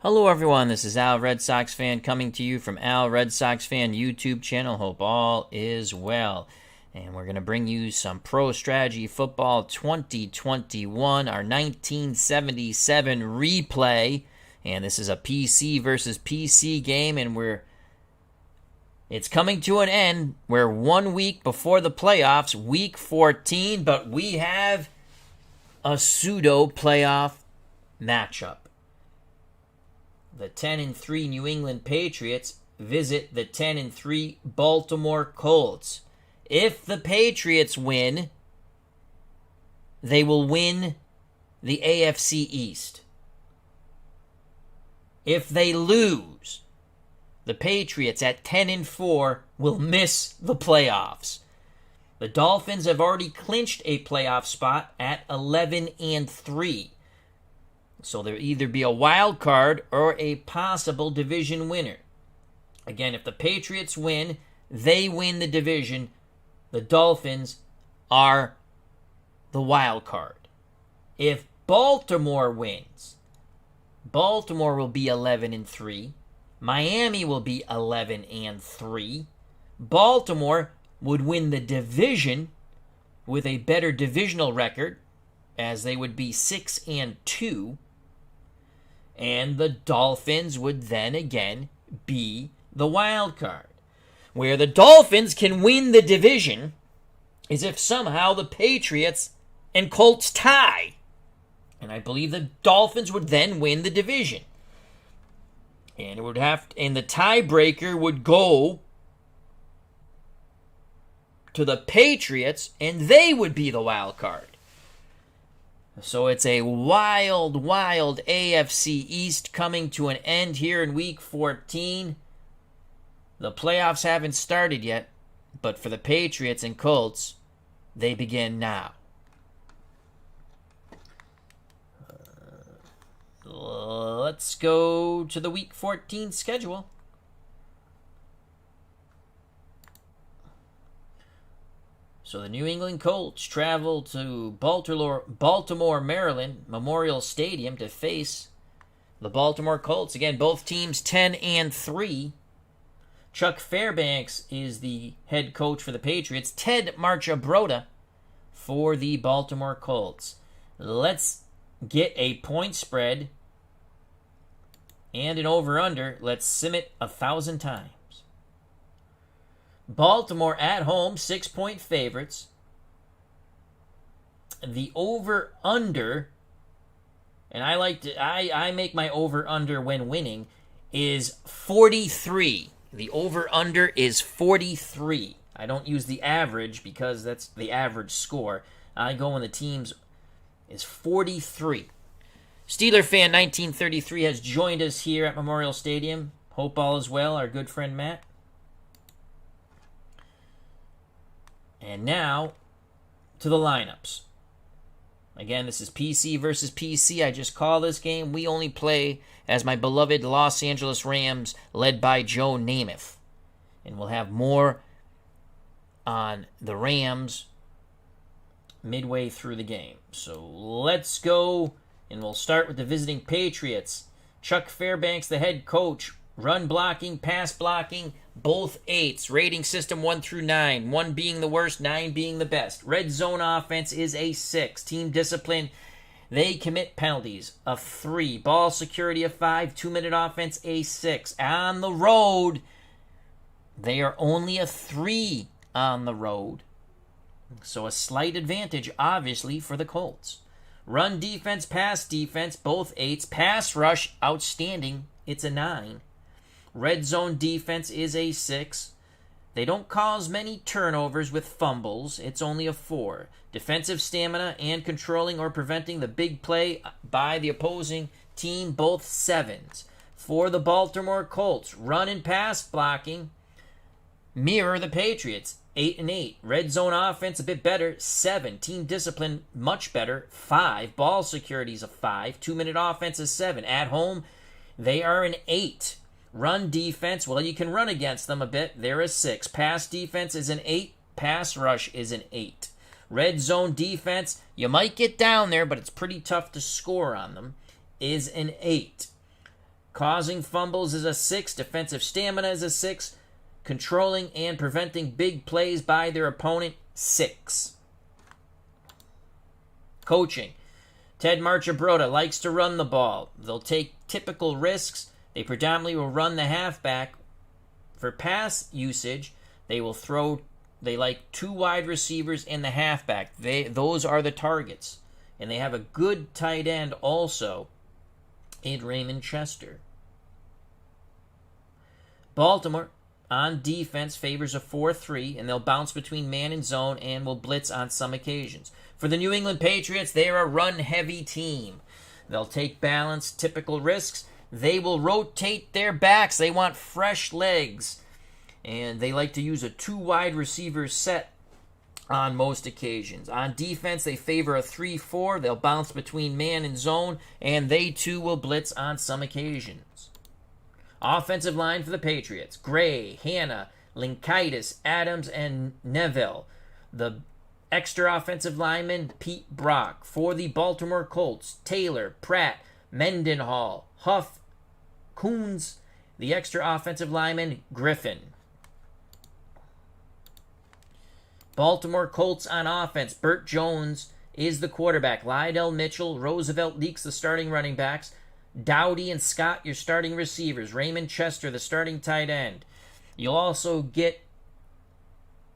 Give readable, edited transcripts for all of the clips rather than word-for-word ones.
Hello everyone, this is Al Red Sox Fan coming to you from Al Red Sox Fan YouTube channel. Hope all is well. And we're going to bring you some Pro Strategy Football 2021, our 1977 replay. And this is a PC versus PC game, and it's coming to an end. We're 1 week before the playoffs, week 14, but we have a pseudo playoff matchup. The 10-3 New England Patriots visit the 10-3 Baltimore Colts. If the Patriots win, they will win the AFC East. If they lose, the Patriots at 10-4 will miss the playoffs. The Dolphins have already clinched a playoff spot at 11-3. So there'll either be a wild card or a possible division winner. Again, if the Patriots win, they win the division. The Dolphins are the wild card. If Baltimore wins, Baltimore will be 11-3. Miami will be 11-3. Baltimore would win the division with a better divisional record, as they would be 6-2. And the Dolphins would then again be the wild card. Where the Dolphins can win the division is if somehow the Patriots and Colts tie. And I believe the Dolphins would then win the division. And the tiebreaker would go to the Patriots, and they would be the wild card. So it's a wild AFC East coming to an end here in Week 14. The playoffs haven't started yet, but for the Patriots and Colts, they begin now. Let's go to the Week 14 schedule. So the New England Colts travel to Baltimore, Maryland, Memorial Stadium to face the Baltimore Colts. Again, both teams 10-3. Chuck Fairbanks is the head coach for the Patriots. Ted Marchibroda for the Baltimore Colts. Let's get a point spread and an over-under. Let's sim it 1,000 times. Baltimore at home, 6-point favorites. The over-under, and I make my over-under when winning, is 43. The over-under is 43. I don't use the average because that's the average score. I go when the teams is 43. Steeler Fan 1933 has joined us here at Memorial Stadium. Hope all is well, our good friend Matt. And now, to the lineups. Again, this is PC versus PC. I just call this game. We only play as my beloved Los Angeles Rams, led by Joe Namath. And we'll have more on the Rams midway through the game. So let's go, and we'll start with the visiting Patriots. Chuck Fairbanks, the head coach. Run blocking, pass blocking, both 8s. Rating system 1 through 9. 1 being the worst, 9 being the best. Red zone offense is a 6. Team discipline, they commit penalties, a 3. Ball security, a 5. 2-minute offense, a 6. On the road, they are only a 3 on the road. So a slight advantage, obviously, for the Colts. Run defense, pass defense, both 8s. Pass rush, outstanding. It's a 9. Red zone defense is a 6. They don't cause many turnovers with fumbles. It's only a 4. Defensive stamina and controlling or preventing the big play by the opposing team, both 7s. For the Baltimore Colts, run and pass blocking mirror the Patriots, 8-8. Red zone offense a bit better, 7. Team discipline much better, 5. Ball security is a 5. 2-minute offense is 7. At home, they are an 8. Run defense, well, you can run against them a bit. They're a 6. Pass defense is an 8. Pass rush is an 8. Red zone defense, you might get down there, but it's pretty tough to score on them, is an 8. Causing fumbles is a 6. Defensive stamina is a 6. Controlling and preventing big plays by their opponent, 6. Coaching. Ted Marchibroda likes to run the ball. They'll take typical risks. They predominantly will run the halfback. For pass usage, they like 2 wide receivers in the halfback. Those are the targets. And they have a good tight end also in Raymond Chester. Baltimore, on defense, favors a 4-3, and they'll bounce between man and zone and will blitz on some occasions. For the New England Patriots, they're a run-heavy team. They'll take balanced, typical risks. They will rotate their backs. They want fresh legs. And they like to use a 2 wide receiver set on most occasions. On defense, they favor a 3-4. They'll bounce between man and zone, and they too will blitz on some occasions. Offensive line for the Patriots: Gray, Hanna, Linkaitis, Adams, and Neville. The extra offensive lineman, Pete Brock. For the Baltimore Colts: Taylor, Pratt, Mendenhall, Huff, Coons. The extra offensive lineman, Griffin. Baltimore Colts on offense: Bert Jones is the quarterback. Lydell Mitchell, Roosevelt Leaks the starting running backs. Dowdy and Scott, your starting receivers. Raymond Chester, the starting tight end. You'll also get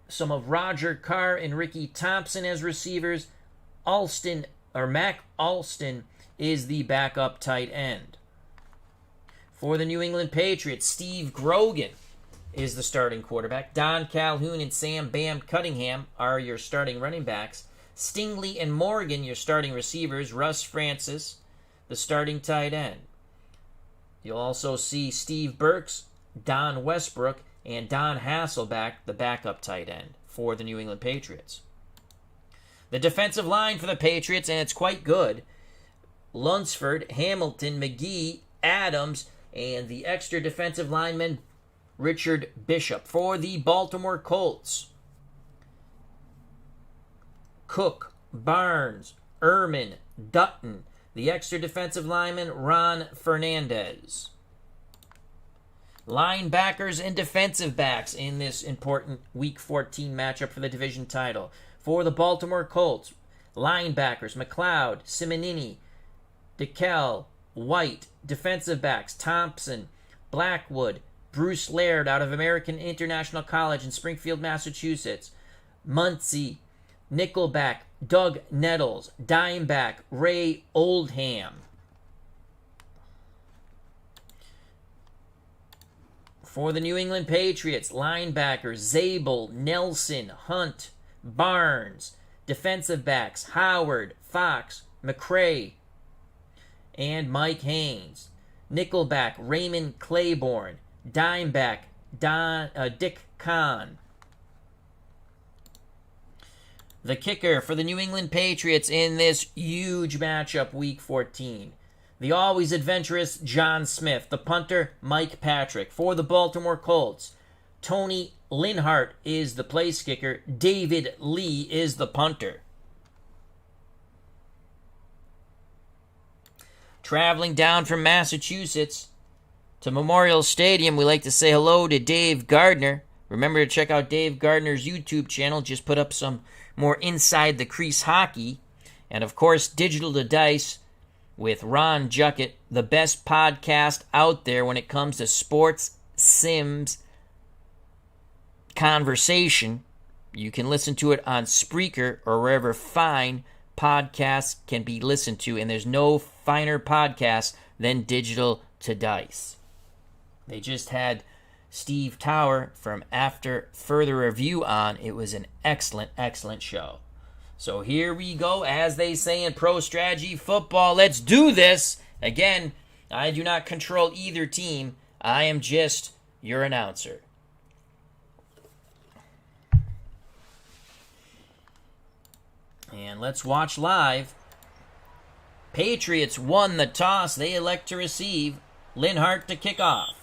some of Roger Carr and Ricky Thompson as receivers. Mac Alston is the backup tight end. For the New England Patriots, Steve Grogan is the starting quarterback. Don Calhoun and Sam Bam Cunningham are your starting running backs. Stingley and Morgan, your starting receivers. Russ Francis, the starting tight end. You'll also see Steve Burks, Don Westbrook, and Don Hasselback, the backup tight end for the New England Patriots. The defensive line for the Patriots, and it's quite good: Lunsford, Hamilton, McGee, Adams, and the extra defensive lineman, Richard Bishop. For the Baltimore Colts: Cook, Barnes, Ehrman, Dutton. The extra defensive lineman, Ron Fernandez. Linebackers and defensive backs in this important Week 14 matchup for the division title. For the Baltimore Colts: linebackers, McLeod, Simonini, DeKalb, White. Defensive backs: Thompson, Blackwood, Bruce Laird out of American International College in Springfield, Massachusetts. Muncie. Nickelback, Doug Nettles. Dimeback, Ray Oldham. For the New England Patriots: linebackers, Zabel, Nelson, Hunt, Barnes. Defensive backs: Howard, Fox, McCray, and Mike Haynes. Nickelback, Raymond Claiborne. Dimeback, Dick Kahn. The kicker for the New England Patriots in this huge matchup, Week 14. The always adventurous John Smith. The punter, Mike Patrick. For the Baltimore Colts: Tony Linhart is the place kicker. David Lee is the punter. Traveling down from Massachusetts to Memorial Stadium, we like to say hello to Dave Gardner. Remember to check out Dave Gardner's YouTube channel. Just put up some more inside the crease hockey. And of course, Digital to Dice with Ron Juckett, the best podcast out there when it comes to sports, sims, conversation. You can listen to it on Spreaker or wherever fine podcasts can be listened to. And there's no finer podcast than Digital to Dice. They just had Steve Tower from After Further Review on. It was an excellent, excellent show. So here we go, as they say in pro strategy football. Let's do this. Again, I do not control either team. I am just your announcer. And let's watch live. Patriots won the toss. They elect to receive. Linhart to kick off.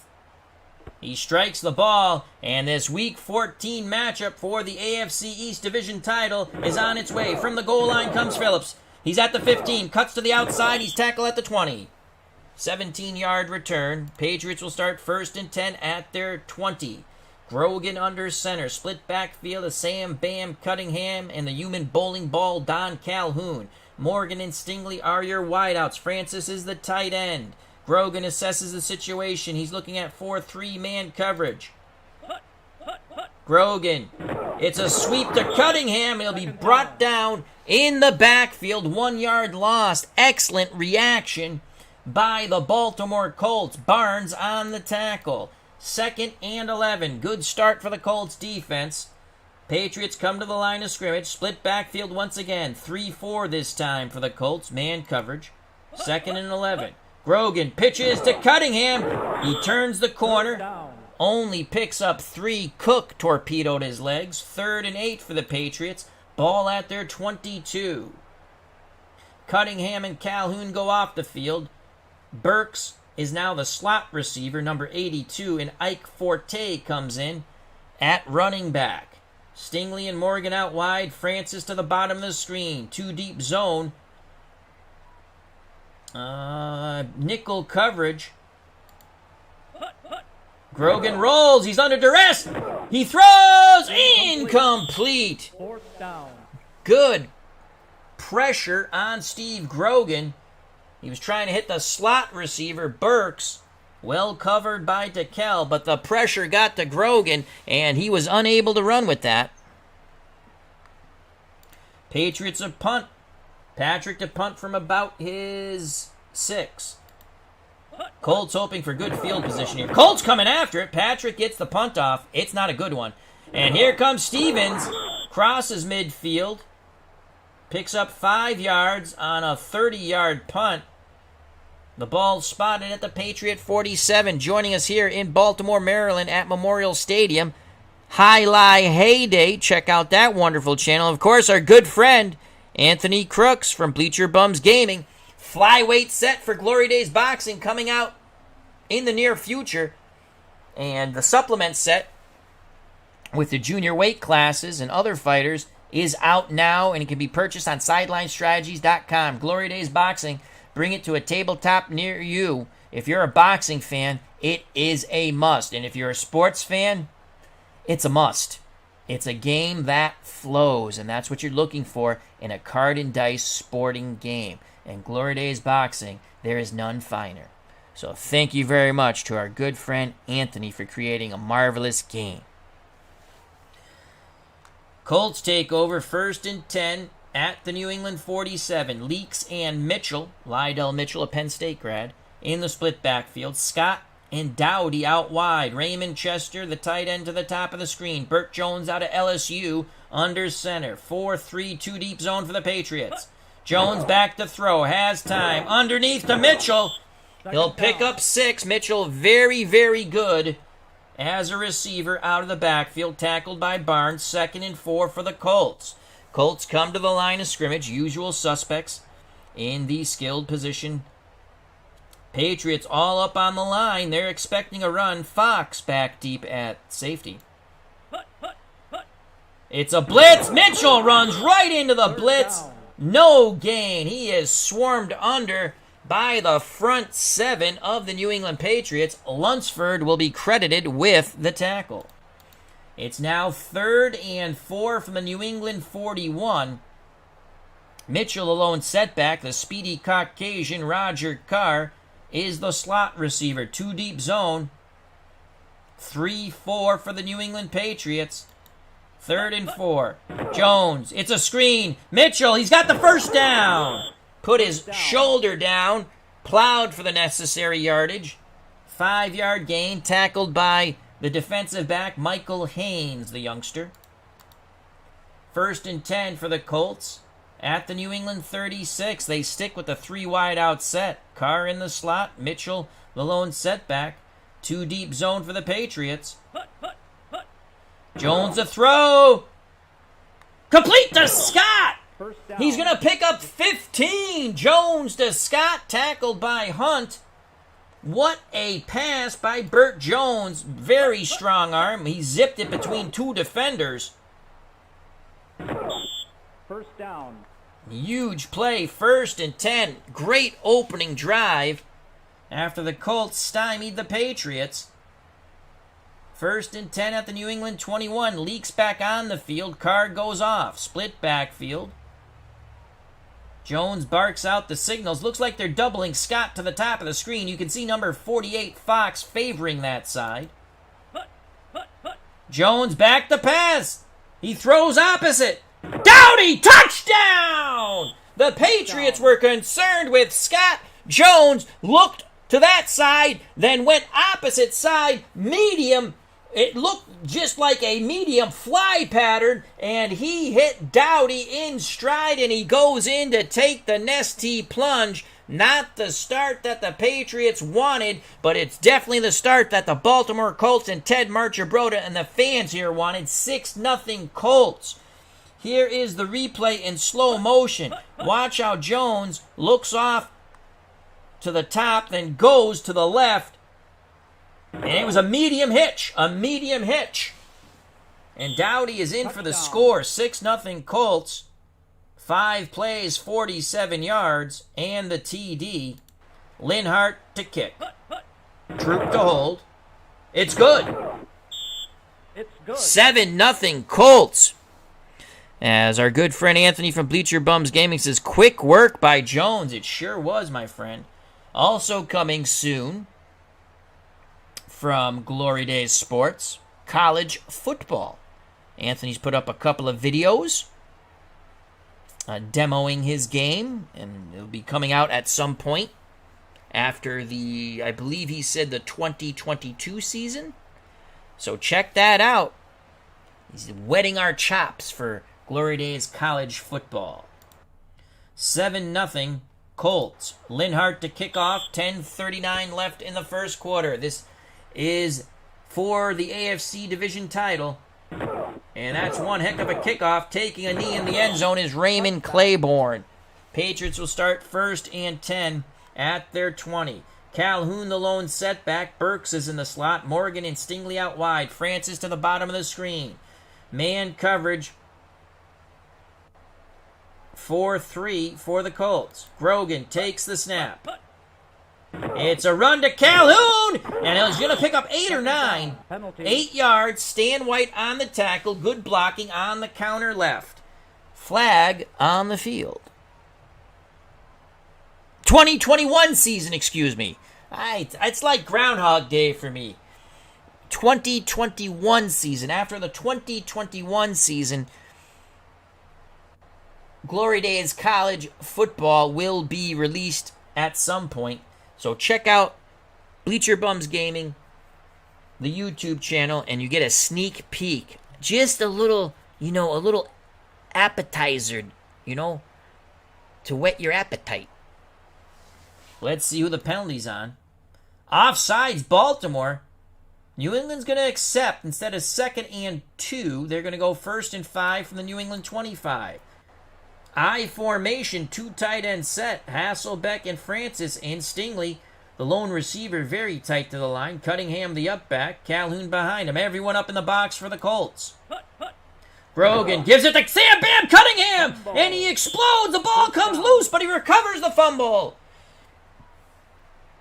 He strikes the ball, and this Week 14 matchup for the AFC East Division title is on its way. From the goal line comes Phillips. He's at the 15, cuts to the outside, he's tackled at the 20. 17-yard return. Patriots will start 1st and 10 at their 20. Grogan under center. Split backfield of Sam Bam Cunningham and the human bowling ball Don Calhoun. Morgan and Stingley are your wideouts. Francis is the tight end. Grogan assesses the situation. He's looking at 4-3 man coverage. Grogan. It's a sweep to Cunningham. He'll be brought down in the backfield. 1 yard lost. Excellent reaction by the Baltimore Colts. Barnes on the tackle. 2nd and 11. Good start for the Colts defense. Patriots come to the line of scrimmage. Split backfield once again. 3-4 this time for the Colts. Man coverage. 2nd and 11. Grogan pitches to Cunningham. He turns the corner. Only picks up 3. Cook torpedoed his legs. 3rd and 8 for the Patriots. Ball at their 22. Cunningham and Calhoun go off the field. Burks is now the slot receiver, number 82, and Ike Forte comes in at running back. Stingley and Morgan out wide. Francis to the bottom of the screen. 2 deep zone. Nickel coverage. Grogan rolls. He's under duress. He throws. Incomplete. Good pressure on Steve Grogan. He was trying to hit the slot receiver, Burks. Well covered by DeKell, but the pressure got to Grogan, and he was unable to run with that. Patriots a punt. Patrick to punt from about his 6. Colts hoping for good field position here. Colts coming after it. Patrick gets the punt off. It's not a good one. And here comes Stevens. Crosses midfield. Picks up 5 yards on a 30-yard punt. The ball spotted at the Patriot 47. Joining us here in Baltimore, Maryland at Memorial Stadium. Highlight Heyday. Check out that wonderful channel. Of course, our good friend, Anthony Crooks from Bleacher Bums Gaming. Flyweight set for Glory Days Boxing coming out in the near future. And the supplement set with the junior weight classes and other fighters is out now, and it can be purchased on SidelineStrategies.com. Glory Days Boxing, bring it to a tabletop near you. If you're a boxing fan, it is a must. And if you're a sports fan, it's a must. It's a game that flows, and that's what you're looking for in a card and dice sporting game. And Glory Days Boxing, there is none finer. So thank you very much to our good friend Anthony for creating a marvelous game. Colts take over 1st and 10 at the New England 47. Leaks and Mitchell, Lydell Mitchell, a Penn State grad, in the split backfield. Scott and Dowdy out wide. Raymond Chester, the tight end, to the top of the screen. Bert Jones out of LSU under center. 4-3, 2 deep zone for the Patriots. Jones back to throw. Has time. Underneath to Mitchell. He'll pick up 6. Mitchell very, very good as a receiver out of the backfield. Tackled by Barnes. 2nd and 4 for the Colts. Colts come to the line of scrimmage. Usual suspects in the skilled position. Patriots all up on the line. They're expecting a run. Fox back deep at safety. It's a blitz. Mitchell runs right into the blitz. No gain. He is swarmed under by the front 7 of the New England Patriots. Lunsford will be credited with the tackle. It's now 3rd and 4 from the New England 41. Mitchell alone setback. The speedy Caucasian Roger Carr is the slot receiver. 2 deep zone. 3-4 for the New England Patriots. 3rd and 4. Jones. It's a screen. Mitchell. He's got the first down. Put his shoulder down. Plowed for the necessary yardage. 5-yard gain. Tackled by the defensive back, Michael Haynes, the youngster. 1st and 10 for the Colts. At the New England 36, they stick with the 3 wide out set. Carr in the slot. Mitchell, the lone setback. 2 deep zone for the Patriots. Jones a throw. Complete to Scott. He's going to pick up 15. Jones to Scott, tackled by Hunt. What a pass by Bert Jones. Very strong arm. He zipped it between 2 defenders. First down. Huge play. 1st and 10. Great opening drive after the Colts stymied the Patriots. 1st and 10 at the New England 21. Leaks back on the field. Card goes off. Split backfield. Jones barks out the signals. Looks like they're doubling Scott to the top of the screen. You can see number 48, Fox, favoring that side. Jones back to pass. He throws opposite. Dowdy, touchdown! The Patriots were concerned with Scott. Jones looked to that side, then went opposite side, medium. It looked just like a medium fly pattern, and he hit Dowdy in stride, and he goes in to take the Nestea plunge. Not the start that the Patriots wanted, but it's definitely the start that the Baltimore Colts and Ted Marchibroda and the fans here wanted. 6-0 Colts. Here is the replay in slow motion. Watch how Jones looks off to the top, then goes to the left. And it was a medium hitch. And Dowdy is in for the score. 6-0 Colts. 5 plays, 47 yards, and the TD. Linhart to kick. Troop to hold. It's good. 7-0 Colts. As our good friend Anthony from Bleacher Bums Gaming says, quick work by Jones. It sure was, my friend. Also coming soon from Glory Days Sports, college football. Anthony's put up a couple of videos demoing his game, and it'll be coming out at some point after the, I believe he said the 2022 season. So check that out. He's whetting our chops for Glory Days college football. 7-0 Colts. Linhart to kick off. 10:39 left in the first quarter. This is for the AFC division title. And that's one heck of a kickoff. Taking a knee in the end zone is Raymond Claiborne. Patriots will start 1st and 10 at their 20. Calhoun the lone setback. Burks is in the slot. Morgan and Stingley out wide. Francis to the bottom of the screen. Man coverage. 4-3 for the Colts. Grogan takes the snap. It's a run to Calhoun, and he's going to pick up 8 or 9. 8 yards. Stan White on the tackle. Good blocking on the counter left. Flag on the field. 2021 season, excuse me. It's like Groundhog Day for me. 2021 season. After the 2021 season, Glory Days college football will be released at some point. So check out Bleacher Bums Gaming, the YouTube channel, and you get a sneak peek. Just a little, a little appetizer, to whet your appetite. Let's see who the penalty's on. Offsides, Baltimore. New England's going to accept. Instead of 2nd and 2, they're going to go 1st and 5 from the New England 25. I formation, 2 tight end set. Hasselbeck and Francis and Stingley. The lone receiver very tight to the line. Cunningham the up back. Calhoun behind him. Everyone up in the box for the Colts. Grogan gives it to Sam Bam Cunningham. And he explodes. The ball comes loose, but he recovers the fumble.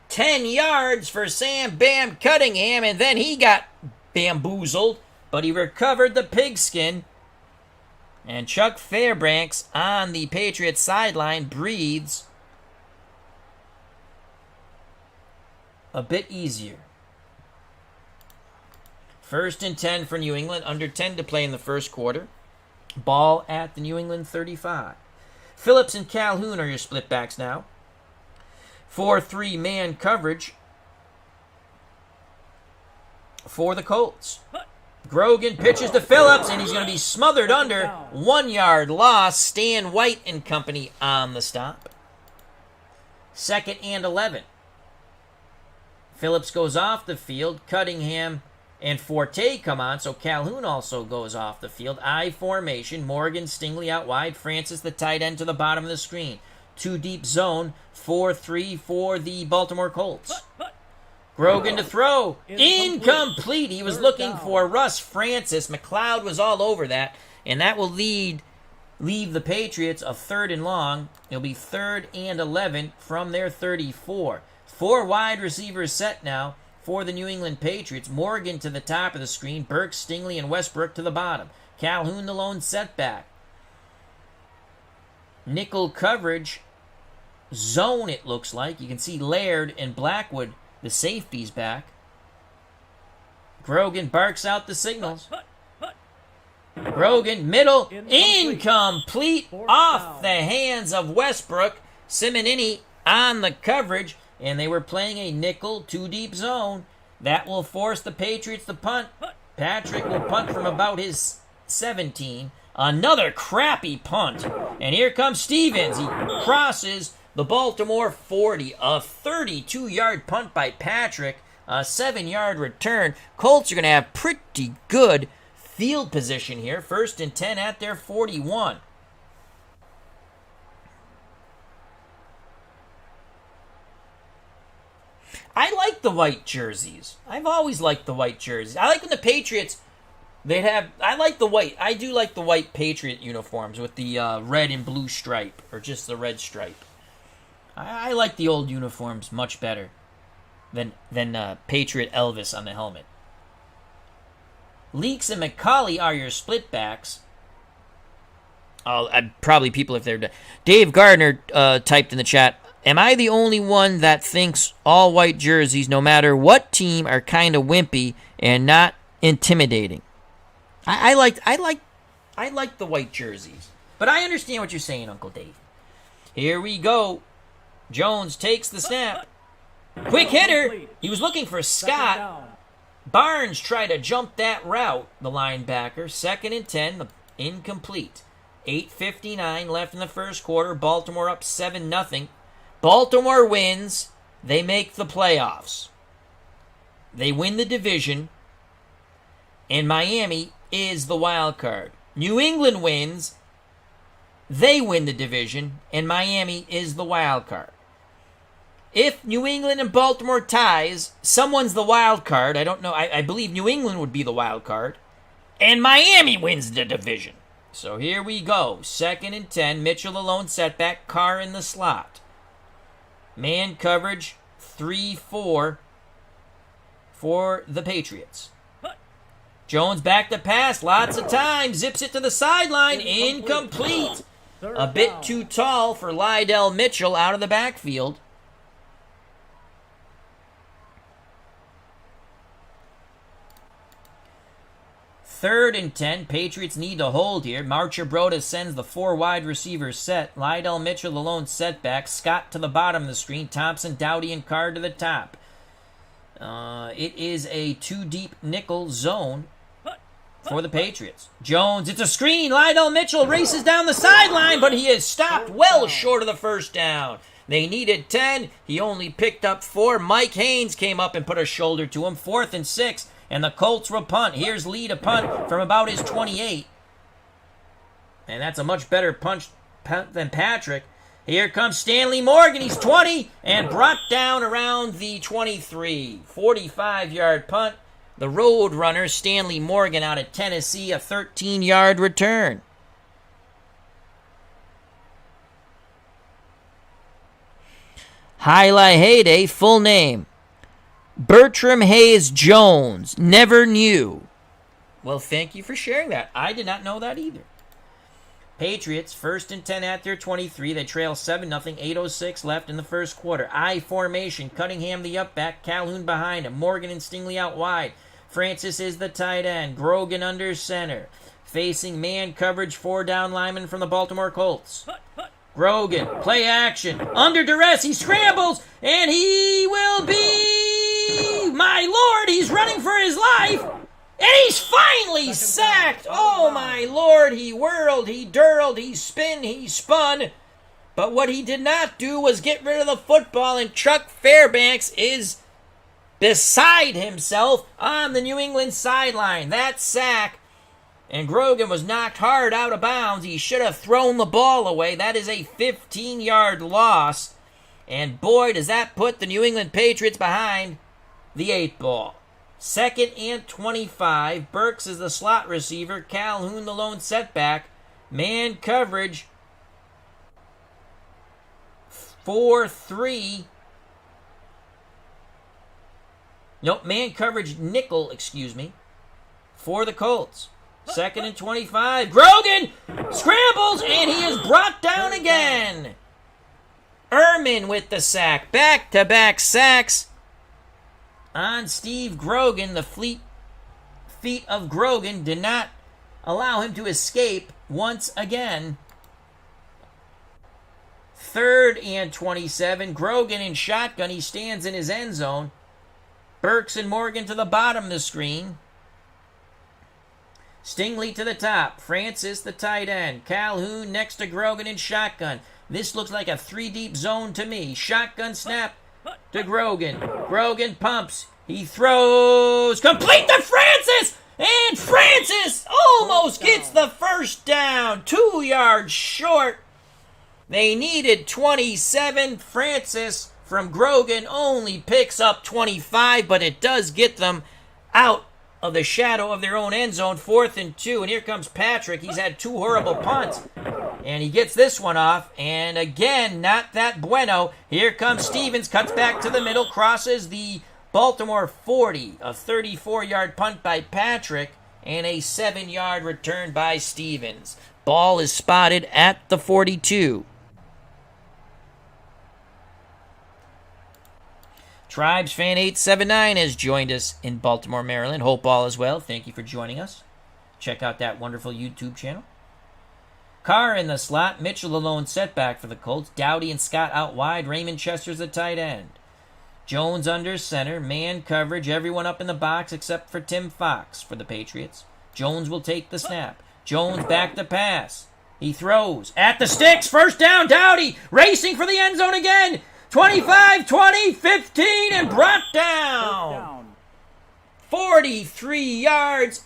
10 yards for Sam Bam Cunningham. And then he got bamboozled, but he recovered the pigskin. And Chuck Fairbanks on the Patriots sideline breathes a bit easier. 1st and 10 for New England. Under 10 to play in the first quarter. Ball at the New England 35. Phillips and Calhoun are your split backs now. 4-3 man coverage for the Colts. Grogan pitches to Phillips, and he's going to be smothered under. 1 yard loss. Stan White and company on the stop. 2nd and 11. Phillips goes off the field. Cunningham and Forte come on, so Calhoun also goes off the field. I formation. Morgan, Stingley out wide. Francis, the tight end, to the bottom of the screen. 2 deep zone. 4-3 for the Baltimore Colts. Grogan to throw. Incomplete. He was looking for Russ Francis. McLeod was all over that. And that will leave the Patriots a 3rd and long. It'll be 3rd and 11 from their 34. 4 wide receivers set now for the New England Patriots. Morgan to the top of the screen. Burke, Stingley, and Westbrook to the bottom. Calhoun the lone setback. Nickel coverage. Zone, it looks like. You can see Laird and Blackwood, the safeties, back. Grogan barks out the signals. Grogan, middle, incomplete, off the hands of Westbrook. Simonini on the coverage, and they were playing a nickel, 2-deep zone. That will force the Patriots to punt. Patrick will punt from about his 17. Another crappy punt. And here comes Stevens. He crosses the Baltimore 40. A 32-yard punt by Patrick. A 7-yard return. Colts are going to have pretty good field position here. 1st and 10 at their 41. I like the white jerseys. I've always liked the white jerseys. I like when the Patriots, I like the white. I do like the white Patriot uniforms with the red and blue stripe, or just the red stripe. I like the old uniforms much better than Patriot Elvis on the helmet. Leaks and McCauley are your split backs. Probably people if they're... Dave Gardner typed in the chat, am I the only one that thinks all white jerseys, no matter what team, are kind of wimpy and not intimidating? I like the white jerseys. But I understand what you're saying, Uncle Dave. Here we go. Jones takes the snap. Quick hitter. He was looking for Scott. Barnes tried to jump that route, the linebacker. 2nd and 10, incomplete. 8:59 left in the first quarter. Baltimore up 7-0. Baltimore wins. They make the playoffs. They win the division. And Miami is the wild card. New England wins. They win the division. And Miami is the wild card. If New England and Baltimore ties, someone's the wild card. I don't know. I believe New England would be the wild card. And Miami wins the division. So here we go. 2nd and 10. Mitchell the lone setback. Carr in the slot. Man coverage 3-4 for the Patriots. Jones back to pass. Lots of time. Zips it to the sideline. Incomplete. A bit too tall for Lydell Mitchell out of the backfield. 3rd and 10. Patriots need to hold here. Marcher Broda sends the 4 wide receivers set. Lydell Mitchell the lone setback. Scott to the bottom of the screen. Thompson, Dowdy, and Carr to the top. It is a 2-deep nickel zone for the Patriots. Jones, it's a screen. Lydell Mitchell races down the sideline, but he is stopped well short of the first down. They needed 10. He only picked up 4. Mike Haynes came up and put a shoulder to him. 4th and 6. And the Colts will punt. Here's Lee to punt from about his 28. And that's a much better punt than Patrick. Here comes Stanley Morgan. He's 20 and brought down around the 23. 45-yard punt. The road runner, Stanley Morgan out of Tennessee, a 13-yard return. Highlight heyday, full name. Bertram Hayes Jones. Never knew. Well, thank you for sharing that. I did not know that either. Patriots, 1st and 10 at their 23. They trail 7-0. 8:06 left in the first quarter. I formation. Cunningham the up back. Calhoun behind him. Morgan and Stingley out wide. Francis is the tight end. Grogan under center. Facing man coverage, 4 down linemen from the Baltimore Colts. Grogan, play action. Under duress, he scrambles, and he will be... My Lord, he's running for his life. And he's finally sacked. Oh, my Lord, he whirled, he dirled, he spun, he spun. But what he did not do was get rid of the football, and Chuck Fairbanks is beside himself on the New England sideline. That sack. And Grogan was knocked hard out of bounds. He should have thrown the ball away. That is a 15-yard loss. And boy, does that put the New England Patriots behind the 8 ball. 2nd and 25. Burks is the slot receiver. Calhoun the lone setback. Man coverage. 4-3 Nope, man coverage nickel, for the Colts. 2nd and 25. Grogan scrambles, and he is brought down again. Ehrman with the sack. Back-to-back sacks on Steve Grogan. The fleet feet of Grogan did not allow him to escape once again. 3rd and 27. Grogan in shotgun. He stands in his end zone. Burks and Morgan to the bottom of the screen. Stingley to the top. Francis, the tight end. Calhoun next to Grogan in shotgun. This looks like a 3-deep zone to me. Shotgun snap to Grogan. Grogan pumps. He throws. Complete to Francis! And Francis almost gets the first down. 2 yards short. They needed 27. Francis from Grogan only picks up 25, but it does get them out of the shadow of their own end zone. 4th and 2. And here comes Patrick. He's had 2 horrible punts. And he gets this one off. And again, not that bueno. Here comes Stevens. Cuts back to the middle. Crosses the Baltimore 40. A 34-yard punt by Patrick. And a 7-yard return by Stevens. Ball is spotted at the 42. Tribes Fan 879 has joined us in Baltimore, Maryland. Hope all is well. Thank you for joining us. Check out that wonderful YouTube channel. Carr in the slot. Mitchell alone setback for the Colts. Dowdy and Scott out wide. Raymond Chester's the tight end. Jones under center. Man coverage. Everyone up in the box except for Tim Fox for the Patriots. Jones will take the snap. Jones back to pass. He throws. At the sticks. First down. Dowdy racing for the end zone again. 25, 20, 15, and brought down. 43 yards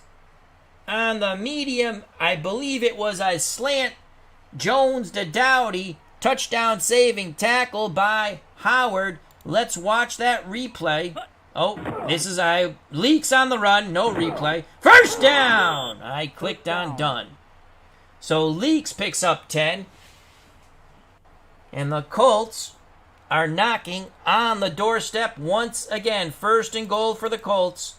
on the medium. I believe it was a slant. Jones to Dowdy. Touchdown saving tackle by Howard. Let's watch that replay. Oh, this is Leaks on the run. No replay. First down. I clicked on done. So Leaks picks up 10. And the Colts are knocking on the doorstep once again. 1st and goal for the Colts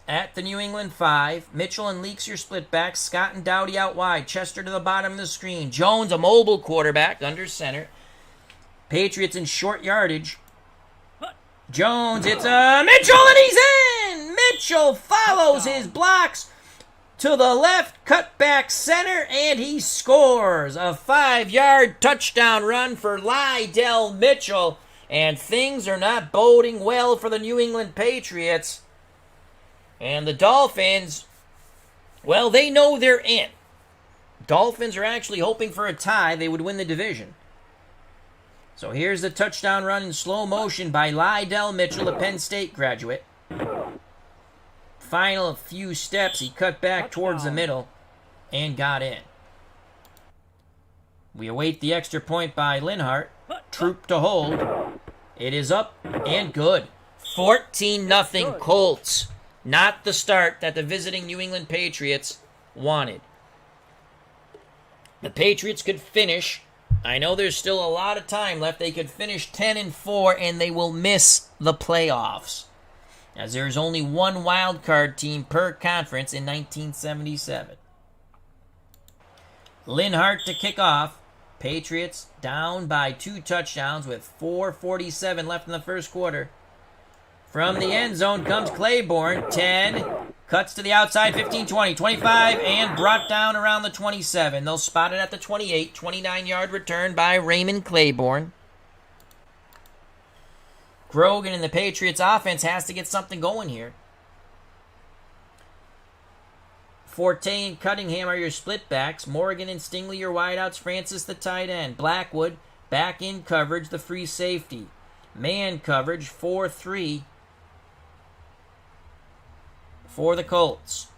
at the New England 5. Mitchell and Leaks your split backs. Scott and Dowdy out wide. Chester to the bottom of the screen. Jones, a mobile quarterback, under center. Patriots in short yardage. Jones, it's a Mitchell, and he's in! Mitchell follows his blocks to the left, cut back center, and he scores a 5-yard touchdown run for Lydell Mitchell. And things are not boding well for the New England Patriots. And the Dolphins, well, they know they're in. Dolphins are actually hoping for a tie. They would win the division. So here's the touchdown run in slow motion by Lydell Mitchell, a Penn State graduate. Final few steps, he cut back towards the middle and got in. We await the extra point by Linhart. Troop to hold. It is up and good. 14-0 Colts. Not the start that the visiting New England Patriots wanted. The Patriots could finish. I know there's still a lot of time left. They could finish 10-4 and they will miss the playoffs, as there is only one wild card team per conference in 1977. Linhart to kick off. Patriots down by 2 touchdowns with 4:47 left in the first quarter. From the end zone comes Claiborne. 10, cuts to the outside, 15, 20, 25, and brought down around the 27. They'll spot it at the 28, 29-yard return by Raymond Claiborne. Grogan and the Patriots offense has to get something going here. Forte and Cunningham are your split backs. Morgan and Stingley your wideouts. Francis the tight end. Blackwood back in coverage, the free safety. Man coverage, 4-3 for the Colts.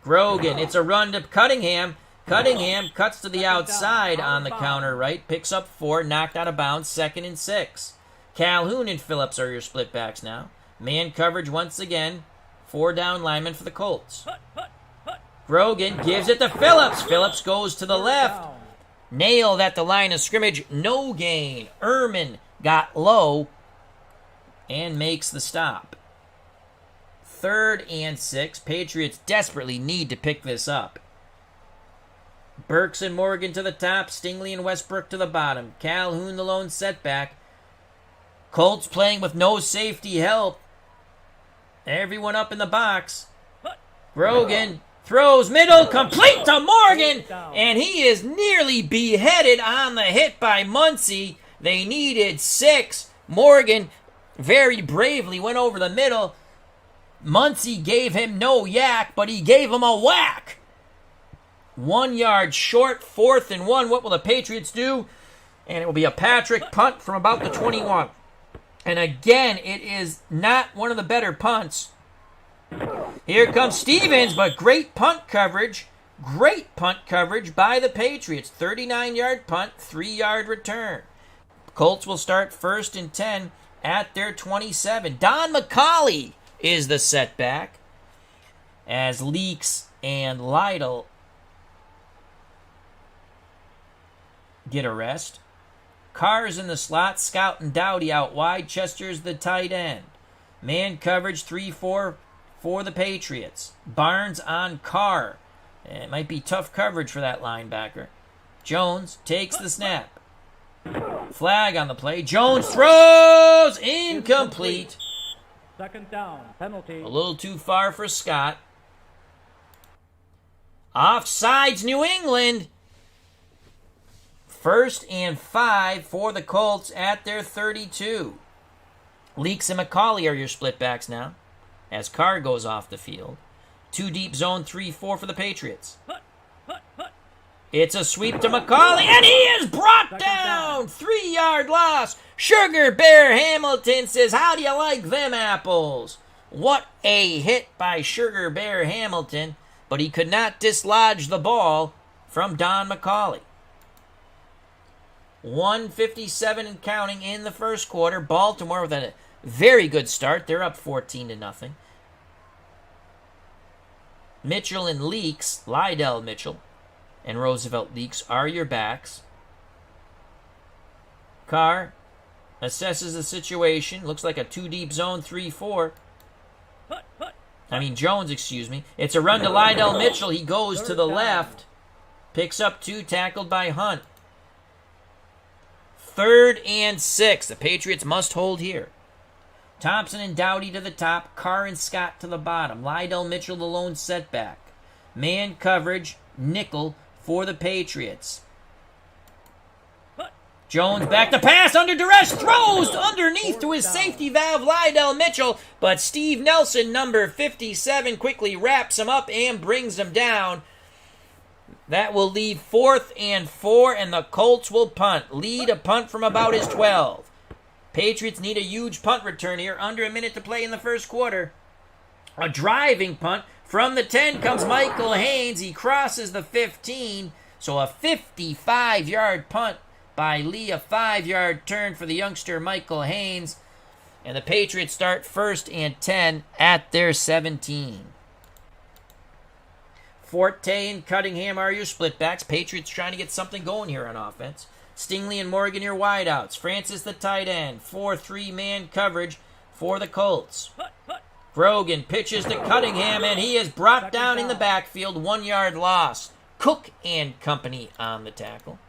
Grogan, it's a run to Cunningham. Cunningham cuts to the outside on the counter right. Picks up 4, knocked out of bounds, 2nd and 6. Calhoun and Phillips are your split backs now. Man coverage once again. 4 down linemen for the Colts. Grogan gives it to Phillips. Phillips goes to the left. Nailed at the line of scrimmage. No gain. Ehrman got low and makes the stop. 3rd and 6. Patriots desperately need to pick this up. Burks and Morgan to the top. Stingley and Westbrook to the bottom. Calhoun the lone setback. Colts playing with no safety help. Everyone up in the box. Grogan throws middle, complete to Morgan, and he is nearly beheaded on the hit by Muncie. They needed 6. Morgan very bravely went over the middle. Muncie gave him no yak, but he gave him a whack. 1 yard short, 4th and 1. What will the Patriots do? And it will be a Patrick punt from about the 21. And again, it is not one of the better punts. Here comes Stevens, but great punt coverage. Great punt coverage by the Patriots. 39-yard punt, 3-yard return. Colts will start 1st and 10 at their 27. Don McCauley is the setback as Leaks and Lytle get a rest. Carr's in the slot. Scout and Dowdy out wide. Chester's the tight end. Man coverage 3-4 for the Patriots. Barnes on Carr. It might be tough coverage for that linebacker. Jones takes the snap. Flag on the play. Jones throws. Incomplete. 2nd down. Penalty. A little too far for Scott. Offsides New England. 1st and 5 for the Colts at their 32. Leaks and McCauley are your split backs now, as Carr goes off the field. 2 deep zone, 3-4 for the Patriots. It's a sweep to McCauley, and he is brought down. 3-yard loss. Sugar Bear Hamilton says, how do you like them apples? What a hit by Sugar Bear Hamilton, but he could not dislodge the ball from Don McCauley. 1:57 and counting in the first quarter. Baltimore with a very good start. They're up 14-0. Mitchell and Leaks, Lydell Mitchell and Roosevelt Leaks are your backs. Carr assesses the situation. Looks like a 2-deep zone, 3-4. Jones, excuse me. It's a run to Lydell Mitchell. He goes to the left. Picks up 2, tackled by Hunt. 3rd and 6. The Patriots must hold here. Thompson and Dowdy to the top. Carr and Scott to the bottom. Lydell Mitchell the lone setback. Man coverage, nickel for the Patriots. Jones back to pass under duress. Throws underneath to his safety valve, Lydell Mitchell. But Steve Nelson, number 57, quickly wraps him up and brings him down. That will leave 4th and 4, and the Colts will punt. Lead a punt from about his 12. Patriots need a huge punt return here. Under a minute to play in the first quarter. A driving punt from the 10 comes Michael Haynes. He crosses the 15. So a 55-yard punt by Lee. A 5-yard turn for the youngster Michael Haynes. And the Patriots start 1st and 10 at their 17. Forte and Cunningham are your splitbacks. Patriots trying to get something going here on offense. Stingley and Morgan your wideouts. Francis the tight end. 4-3 man coverage for the Colts. Grogan pitches to Cunningham, and he is brought down in the backfield. 1-yard loss. Cook and company on the tackle.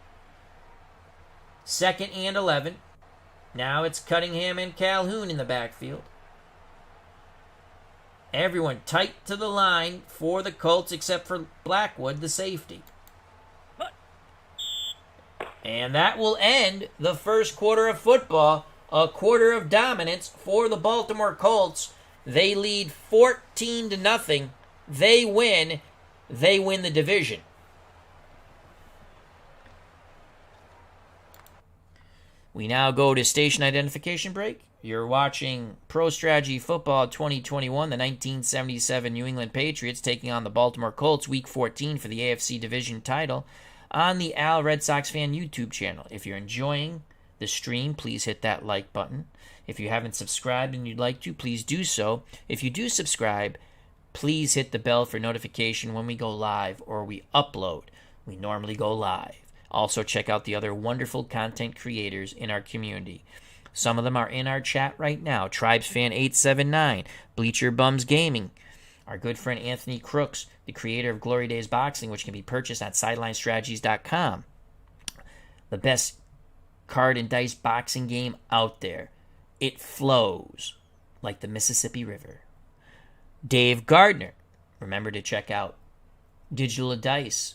2nd and 11. Now it's Cunningham and Calhoun in the backfield. Everyone tight to the line for the Colts except for Blackwood, the safety. And that will end the first quarter of football. A quarter of dominance for the Baltimore Colts. They lead 14-0. They win. They win the division. We now go to station identification break. You're watching Pro Strategy Football 2021, the 1977 New England Patriots taking on the Baltimore Colts, Week 14 for the AFC Division title on the Al Red Sox Fan YouTube channel. If you're enjoying the stream, please hit that like button. If you haven't subscribed and you'd like to, please do so. If you do subscribe, please hit the bell for notification when we go live or we upload. We normally go live. Also, check out the other wonderful content creators in our community. Some of them are in our chat right now. TribesFan879, Bleacher Bums Gaming, our good friend Anthony Crooks, the creator of Glory Days Boxing, which can be purchased at SidelineStrategies.com. The best card and dice boxing game out there. It flows like the Mississippi River. Dave Gardner. Remember to check out Digital Dice,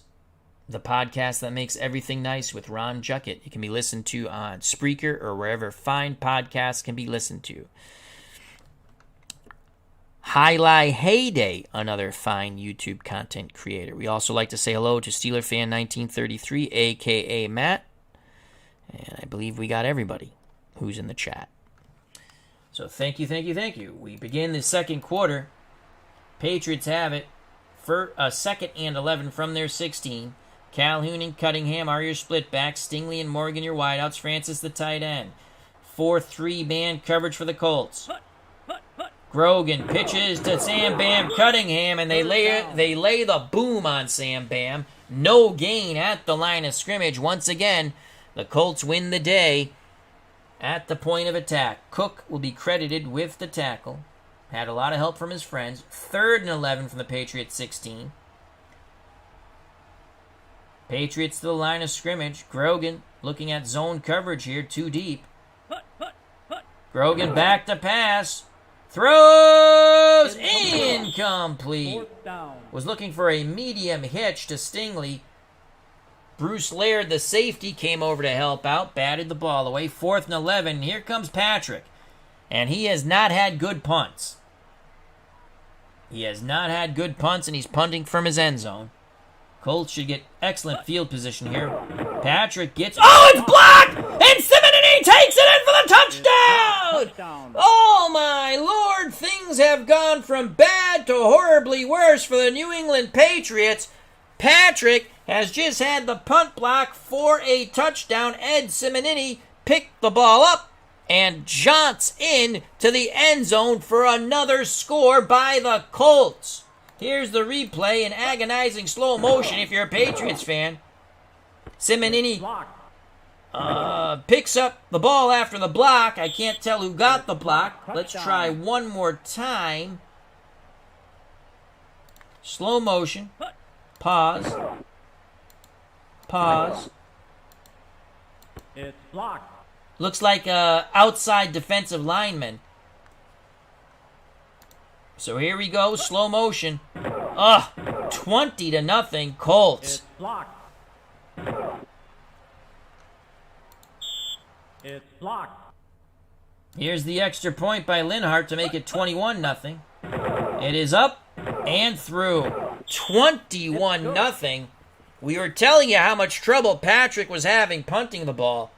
the podcast that makes everything nice with Ron Juckett. It can be listened to on Spreaker or wherever fine podcasts can be listened to. Highlight Heyday, another fine YouTube content creator. We also like to say hello to SteelerFan1933, a.k.a. Matt. And I believe we got everybody who's in the chat. So thank you. We begin the second quarter. Patriots have it for a 2nd and 11 from their 16. Calhoun and Cunningham are your split backs. Stingley and Morgan your wideouts. Francis the tight end. 4-3 man coverage for the Colts. Grogan pitches to Sam Bam Cunningham, and they lay the boom on Sam Bam. No gain at the line of scrimmage. Once again, the Colts win the day at the point of attack. Cook will be credited with the tackle. Had a lot of help from his friends. 3rd and 11 from the Patriots 16. Patriots to the line of scrimmage. Grogan looking at zone coverage here, too deep. Grogan back to pass. Throws incomplete. Was looking for a medium hitch to Stingley. Bruce Laird, the safety, came over to help out, batted the ball away. 4th and 11. Here comes Patrick. And he has not had good punts. And he's punting from his end zone. Colts should get excellent field position here. Patrick gets... Oh, it's blocked! And Simonini takes it in for the touchdown! Oh, my Lord! Things have gone from bad to horribly worse for the New England Patriots. Patrick has just had the punt block for a touchdown. Ed Simonini picked the ball up and jaunts in to the end zone for another score by the Colts. Here's the replay in agonizing slow motion if you're a Patriots fan. Simonini picks up the ball after the block. I can't tell who got the block. Let's try one more time. Slow motion. Pause. It's blocked. Looks like outside defensive lineman. So here we go, slow motion. 20-0 Colts. It's blocked. It's blocked. Here's the extra point by Linhart to make it 21-0. It is up and through. 21-0. We were telling you how much trouble Patrick was having punting the ball.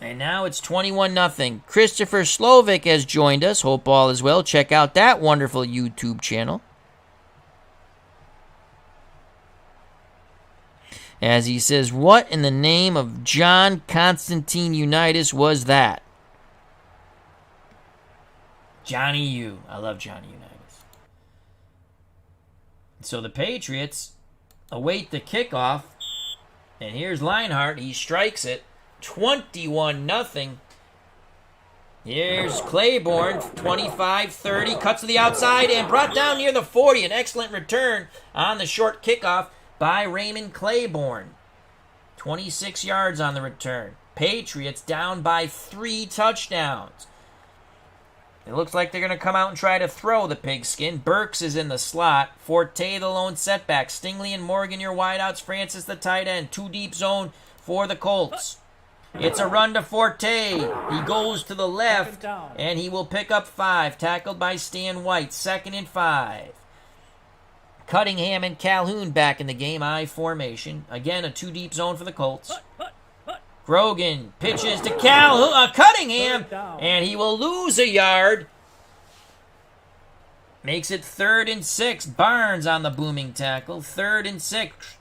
And now it's 21-0. Christopher Slovic has joined us. Hope all is well. Check out that wonderful YouTube channel. As he says, what in the name of John Constantine Unitas was that? Johnny U. I love Johnny Unitas. So the Patriots await the kickoff. And here's Linehart. He strikes it. 21-0. Here's Claiborne, 25-30, cuts to the outside and brought down near the 40. An excellent return on the short kickoff by Raymond Claiborne. 26 yards on the return. Patriots down by 3 touchdowns. It looks like they're going to come out and try to throw the pigskin. Burks is in the slot. Forte the lone setback. Stingley and Morgan your wideouts. Francis the tight end. 2 deep zone for the Colts. It's a run to Forte. He goes to the left, and he will pick up 5. Tackled by Stan White. 2nd and 5. Cunningham and Calhoun back in the game. I formation. Again, a 2 deep zone for the Colts. Grogan pitches to Cunningham, and he will lose a yard. Makes it 3rd and 6. Barnes on the booming tackle. 3rd and 6.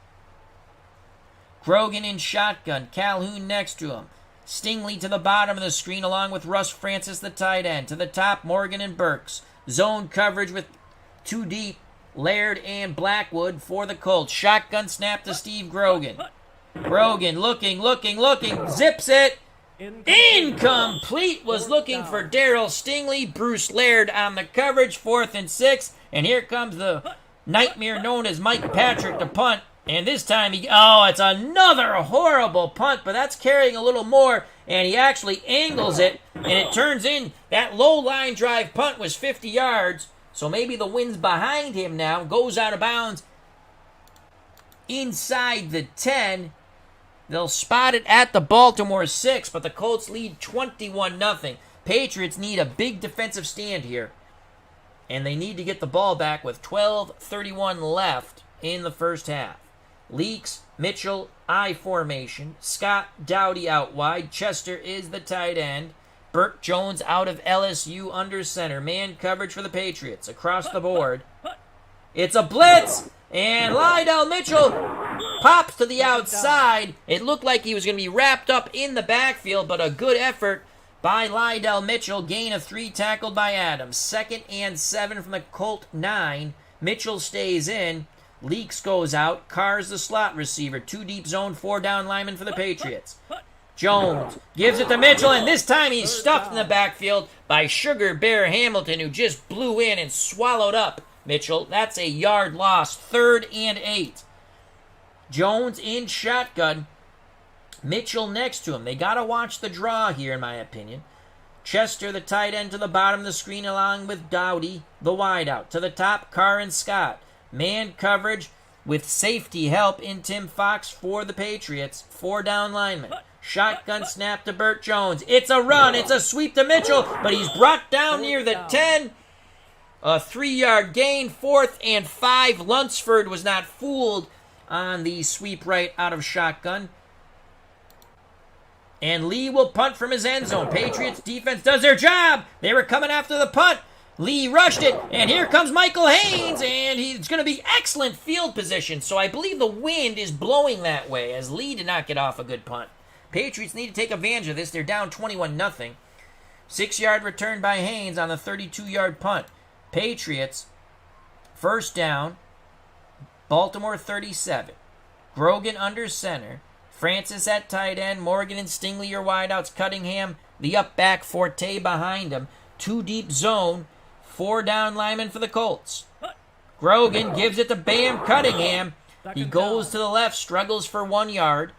Grogan in shotgun. Calhoun next to him. Stingley to the bottom of the screen along with Russ Francis, the tight end. To the top, Morgan and Burks. Zone coverage with 2 deep. Laird and Blackwood for the Colts. Shotgun snap to Steve Grogan. Grogan looking. Zips it. Incomplete. Was looking for Darryl Stingley. Bruce Laird on the coverage. 4th and 6. And here comes the nightmare known as Mike Patrick to punt. And this time it's another horrible punt, but that's carrying a little more. And he actually angles it, and it turns in. That low line drive punt was 50 yards. So maybe the wind's behind him now. Goes out of bounds inside the 10. They'll spot it at the Baltimore 6, but the Colts lead 21-0. Patriots need a big defensive stand here. And they need to get the ball back with 12:31 left in the first half. Leaks, Mitchell, I formation. Scott, Dowdy out wide. Chester is the tight end. Bert Jones out of LSU under center. Man coverage for the Patriots across the board. It's a blitz, and Lydell Mitchell pops to the outside. It looked like he was going to be wrapped up in the backfield, but a good effort by Lydell Mitchell. Gain of 3 tackled by Adams. 2nd and 7 from the Colt 9. Mitchell stays in. Leaks goes out. Carr's the slot receiver. 2 deep zone, 4 down linemen for the Patriots. Jones gives it to Mitchell, and this time he's stuffed in the backfield by Sugar Bear Hamilton, who just blew in and swallowed up Mitchell. That's a yard loss. 3rd and 8. Jones in shotgun. Mitchell next to him. They got to watch the draw here, in my opinion. Chester, the tight end, to the bottom of the screen, along with Dowdy, the wideout. To the top, Carr and Scott. Man coverage with safety help in Tim Fox for the Patriots. 4 down linemen. Shotgun snap to Bert Jones. It's a run. It's a sweep to Mitchell, but he's brought down near the 10. A 3-yard gain. 4th and 5. Lunsford was not fooled on the sweep right out of shotgun. And Lee will punt from his end zone. Patriots defense does their job. They were coming after the punt. Lee rushed it, and here comes Michael Haynes, and he's going to be excellent field position. So I believe the wind is blowing that way, as Lee did not get off a good punt. Patriots need to take advantage of this. They're down 21-0. 6-yard return by Haynes on the 32-yard punt. Patriots, first down, Baltimore 37. Grogan under center. Francis at tight end. Morgan and Stingley are wideouts. Cunningham, the up back. Forte behind him. 2 deep zone. 4 down linemen for the Colts. Grogan gives it to Bam Cunningham. He goes to the left, struggles for 1 yard.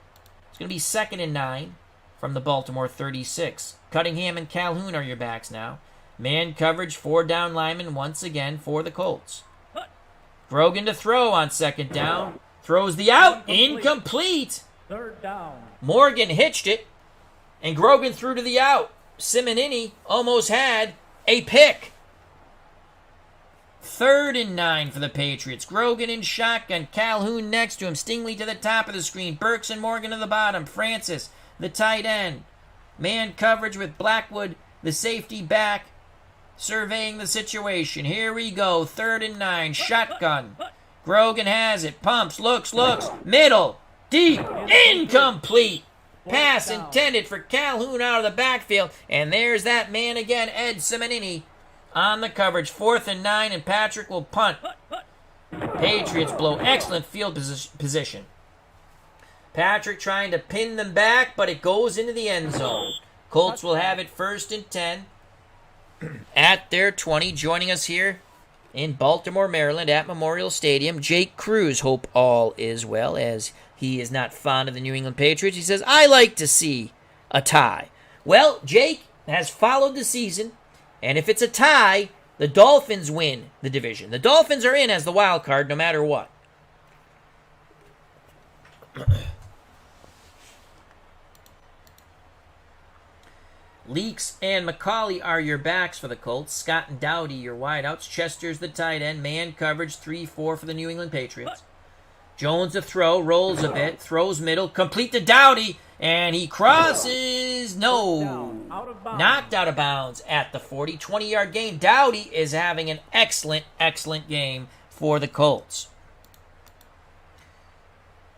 It's going to be 2nd and 9 from the Baltimore 36. Cunningham and Calhoun are your backs now. Man coverage, 4 down linemen once again for the Colts. Grogan to throw on 2nd down. Throws the out. Incomplete. 3rd down. Morgan hitched it, and Grogan threw to the out. Simonini almost had a pick. 3rd and 9 for the Patriots. Grogan in shotgun. Calhoun next to him. Stingley to the top of the screen. Burks and Morgan to the bottom. Francis, the tight end. Man coverage with Blackwood, the safety back, surveying the situation. Here we go. 3rd and 9. Shotgun. Grogan has it. Pumps. Looks. Middle. Deep. Incomplete. Pass intended for Calhoun out of the backfield. And there's that man again, Ed Simonini, on the coverage. 4th and 9, and Patrick will punt. Patriots blow excellent field position. Patrick trying to pin them back, but it goes into the end zone. Colts will have it 1st and 10 at their 20. Joining us here in Baltimore, Maryland at Memorial Stadium, Jake Cruz. Hope all is well, as he is not fond of the New England Patriots. He says, I like to see a tie. Well, Jake has followed the season, and if it's a tie, the Dolphins win the division. The Dolphins are in as the wild card no matter what. Leaks and McCauley are your backs for the Colts. Scott and Dowdy your wideouts. Chester's the tight end. Man coverage 3-4 for the New England Patriots. Jones a throw, rolls a bit, throws middle, complete to Dowdy, and he crosses, knocked out of bounds at the 40. 20-yard gain. Dowdy is having an excellent game for the Colts.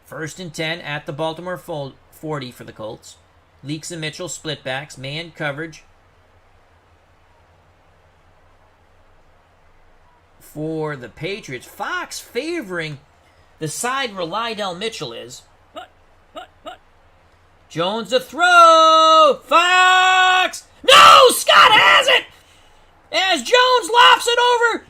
1st and 10 at the Baltimore 40 for the Colts. Leaks and Mitchell, split backs, man coverage for the Patriots. Fox favoring the side where Lydell Mitchell is. Jones to throw. Fox. No! Scott has it! As Jones lofts it over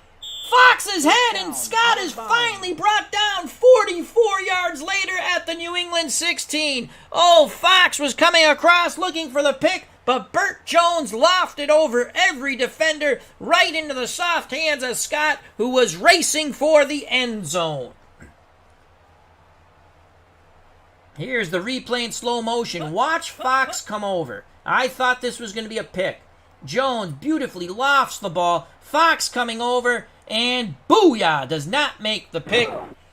Fox's head, and Scott is finally brought down 44 yards later at the New England 16. Oh, Fox was coming across looking for the pick, but Bert Jones lofted over every defender right into the soft hands of Scott, who was racing for the end zone. Here's the replay in slow motion. Watch Fox come over. I thought this was going to be a pick. Jones beautifully lofts the ball. Fox coming over, and booyah! Does not make the pick.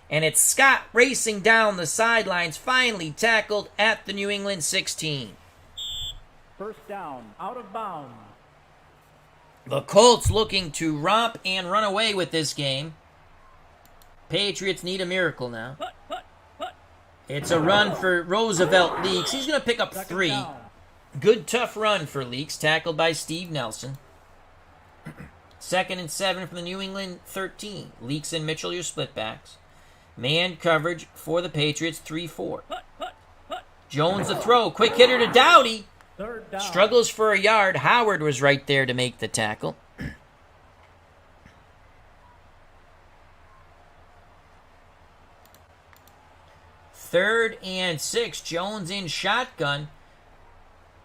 And it's Scott racing down the sidelines, finally tackled at the New England 16. First down, out of bounds. The Colts looking to romp and run away with this game. Patriots need a miracle now. It's a run for Roosevelt Leaks. He's going to pick up 3. Good tough run for Leaks, tackled by Steve Nelson. 2nd and 7 from the New England 13. Leaks and Mitchell, your splitbacks. Man coverage for the Patriots, 3-4. Jones the throw, quick hitter to Dowdy. Struggles for a yard. Howard was right there to make the tackle. 3rd and 6. Jones in shotgun.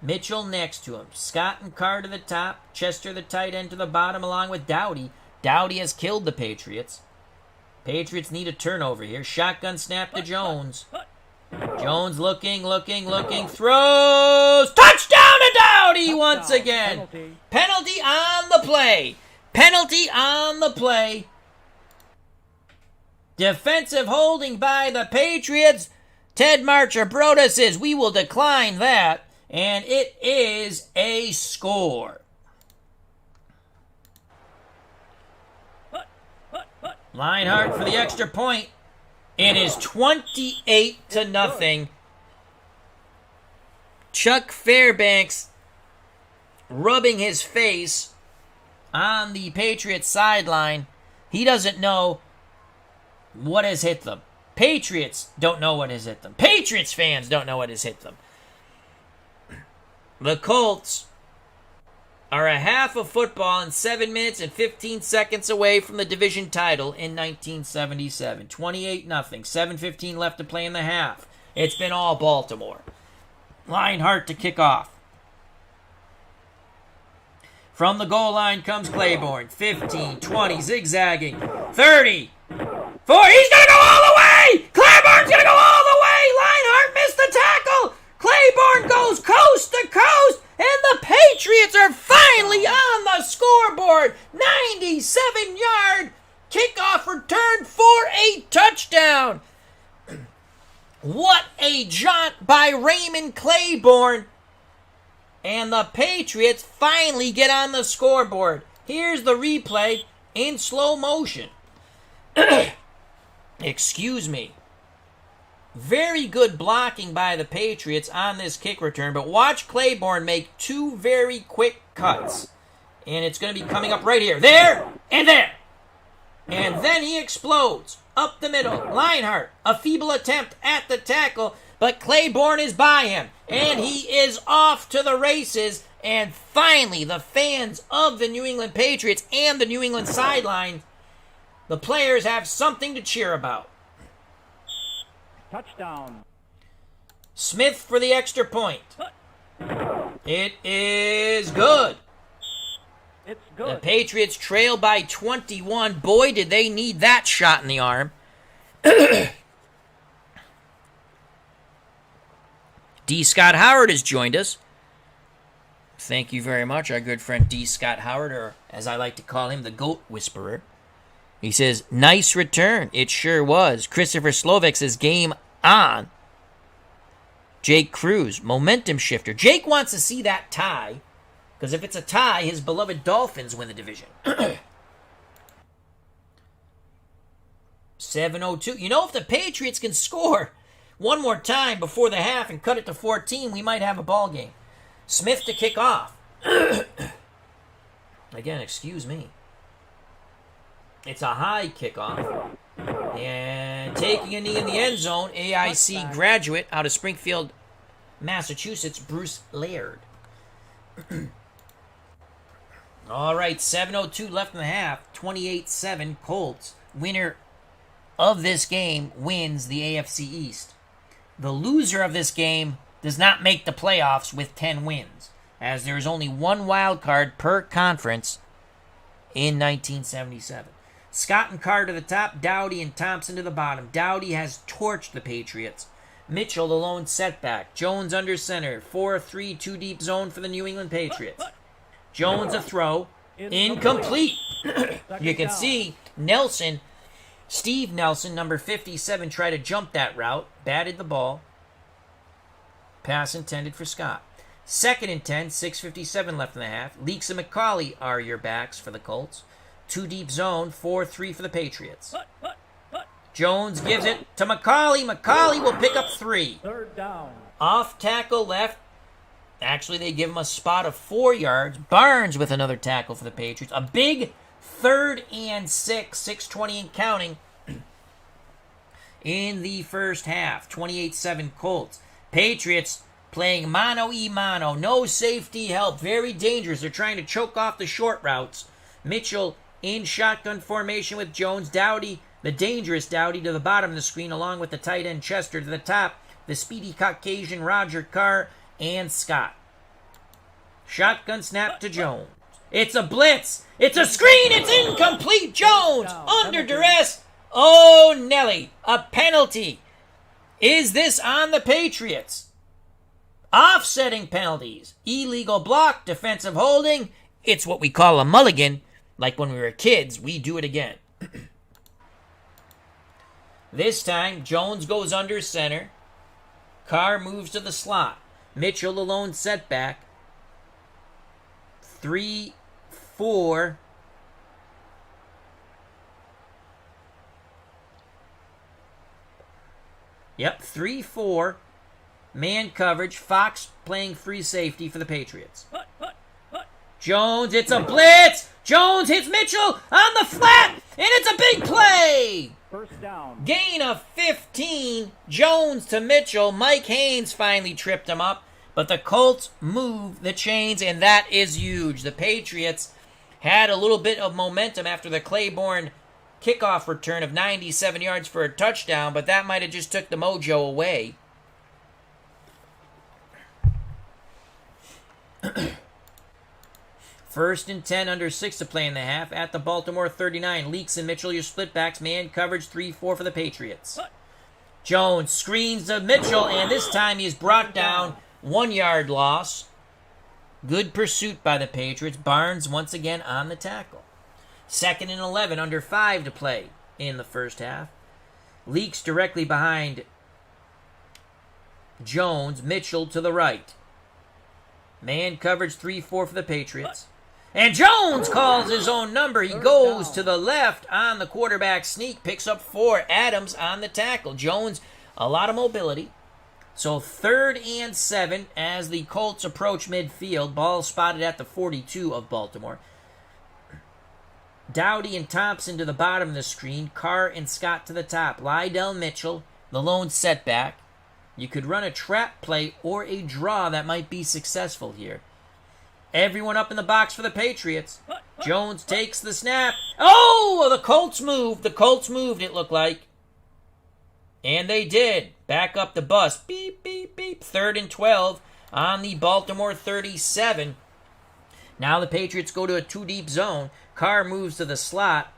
Mitchell next to him. Scott and Carr to the top. Chester, the tight end, to the bottom, along with Dowdy. Dowdy has killed the Patriots. Patriots need a turnover here. Shotgun snap to Jones. Jones looking, throws. Touchdown to Dowdy once again. Penalty on the play. Penalty on the play. Defensive holding by the Patriots. Ted Marchibroda says we will decline that. And it is a score. Linehart for the extra point. It is 28-0. Chuck Fairbanks rubbing his face on the Patriots sideline. He doesn't know what has hit them. Patriots don't know what has hit them. Patriots fans don't know what has hit them. The Colts are a half of football and 7 minutes and 15 seconds away from the division title in 1977. 28-0. 7:15 left to play in the half. It's been all Baltimore. Linehart to kick off. From the goal line comes Claiborne. 15, 20, zigzagging. 30. 4. He's going to go all the way! Claiborne's going to go all the way! Linehart missed the tackle! Claiborne goes coast to coast, and the Patriots are finally on the scoreboard. 97-yard kickoff return for a touchdown. What a jaunt by Raymond Claiborne. And the Patriots finally get on the scoreboard. Here's the replay in slow motion. Excuse me. Very good blocking by the Patriots on this kick return, but watch Claiborne make 2 very quick cuts. And it's going to be coming up right here. There and there. And then he explodes up the middle. Linehart, a feeble attempt at the tackle, but Claiborne is by him. And he is off to the races. And finally, the fans of the New England Patriots and the New England sideline, the players have something to cheer about. Touchdown. Smith for the extra point. It is good. It's good. The Patriots trail by 21. Boy, did they need that shot in the arm. D. Scott Howard has joined us. Thank you very much, our good friend D. Scott Howard, or as I like to call him, the Goat Whisperer. He says, nice return. It sure was. Christopher Slovak says, game on. Jake Cruz, momentum shifter. Jake wants to see that tie, because if it's a tie, his beloved Dolphins win the division. 7:02. You know, if the Patriots can score one more time before the half and cut it to 14, we might have a ball game. Smith to kick off. Again, excuse me. It's a high kickoff. And taking a knee in the end zone, AIC graduate out of Springfield, Massachusetts, Bruce Laird. All right, 7:02 left in the half. 28-7 Colts. Winner of this game wins the AFC East. The loser of this game does not make the playoffs with 10 wins, as there is only one wild card per conference in 1977. Scott and Carr to the top, Dowdy and Thompson to the bottom. Dowdy has torched the Patriots. Mitchell, the lone setback. Jones under center. 4-3, 2 deep zone for the New England Patriots. Jones a throw. Incomplete. You can see Nelson, Steve Nelson, number 57, tried to jump that route. Batted the ball. Pass intended for Scott. 2nd and 10, 6:57 left in the half. Leaks and McCauley are your backs for the Colts. 2 deep zone, 4-3 for the Patriots. Jones gives it to McCauley. McCauley will pick up 3. 3rd down. Off tackle left. Actually, they give him a spot of 4 yards. Barnes with another tackle for the Patriots. A big 3rd and 6, 6:20 and counting in the first half. 28-7 Colts. Patriots playing mano-a-mano. No safety help. Very dangerous. They're trying to choke off the short routes. Mitchell in shotgun formation with Jones. Dowdy, the dangerous Dowdy, to the bottom of the screen, along with the tight end Chester. To the top, the speedy Caucasian Roger Carr and Scott. Shotgun snap to Jones. It's a blitz. It's a screen. It's incomplete. Jones under duress. Oh, Nelly. A penalty. Is this on the Patriots? Offsetting penalties. Illegal block. Defensive holding. It's what we call a mulligan. Like when we were kids, we do it again. This time, Jones goes under center. Carr moves to the slot. Mitchell, the lone setback. 3-4. Yep, 3-4. Man coverage. Fox playing free safety for the Patriots. Jones, it's a blitz. Jones hits Mitchell on the flat, and it's a big play. 1st down. Gain of 15. Jones to Mitchell. Mike Haynes finally tripped him up, but the Colts move the chains, and that is huge. The Patriots had a little bit of momentum after the Claiborne kickoff return of 97 yards for a touchdown, but that might have just took the mojo away. First and 10, under 6 to play in the half. At the Baltimore 39. Leaks and Mitchell, your splitbacks. Man coverage 3-4 for the Patriots. Jones screens to Mitchell, and this time he is brought down. 1 yard loss. Good pursuit by the Patriots. Barnes once again on the tackle. 2nd and 11, under 5 to play in the first half. Leaks directly behind Jones. Mitchell to the right. Man coverage 3-4 for the Patriots. And Jones calls his own number. He goes to the left on the quarterback sneak. Picks up 4. Adams on the tackle. Jones, a lot of mobility. So 3rd and 7 as the Colts approach midfield. Ball spotted at the 42 of Baltimore. Dowdy and Thompson to the bottom of the screen. Carr and Scott to the top. Lydell Mitchell, the lone setback. You could run a trap play or a draw that might be successful here. Everyone up in the box for the Patriots. Jones takes the snap. Oh, the Colts moved. The Colts moved, it looked like. And they did. Back up the bus. Beep, beep, beep. 3rd and 12 on the Baltimore 37. Now the Patriots go to a 2 deep zone. Carr moves to the slot.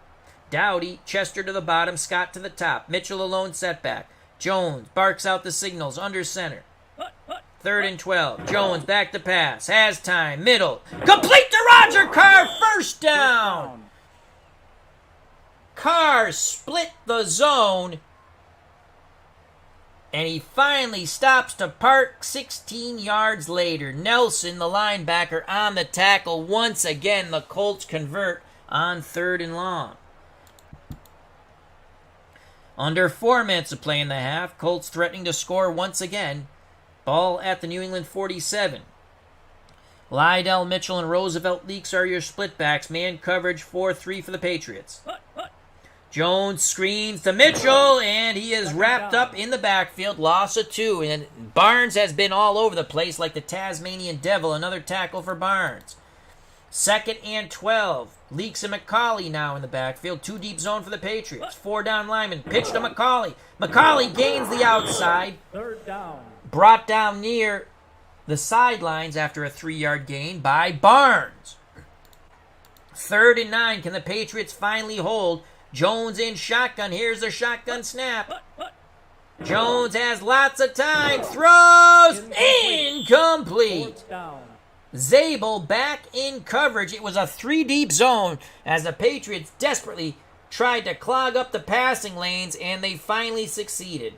Dowdy, Chester to the bottom, Scott to the top. Mitchell alone setback. Jones barks out the signals under center. 3rd and 12. Jones back to pass. Has time. Middle. Complete to Roger Carr. 1st down. Carr split the zone. And he finally stops to park 16 yards later. Nelson, the linebacker, on the tackle. Once again, the Colts convert on 3rd and long. Under 4 minutes of play in the half, Colts threatening to score once again. Ball at the New England 47. Lydell Mitchell and Roosevelt Leaks are your splitbacks. Man coverage 4-3 for the Patriots. Jones screens to Mitchell, and he is wrapped up in the backfield. Loss of 2, and Barnes has been all over the place like the Tasmanian Devil. Another tackle for Barnes. 2nd and 12. Leaks and McCauley now in the backfield. 2 deep zone for the Patriots. 4 down linemen. Pitch to McCauley. McCauley gains the outside. 3rd down. Brought down near the sidelines after a 3-yard gain by Barnes. 3rd and 9. Can the Patriots finally hold? Jones in shotgun. Here's the shotgun snap. Jones has lots of time. Throws. Incomplete. 4th down. Zabel back in coverage. It was a 3-deep zone as the Patriots desperately tried to clog up the passing lanes, and they finally succeeded.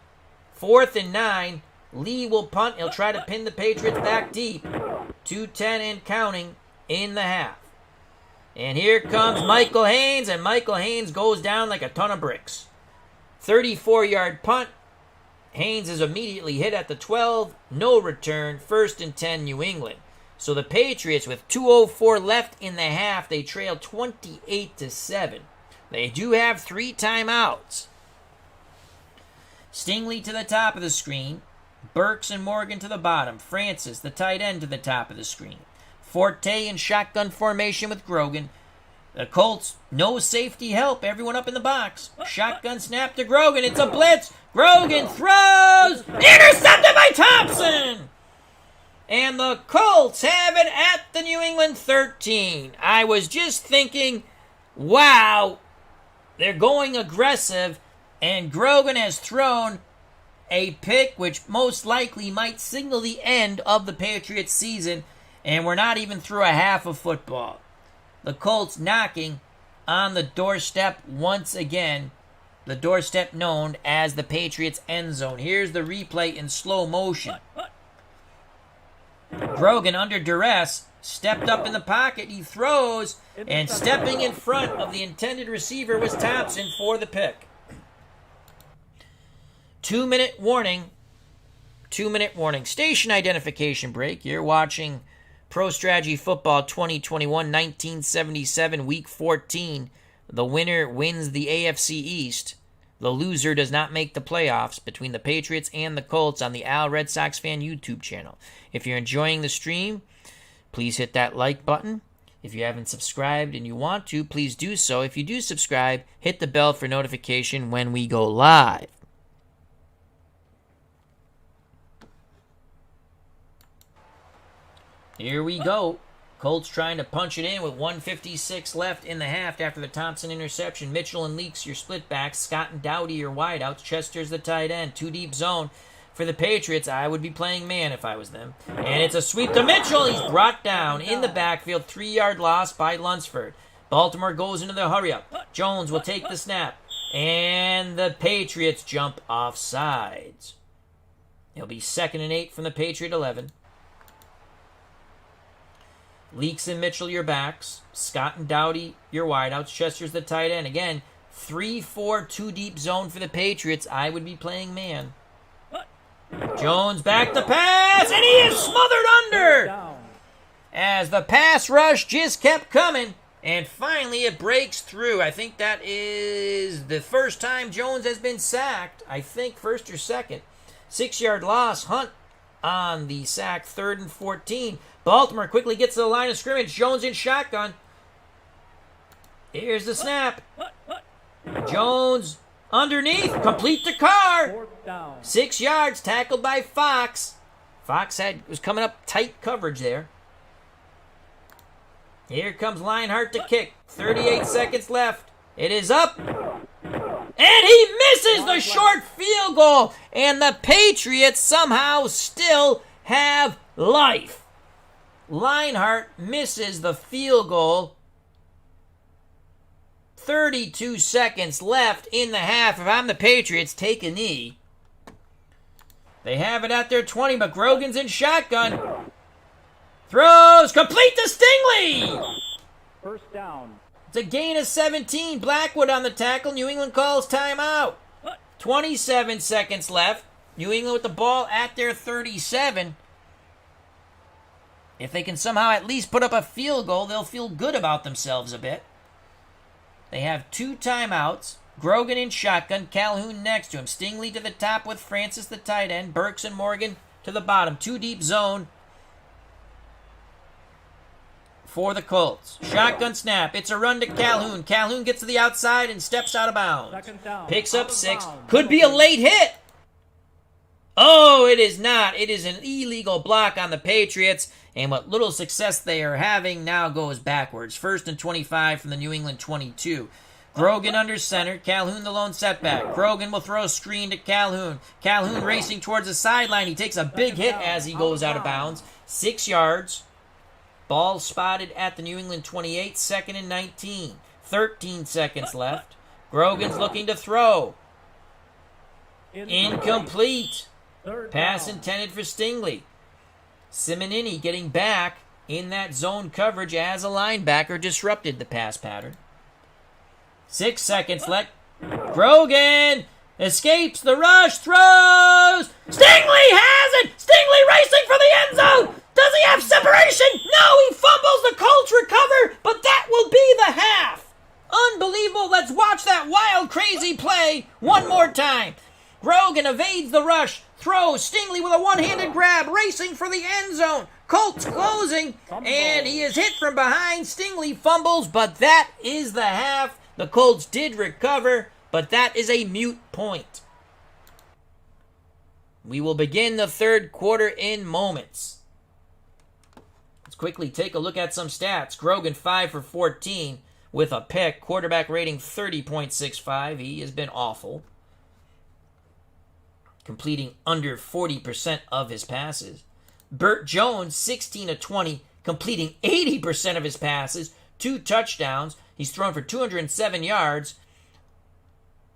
4th and 9. Lee will punt. He'll try to pin the Patriots back deep. 2:10 and counting in the half. And here comes Michael Haynes, and Michael Haynes goes down like a ton of bricks. 34-yard punt. Haynes is immediately hit at the 12. No return. 1st and 10, New England. So the Patriots, with 2:04 left in the half, they trail 28-7. They do have 3 timeouts. Stingley to the top of the screen. Burks and Morgan to the bottom. Francis, the tight end, to the top of the screen. Forte in shotgun formation with Grogan. The Colts, no safety help. Everyone up in the box. Shotgun snap to Grogan. It's a blitz. Grogan throws. Intercepted by Thompson. And the Colts have it at the New England 13. I was just thinking, wow, they're going aggressive, and Grogan has thrown a pick which most likely might signal the end of the Patriots season, and we're not even through a half of football. The Colts knocking on the doorstep once again, the doorstep known as the Patriots end zone. Here's the replay in slow motion. Grogan, under duress, stepped up in the pocket. He throws, and stepping in front of the intended receiver was Thompson for the pick. 2-minute warning. 2-minute warning. Station identification break. You're watching Pro Strategy Football 2021-1977, Week 14. The winner wins the AFC East. The loser does not make the playoffs between the Patriots and the Colts on the Al Red Sox Fan YouTube channel. If you're enjoying the stream, please hit that like button. If you haven't subscribed and you want to, please do so. If you do subscribe, hit the bell for notification when we go live. Here we go. Colts trying to punch it in with 1:56 left in the half after the Thompson interception. Mitchell and Leaks, your split backs. Scott and Dowdy, your wideouts. Chester's the tight end. 2 deep zone for the Patriots. I would be playing man if I was them. And it's a sweep to Mitchell. He's brought down in the backfield. 3-yard loss by Lunsford. Baltimore goes into the hurry-up. Jones will take the snap. And the Patriots jump off sides. It'll be 2nd and 8 from the Patriot 11. Leaks and Mitchell, your backs. Scott and Dowdy, your wideouts. Chester's the tight end. Again, 3-4, 2 deep zone for the Patriots. I would be playing man. Jones back to pass, and he is smothered under as the pass rush just kept coming, and finally it breaks through. I think that is the first time Jones has been sacked. I think first or second. 6-yard loss. Hunt on the sack. 3rd and 14. Baltimore quickly gets to the line of scrimmage. Jones in shotgun. Here's the snap. Jones underneath. Complete the car. 6 yards. Tackled by Fox. Fox was coming up tight coverage there. Here comes Lionheart to kick. 38 seconds left. It is up. And he misses the short field goal. And the Patriots somehow still have life. Lionheart misses the field goal. 32 seconds left in the half. If I'm the Patriots, take a knee. They have it at their 20, but Grogan's in shotgun. Throws complete to Stingley. 1st down. It's a gain of 17. Blackwood on the tackle. New England calls timeout. 27 seconds left. New England with the ball at their 37. If they can somehow at least put up a field goal, they'll feel good about themselves a bit. They have 2 timeouts. Grogan in shotgun, Calhoun next to him. Stingley to the top with Francis, the tight end. Burks and Morgan to the bottom. 2-deep zone for the Colts. Shotgun snap. It's a run to Calhoun. Calhoun gets to the outside and steps out of bounds. Second down. Picks up Out of 6. bounds. Could be a late hit. Oh, it is not. It is an illegal block on the Patriots. And what little success they are having now goes backwards. 1st and 25 from the New England 22. Grogan under center. Calhoun the lone setback. Grogan will throw a screen to Calhoun. Calhoun racing towards the sideline. He takes a big hit as he goes out of bounds. 6 yards. Ball spotted at the New England 28. 2nd and 19. 13 seconds left. Grogan's looking to throw. Incomplete. Pass intended for Stingley. Simonini getting back in that zone coverage as a linebacker disrupted the pass pattern. 6 seconds left. Grogan escapes the rush, throws. Stingley has it. Stingley racing for the end zone. Does he have separation? No, he fumbles. The Colts recover, but that will be the half. Unbelievable. Let's watch that wild, crazy play one more time. Grogan evades the rush, throws. Stingley with a one-handed grab, racing for the end zone. Colts closing, and he is hit from behind. Stingley fumbles, but that is the half. The Colts did recover, but that is a moot point. We will begin the third quarter in moments. Let's quickly take a look at some stats. Grogan 5 for 14 with a pick. Quarterback rating 30.65. He has been awful, completing under 40% of his passes. Bert Jones, 16 of 20, completing 80% of his passes, 2 touchdowns. He's thrown for 207 yards,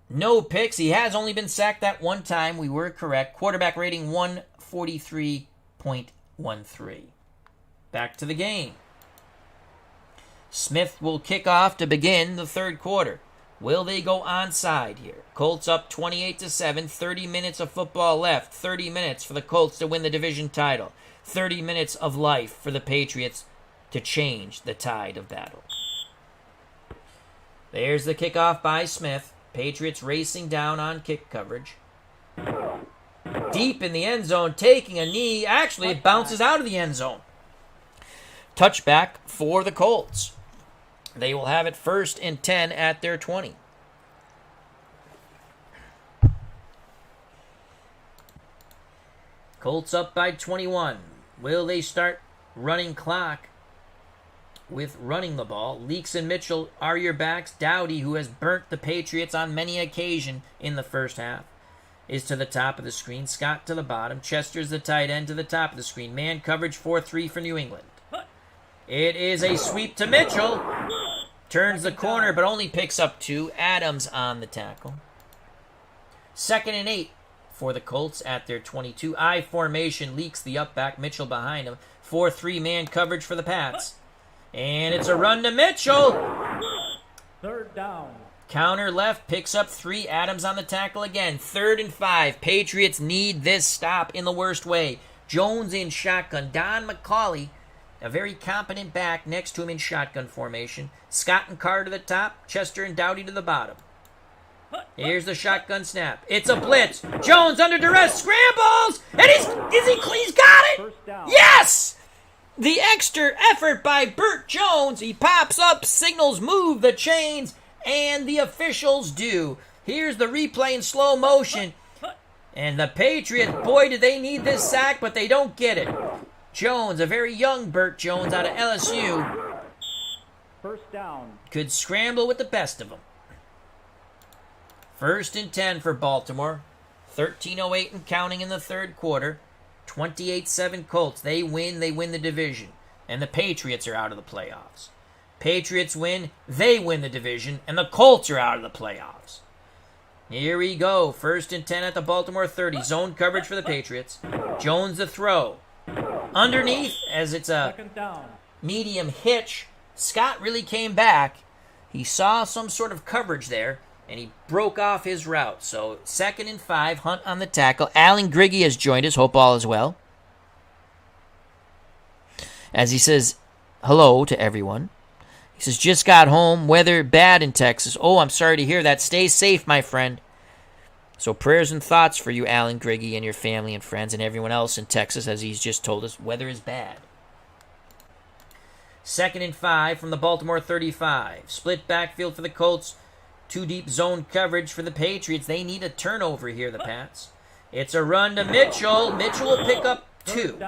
no picks. He has only been sacked that one time. We were correct. Quarterback rating 143.13. Back to the game. Smith will kick off to begin the third quarter. Will they go onside here? Colts up 28-7, 30 minutes of football left, 30 minutes for the Colts to win the division title, 30 minutes of life for the Patriots to change the tide of battle. There's the kickoff by Smith. Patriots racing down on kick coverage. Deep in the end zone, taking a knee. Actually, it bounces out of the end zone. Touchback for the Colts. They will have it 1st and 10 at their 20. Colts up by 21. Will they start running clock with running the ball? Leaks and Mitchell are your backs. Dowdy, who has burnt the Patriots on many occasions in the first half, is to the top of the screen. Scott to the bottom. Chester's the tight end to the top of the screen. Man coverage 4-3 for New England. It is a sweep to Mitchell. Turns the corner, but only picks up 2. Adams on the tackle. 2nd and 8 for the Colts at their 22. I formation. Leaks the up back. Mitchell behind him. 4-3 man coverage for the Pats. And it's a run to Mitchell. 3rd down. Counter left, picks up 3. Adams on the tackle again. 3rd and 5. Patriots need this stop in the worst way. Jones in shotgun. Don McCauley, a very competent back, next to him in shotgun formation. Scott and Carr to the top. Chester and Dowdy to the bottom. Here's the shotgun snap. It's a blitz. Jones under duress, scrambles, and he's got it. 1st down. Yes! The extra effort by Bert Jones. He pops up, signals move the chains, and the officials do. Here's the replay in slow motion. And the Patriots, boy, do they need this sack, but they don't get it. Jones, a very young Bert Jones out of LSU, 1st down. could scramble with the best of them. 1st and 10 for Baltimore. 13:08 and counting in the third quarter. 28-7 Colts. They win the division. And the Patriots are out of the playoffs. Patriots win, they win the division, and the Colts are out of the playoffs. Here we go. 1st and 10 at the Baltimore 30. Zone coverage for the Patriots. Jones the throw. Underneath, as it's a 2nd down. medium hitch, Scott really came back. He saw some sort of coverage there, and he broke off his route. So 2nd and 5, Hunt on the tackle. Alan Griggy has joined us. Hope all is well. As he says hello to everyone. He says, just got home. Weather bad in Texas. Oh, I'm sorry to hear that. Stay safe, my friend. So prayers and thoughts for you, Alan Griggy, and your family and friends and everyone else in Texas, as he's just told us. Weather is bad. 2nd and 5 from the Baltimore 35. Split backfield for the Colts. 2 deep zone coverage for the Patriots. They need a turnover here, the Pats. It's a run to Mitchell. Mitchell will pick up 2.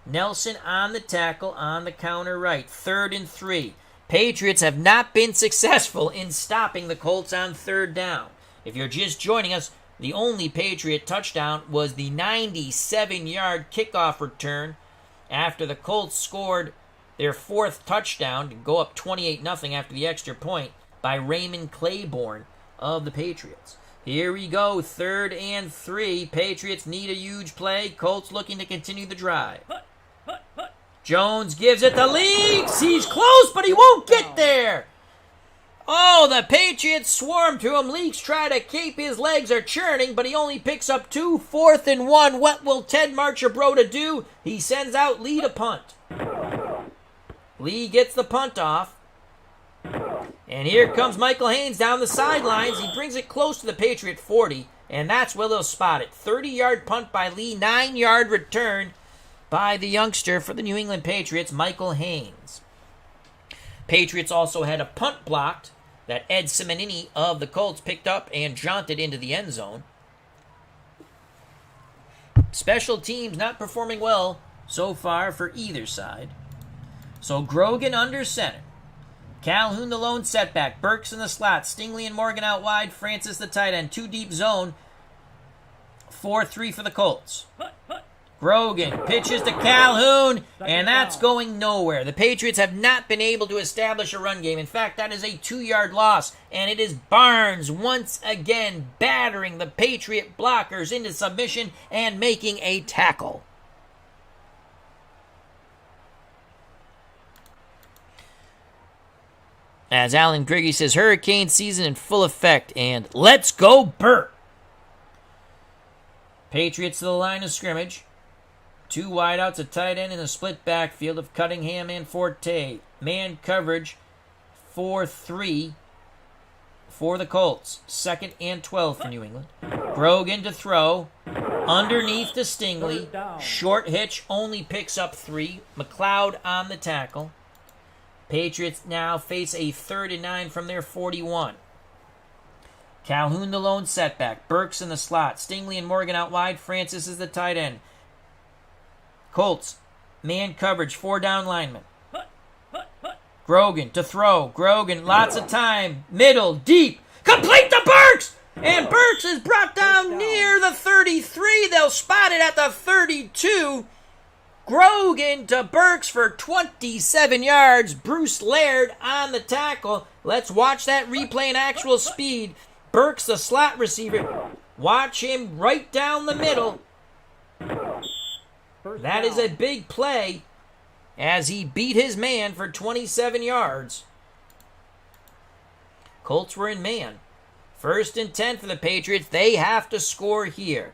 Nelson on the tackle on the counter right. 3rd and 3. Patriots have not been successful in stopping the Colts on 3rd down. If you're just joining us, the only Patriot touchdown was the 97-yard kickoff return after the Colts scored their 4th touchdown to go up 28-0 after the extra point by Raymond Claiborne of the Patriots. Here we go, 3rd and 3. Patriots need a huge play. Colts looking to continue the drive. Jones gives it to Leaks. He's close, but he won't get there. Oh, the Patriots swarm to him. Leaks try to keep his legs are churning, but he only picks up 2. 4th and 1. What will Ted Marchabrota do? He sends out Lee to punt. Lee gets the punt off. And here comes Michael Haynes down the sidelines. He brings it close to the Patriot 40, and that's where they'll spot it. 30-yard punt by Lee, 9-yard return by the youngster for the New England Patriots, Michael Haynes. Patriots also had a punt blocked that Ed Simonini of the Colts picked up and jaunted into the end zone. Special teams not performing well so far for either side. So Grogan under center. Calhoun the lone setback. Burks in the slot. Stingley and Morgan out wide. Francis the tight end. 2 deep zone. 4-3 for the Colts. Grogan pitches to Calhoun, and that's going nowhere. The Patriots have not been able to establish a run game. In fact, that is a 2-yard loss, and it is Barnes once again battering the Patriot blockers into submission and making a tackle. As Alan Griggy says, hurricane season in full effect, and let's go Bert. Patriots to the line of scrimmage. 2 wideouts, a tight end, in a split backfield of Cunningham and Forte. Man coverage 4-3 for the Colts. 2nd and 12 for New England. Grogan to throw. Underneath to Stingley. Short hitch, only picks up 3. McLeod on the tackle. Patriots now face a 3rd and 9 from their 41. Calhoun the lone setback. Burks in the slot. Stingley and Morgan out wide. Francis is the tight end. Colts, man coverage, 4 down linemen. Grogan to throw. Grogan, lots of time. Middle, deep. Complete to Burks! And Burks is brought down near the 33. They'll spot it at the 32. Grogan to Burks for 27 yards. Bruce Laird on the tackle. Let's watch that replay in actual speed. Burks, the slot receiver. Watch him right down the middle. That is a big play as he beat his man for 27 yards. Colts were in man. 1st and 10 for the Patriots. They have to score here.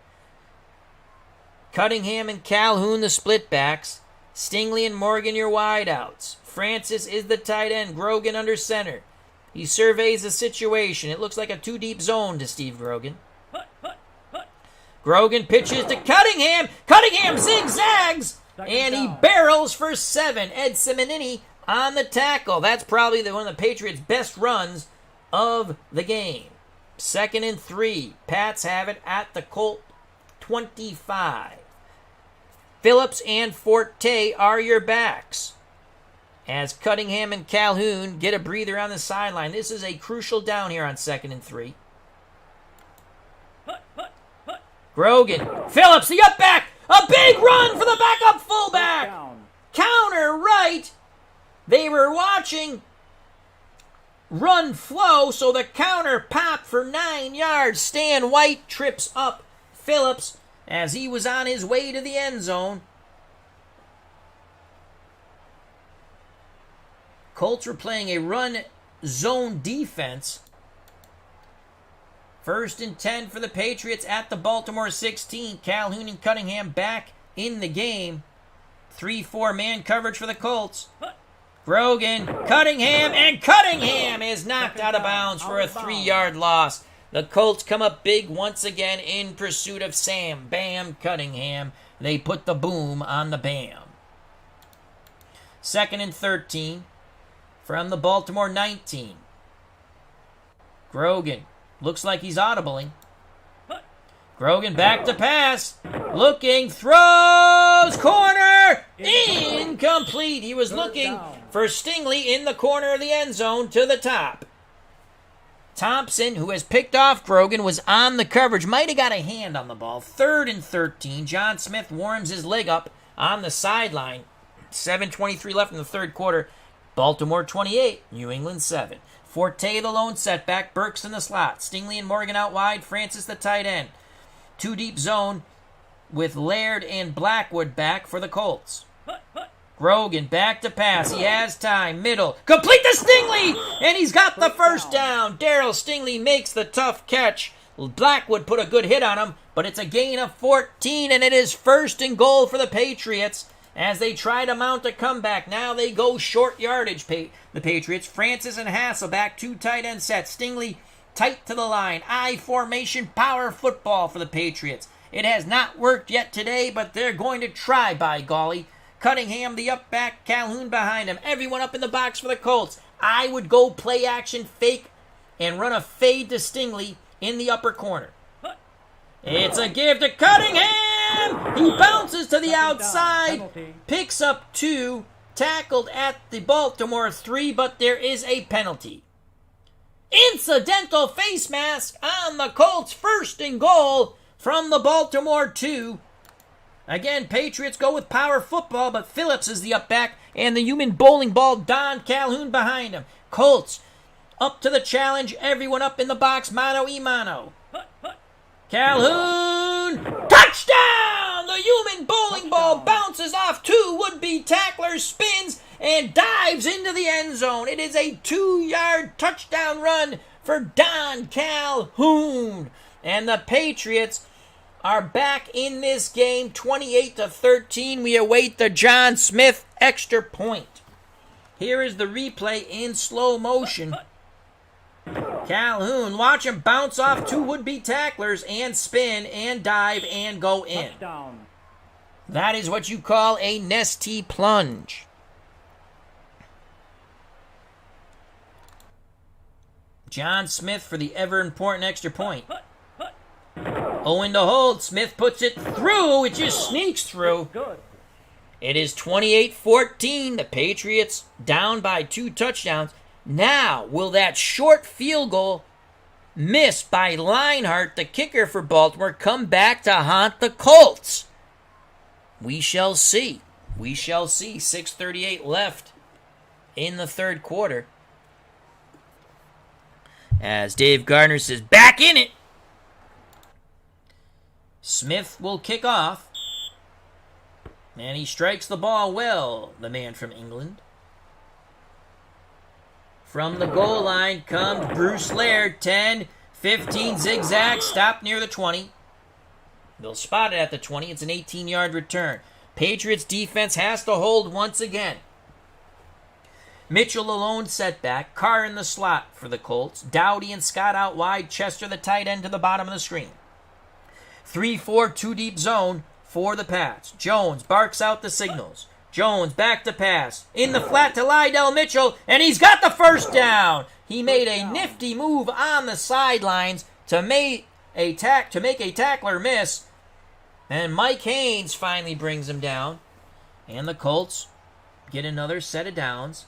Cunningham and Calhoun, the split backs. Stingley and Morgan, your wideouts. Francis is the tight end. Grogan under center. He surveys the situation. It looks like a 2-deep zone to Steve Grogan. Grogan pitches to Cunningham. Cunningham zigzags, and he barrels for 7. Ed Simonini on the tackle. That's probably one of the Patriots' best runs of the game. 2nd and 3. Pats have it at the Colt 25. Phillips and Forte are your backs, as Cunningham and Calhoun get a breather on the sideline. This is a crucial down here on 2nd and 3. Grogan, Phillips, the up back, a big run for the backup fullback. Counter right. They were watching run flow, so the counter popped for 9 yards. Stan White trips up Phillips as he was on his way to the end zone. Colts were playing a run zone defense. 1st and 10 for the Patriots at the Baltimore 16. Calhoun and Cunningham back in the game. 3-4 man coverage for the Colts. Grogan, Cunningham, and Cunningham is knocked out of bounds for a 3-yard loss. The Colts come up big once again in pursuit of Sam Bam Cunningham. They put the boom on the Bam. 2nd and 13 from the Baltimore 19. Grogan looks like he's audibling. Grogan back to pass. Looking, throws, corner, incomplete. He was looking for Stingley in the corner of the end zone to the top. Thompson, who has picked off Grogan, was on the coverage. Might have got a hand on the ball. 3rd and 13. John Smith warms his leg up on the sideline. 7:23 left in the third quarter. Baltimore 28, New England 7. Forte the lone setback. Burks in the slot. Stingley and Morgan out wide. Francis the tight end. 2 deep zone with Laird and Blackwood back for the Colts. Grogan back to pass. He has time. Middle. Complete to Stingley! And he's got the first down. Darryl Stingley makes the tough catch. Blackwood put a good hit on him, but it's a gain of 14, and it is 1st and goal for the Patriots as they try to mount a comeback. Now they go short yardage, the Patriots. Francis and Hasselback, 2 tight end sets. Stingley tight to the line. I formation, power football for the Patriots. It has not worked yet today, but they're going to try, by golly. Cunningham, the up back, Calhoun behind him. Everyone up in the box for the Colts. I would go play action fake and run a fade to Stingley in the upper corner. It's a give to Cunningham! He bounces to the outside, picks up 2, tackled at the Baltimore 3, but there is a penalty. Incidental face mask on the Colts, 1st and goal from the Baltimore 2. Again, Patriots go with power football, but Phillips is the up back, and the human bowling ball, Don Calhoun behind him. Colts up to the challenge, everyone up in the box, mano y mano. Calhoun, touchdown! The human bowling ball bounces off 2 would-be tacklers, spins, and dives into the end zone. It is a 2-yard touchdown run for Don Calhoun. And the Patriots are back in this game, 28-13. We await the John Smith extra point. Here is the replay in slow motion. Calhoun, watch him bounce off 2 would-be tacklers and spin and dive and go in. Touchdown. That is what you call a nesty plunge. John Smith for the ever-important extra point. Owen to hold. Smith puts it through. It just sneaks through. Good. It is 28-14. The Patriots down by 2 touchdowns. Now, will that short field goal missed by Linehart, the kicker for Baltimore, come back to haunt the Colts? We shall see. We shall see. 6:38 left in the third quarter. As Dave Gardner says, back in it. Smith will kick off. And he strikes the ball well, the man from England. From the goal line comes Bruce Laird. 10, 15, zigzag, stop near the 20. They'll spot it at the 20. It's an 18-yard return. Patriots defense has to hold once again. Mitchell alone setback. Carr in the slot for the Colts. Dowdy and Scott out wide. Chester the tight end to the bottom of the screen. 3-4, 2 deep zone for the Pats. Jones barks out the signals. Jones back to pass. In the flat to Lydell Mitchell, and he's got the first down. He made a nifty move on the sidelines to make a tackler miss. And Mike Haynes finally brings him down. And the Colts get another set of downs.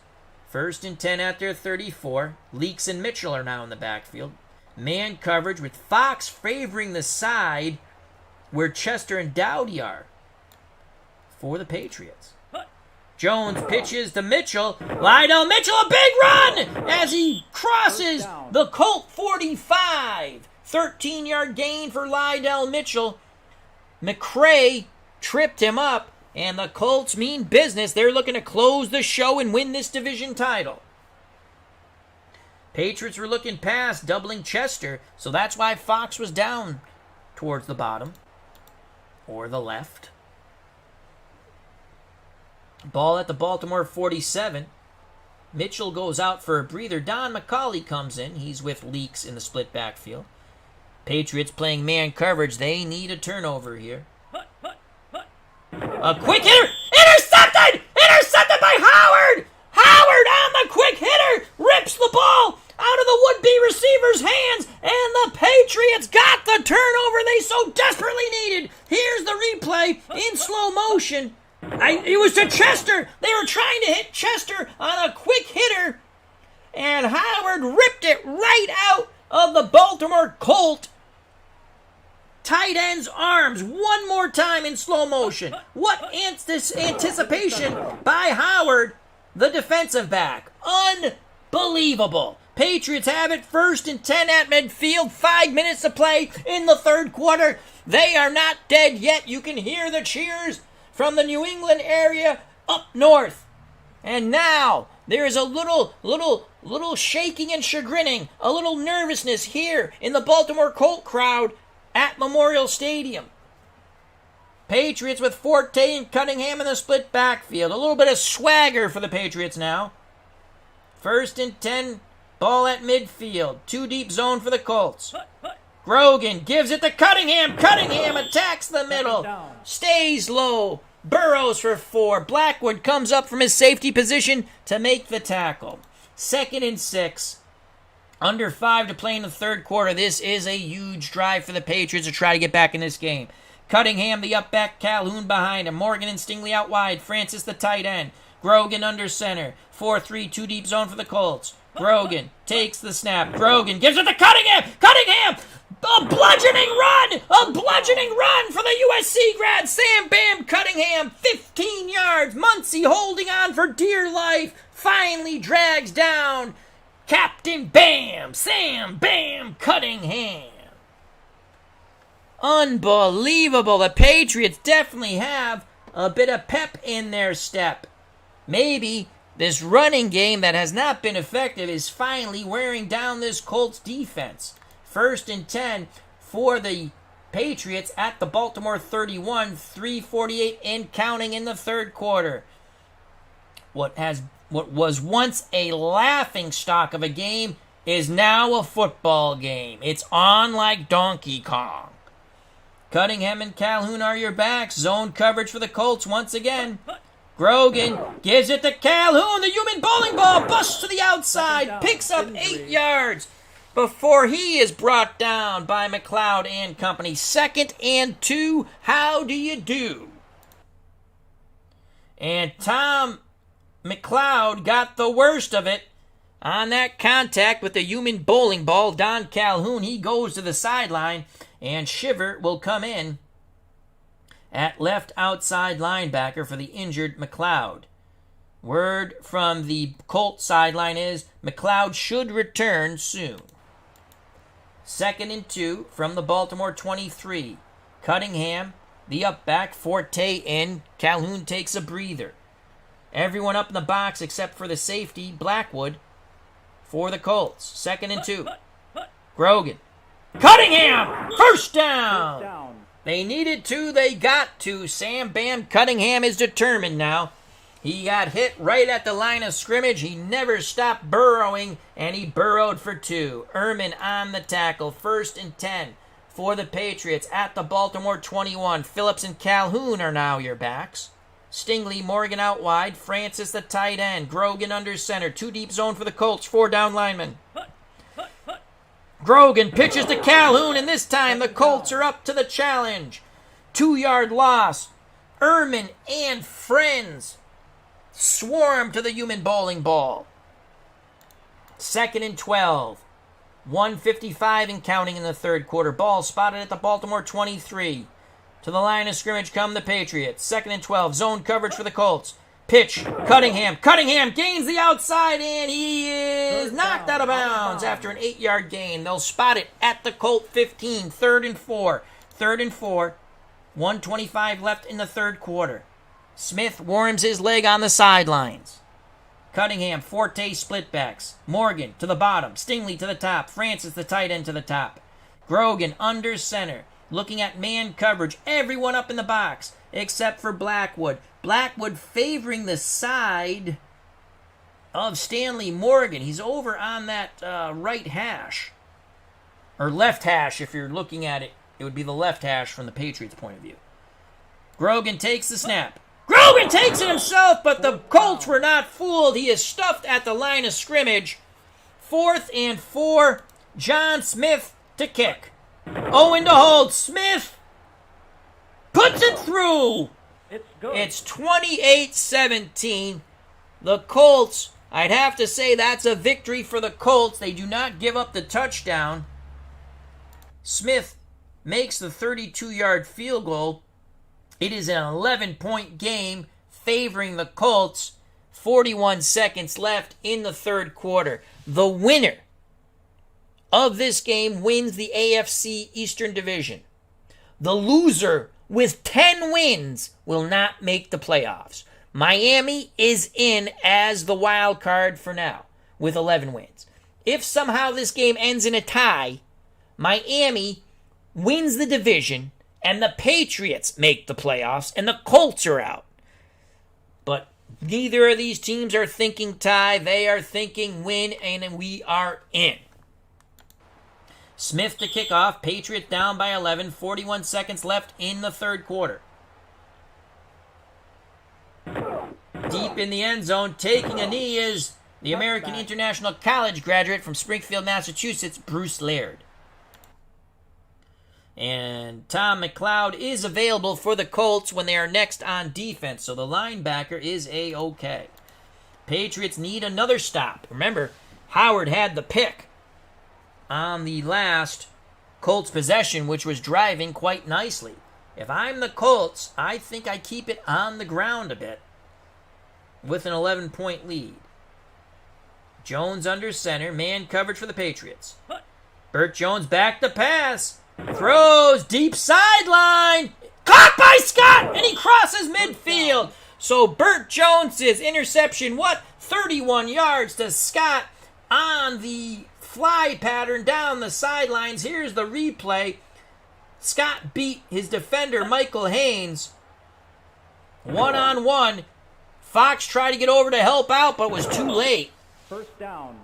1st and 10 at their 34. Leaks and Mitchell are now in the backfield. Man coverage with Fox favoring the side where Chester and Dowdy are for the Patriots. Jones pitches to Mitchell. Lydell Mitchell, a big run as he crosses the Colt 45. 13-yard gain for Lydell Mitchell. McCray tripped him up, and the Colts mean business. They're looking to close the show and win this division title. Patriots were looking past, doubling Chester, so that's why Fox was down towards the bottom or the left. Ball at the Baltimore 47. Mitchell goes out for a breather. Don McCauley comes in. He's with Leaks in the split backfield. Patriots playing man coverage. They need a turnover here. A quick hitter. Intercepted! Intercepted by Howard! Howard on the quick hitter! Rips the ball out of the would-be receiver's hands, and the Patriots got the turnover they so desperately needed. Here's the replay in slow motion. It was to Chester. They were trying to hit Chester on a quick hitter, and Howard ripped it right out of the Baltimore Colt tight end's arms one more time in slow motion. What anticipation by Howard, the defensive back. Unbelievable. Patriots have it 1st and 10 at midfield. 5 minutes to play in the third quarter. They are not dead yet. You can hear the cheers from the New England area up north. And now there is a little shaking and chagrining, a little nervousness here in the Baltimore Colt crowd at Memorial Stadium. Patriots with Forte and Cunningham in the split backfield. A little bit of swagger for the Patriots now. 1st and 10, ball at midfield. 2 deep zone for the Colts. Grogan gives it to Cunningham. Cunningham attacks the middle. Stays low. Burrows for 4. Blackwood comes up from his safety position to make the tackle. 2nd and 6. Under 5 to play in the third quarter. This is a huge drive for the Patriots to try to get back in this game. Cunningham, the up back, Calhoun behind him. Morgan and Stingley out wide. Francis, the tight end. Grogan under center. 4-3, 2 deep zone for the Colts. Grogan takes the snap. Grogan gives it to Cunningham. Cunningham! A bludgeoning run! A bludgeoning run for the USC grad. Sam Bam Cunningham, 15 yards. Muncie holding on for dear life. Finally drags down Captain Bam, Sam Bam Cunningham. Unbelievable. The Patriots definitely have a bit of pep in their step. Maybe this running game that has not been effective is finally wearing down this Colts defense. 1st and 10 for the Patriots at the Baltimore 31, 3:48 and counting in the third quarter. What was once a laughing stock of a game is now a football game. It's on like Donkey Kong. Cunningham and Calhoun are your backs. Zone coverage for the Colts once again. Grogan gives it to Calhoun. The human bowling ball busts to the outside. Picks up 8 yards before he is brought down by McLeod and company. 2nd and 2. How do you do? And Tom McLeod got the worst of it on that contact with the human bowling ball. Don Calhoun, he goes to the sideline, and Shiver will come in at left outside linebacker for the injured McLeod. Word from the Colts sideline is McLeod should return soon. 2nd and 2 from the Baltimore 23. Cunningham, the up back, Forte in. Calhoun takes a breather. Everyone up in the box except for the safety, Blackwood, for the Colts. 2nd and 2. Grogan. Cunningham! First down! They needed to, they got to. Sam Bam Cunningham is determined now. He got hit right at the line of scrimmage. He never stopped burrowing, and he burrowed for 2. Ehrman on the tackle. 1st and 10 for the Patriots at the Baltimore 21. Phillips and Calhoun are now your backs. Stingley, Morgan out wide. Francis, the tight end. Grogan under center. 2 deep zone for the Colts. 4 down linemen. Grogan pitches to Calhoun, and this time the Colts are up to the challenge. 2-yard loss. Ehrman and friends swarm to the human bowling ball. 2nd and 12. 1:55 and counting in the third quarter. Ball spotted at the Baltimore 23. To the line of scrimmage come the Patriots. 2nd and 12. Zone coverage for the Colts. Pitch. Cunningham. Cunningham gains the outside, and he is knocked out of bounds after an 8-yard gain. They'll spot it at the Colt 15. 3rd and 4. 3rd and 4. 1:25 left in the third quarter. Smith warms his leg on the sidelines. Cunningham, Forte splitbacks. Morgan to the bottom. Stingley to the top. Francis, the tight end, to the top. Grogan under center. Looking at man coverage. Everyone up in the box except for Blackwood. Blackwood favoring the side of Stanley Morgan. He's over on that right hash. Or left hash, if you're looking at it. It would be the left hash from the Patriots' point of view. Grogan takes the snap. Grogan takes it himself, but the Colts were not fooled. He is stuffed at the line of scrimmage. 4th and 4. John Smith to kick. Owen to hold. Smith puts it through. It's good. It's 28-17. The Colts, I'd have to say that's a victory for the Colts. They do not give up the touchdown. Smith makes the 32-yard field goal. It is an 11-point game favoring the Colts. 41 seconds left in the third quarter. The winner of this game wins the AFC Eastern Division. The loser with 10 wins will not make the playoffs. Miami is in as the wild card for now with 11 wins. If somehow this game ends in a tie, Miami wins the division and the Patriots make the playoffs and the Colts are out. But neither of these teams are thinking tie. They are thinking win, and we are in. Smith to kick off. Patriots down by 11. 41 seconds left in the third quarter. Deep in the end zone, taking a knee is the American International College graduate from Springfield, Massachusetts, Bruce Laird. And Tom McLeod is available for the Colts when they are next on defense, so the linebacker is A-OK. Patriots need another stop. Remember, Howard had the pick on the last Colts possession, which was driving quite nicely. If I'm the Colts, I think I keep it on the ground a bit with an 11-point lead. Jones under center, man coverage for the Patriots. Bert Jones back to pass. Throws deep sideline. Caught by Scott, and he crosses midfield. So Bert Jones's interception, 31 yards to Scott on the fly pattern down the sidelines. Here's the replay. Scott beat his defender, Michael Haynes, one-on-one. Fox tried to get over to help out, but was too late. First down.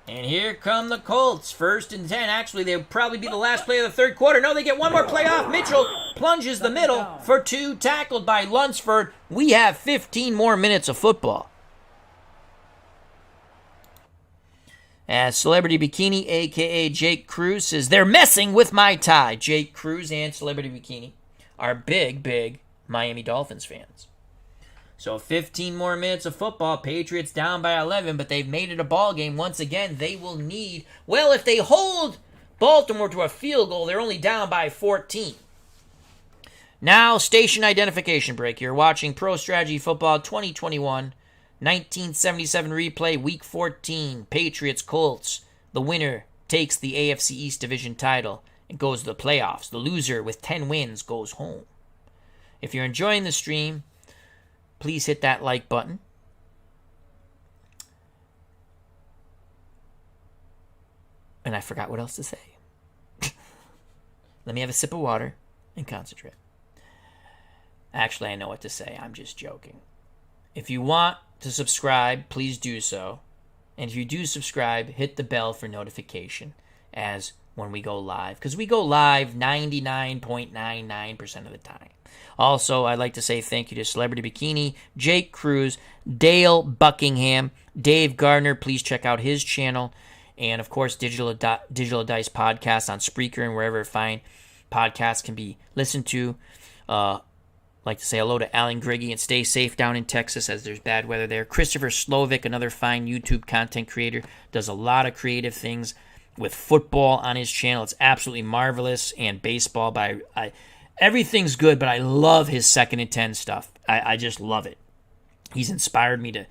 And here come the Colts. 1st and 10. Actually, they'll probably be the last play of the third quarter. No, they get one more play off. Mitchell plunges the middle for 2, tackled by Lunsford. We have 15 more minutes of football. As Celebrity Bikini, a.k.a. Jake Cruz, says, they're messing with my tie. Jake Cruz and Celebrity Bikini are big Miami Dolphins fans. So 15 more minutes of football. Patriots down by 11, but they've made it a ball game. Once again, they will need, well, if they hold Baltimore to a field goal, they're only down by 14. Now, station identification break. You're watching Pro Strategy Football 2021, 1977 replay, Week 14, Patriots, Colts. The winner takes the AFC East Division title and goes to the playoffs. The loser with 10 wins goes home. If you're enjoying the stream, please hit that like button. And I forgot what else to say. Let me have a sip of water and concentrate. Actually, I know what to say. I'm just joking. If you want to subscribe, please do so. And if you do subscribe, hit the bell for notification as when we go live. Because we go live 99.99% of the time. Also, I'd like to say thank you to Celebrity Bikini, Jake Cruz, Dale Buckingham, Dave Gardner. Please check out his channel. And, of course, Digital Dice Podcast on Spreaker and wherever fine podcasts can be listened to. I'd like to say hello to Alan Griggy and stay safe down in Texas as there's bad weather there. Christopher Slovic, another fine YouTube content creator, does a lot of creative things with football on his channel. It's absolutely marvelous. And baseball by... everything's good, but I love his 2nd and 10 stuff. I just love it. He's inspired me to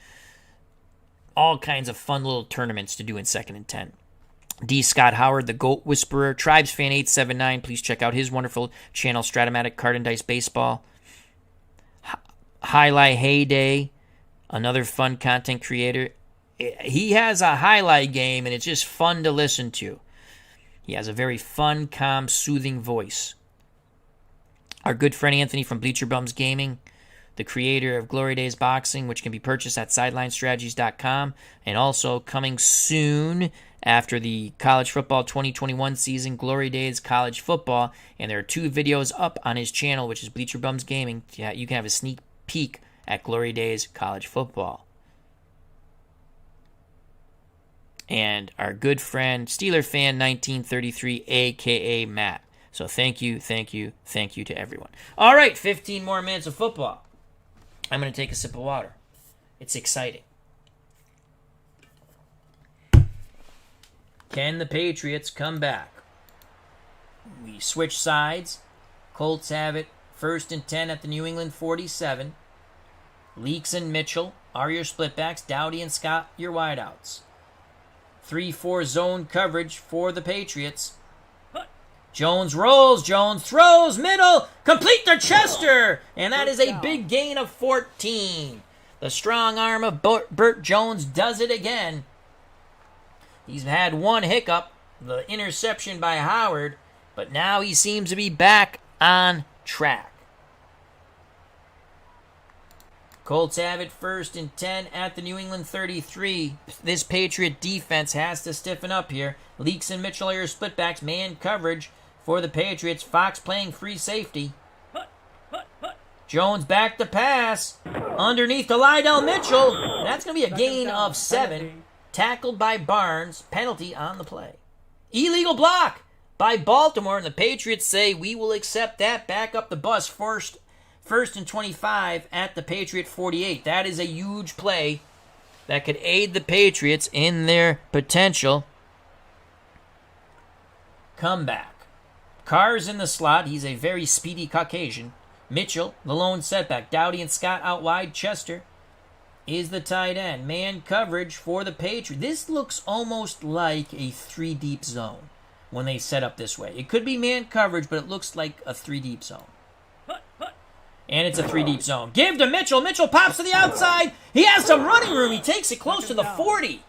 all kinds of fun little tournaments to do in 2nd and 10. D. Scott Howard, the GOAT Whisperer, TribesFan 879. Please check out his wonderful channel, Stratomatic Card and Dice Baseball. Highlight Heyday, another fun content creator. He has a highlight game, and it's just fun to listen to. He has a very fun, calm, soothing voice. Our good friend Anthony from Bleacher Bums Gaming, the creator of Glory Days Boxing, which can be purchased at SidelineStrategies.com. And also coming soon after the college football 2021 season, Glory Days College Football. And there are 2 videos up on his channel, which is Bleacher Bums Gaming. Yeah, you can have a sneak peek at Glory Days College Football. And our good friend, Steeler Fan 1933, a.k.a. Matt. So thank you to everyone. All right, 15 more minutes of football. I'm going to take a sip of water. It's exciting. Can the Patriots come back? We switch sides. Colts have it 1st and 10 at the New England 47. Leaks and Mitchell are your splitbacks. Dowdy and Scott, your wideouts. 3-4 zone coverage for the Patriots. Jones rolls, Jones throws, middle, complete to Chester, and that is a big gain of 14. The strong arm of Bert Jones does it again. He's had one hiccup, the interception by Howard, but now he seems to be back on track. Colts have it 1st and 10 at the New England 33. This Patriot defense has to stiffen up here. Leaks and Mitchell are your splitbacks. Man coverage for the Patriots. Fox playing free safety. Jones back to pass. Underneath to Lydell Mitchell. And that's going to be a gain of 7. Tackled by Barnes. Penalty on the play. Illegal block by Baltimore. And the Patriots say, we will accept that. Back up the bus first and 25 at the Patriot 48. That is a huge play that could aid the Patriots in their potential comeback. Carr's in the slot. He's a very speedy Caucasian. Mitchell, the lone setback. Dowdy and Scott out wide. Chester is the tight end. Man coverage for the Patriots. This looks almost like a 3-deep zone when they set up this way. It could be man coverage, but it looks like a 3-deep zone. And it's a 3-deep zone. Give to Mitchell. Mitchell pops to the outside. He has some running room. He takes it close to the 40.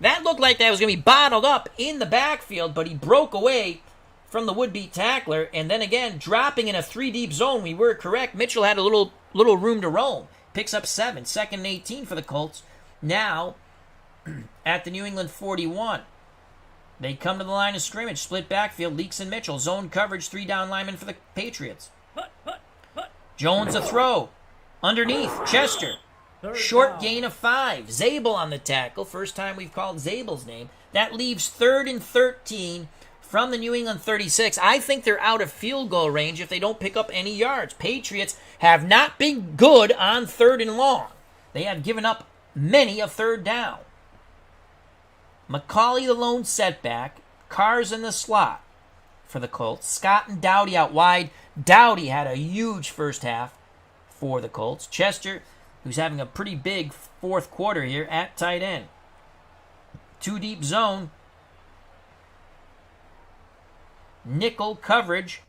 That looked like that was going to be bottled up in the backfield, but he broke away from the would-be tackler. And then again, dropping in a 3-deep zone, we were correct. Mitchell had a little room to roam. Picks up 7. 2nd and 18 for the Colts. Now, at the New England 41. They come to the line of scrimmage. Split backfield. Leaks and Mitchell. Zone coverage. 3 down linemen for the Patriots. Jones a throw. Underneath, Chester. Short gain of 5. Zabel on the tackle. First time we've called Zabel's name. That leaves 3rd and 13 from the New England 36. I think they're out of field goal range if they don't pick up any yards. Patriots have not been good on 3rd and long. They have given up many a 3rd down. McCauley the lone setback. Carr's in the slot for the Colts. Scott and Dowdy out wide. Dowdy had a huge first half for the Colts. Chester, who's having a pretty big 4th quarter here at tight end. 2-deep zone. Nickel coverage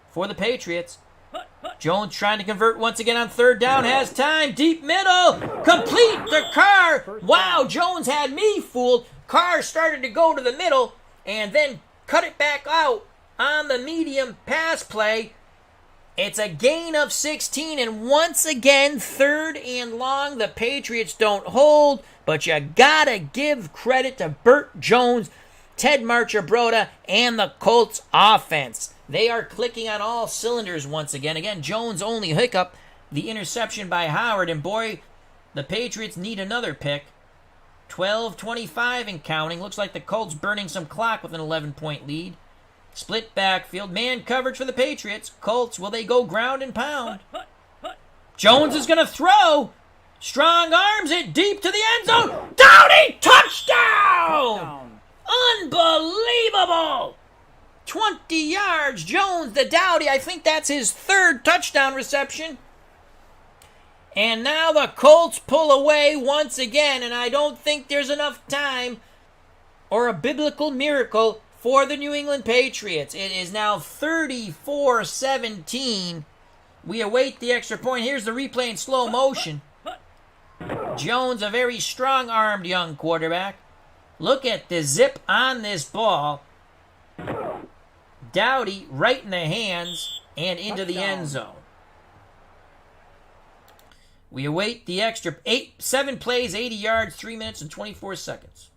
for the Patriots. Jones trying to convert once again on 3rd down. Has time. Deep middle. Complete to Carr. Wow, Jones had me fooled. Carr started to go to the middle and then cut it back out on the medium pass play. It's a gain of 16, and once again, 3rd and long. The Patriots don't hold, but you gotta give credit to Bert Jones, Ted Marchibroda, and the Colts offense. They are clicking on all cylinders once again. Again, Jones' only hiccup, the interception by Howard, and boy, the Patriots need another pick. 12:25 and counting. Looks like the Colts burning some clock with an 11-point lead. Split backfield. Man coverage for the Patriots. Colts, will they go ground and pound? Jones is going to throw. Strong arms it deep to the end zone. Dowdy, touchdown! Unbelievable! 20 yards. Jones to Dowdy. I think that's his 3rd touchdown reception. And now the Colts pull away once again, and I don't think there's enough time or a biblical miracle for the New England Patriots. It is now 34-17. We await the extra point. Here's the replay in slow motion. Jones, a very strong-armed young quarterback. Look at the zip on this ball. Dowdy right in the hands and into the end zone. We await the extra 7 plays, 80 yards, 3 minutes and 24 seconds.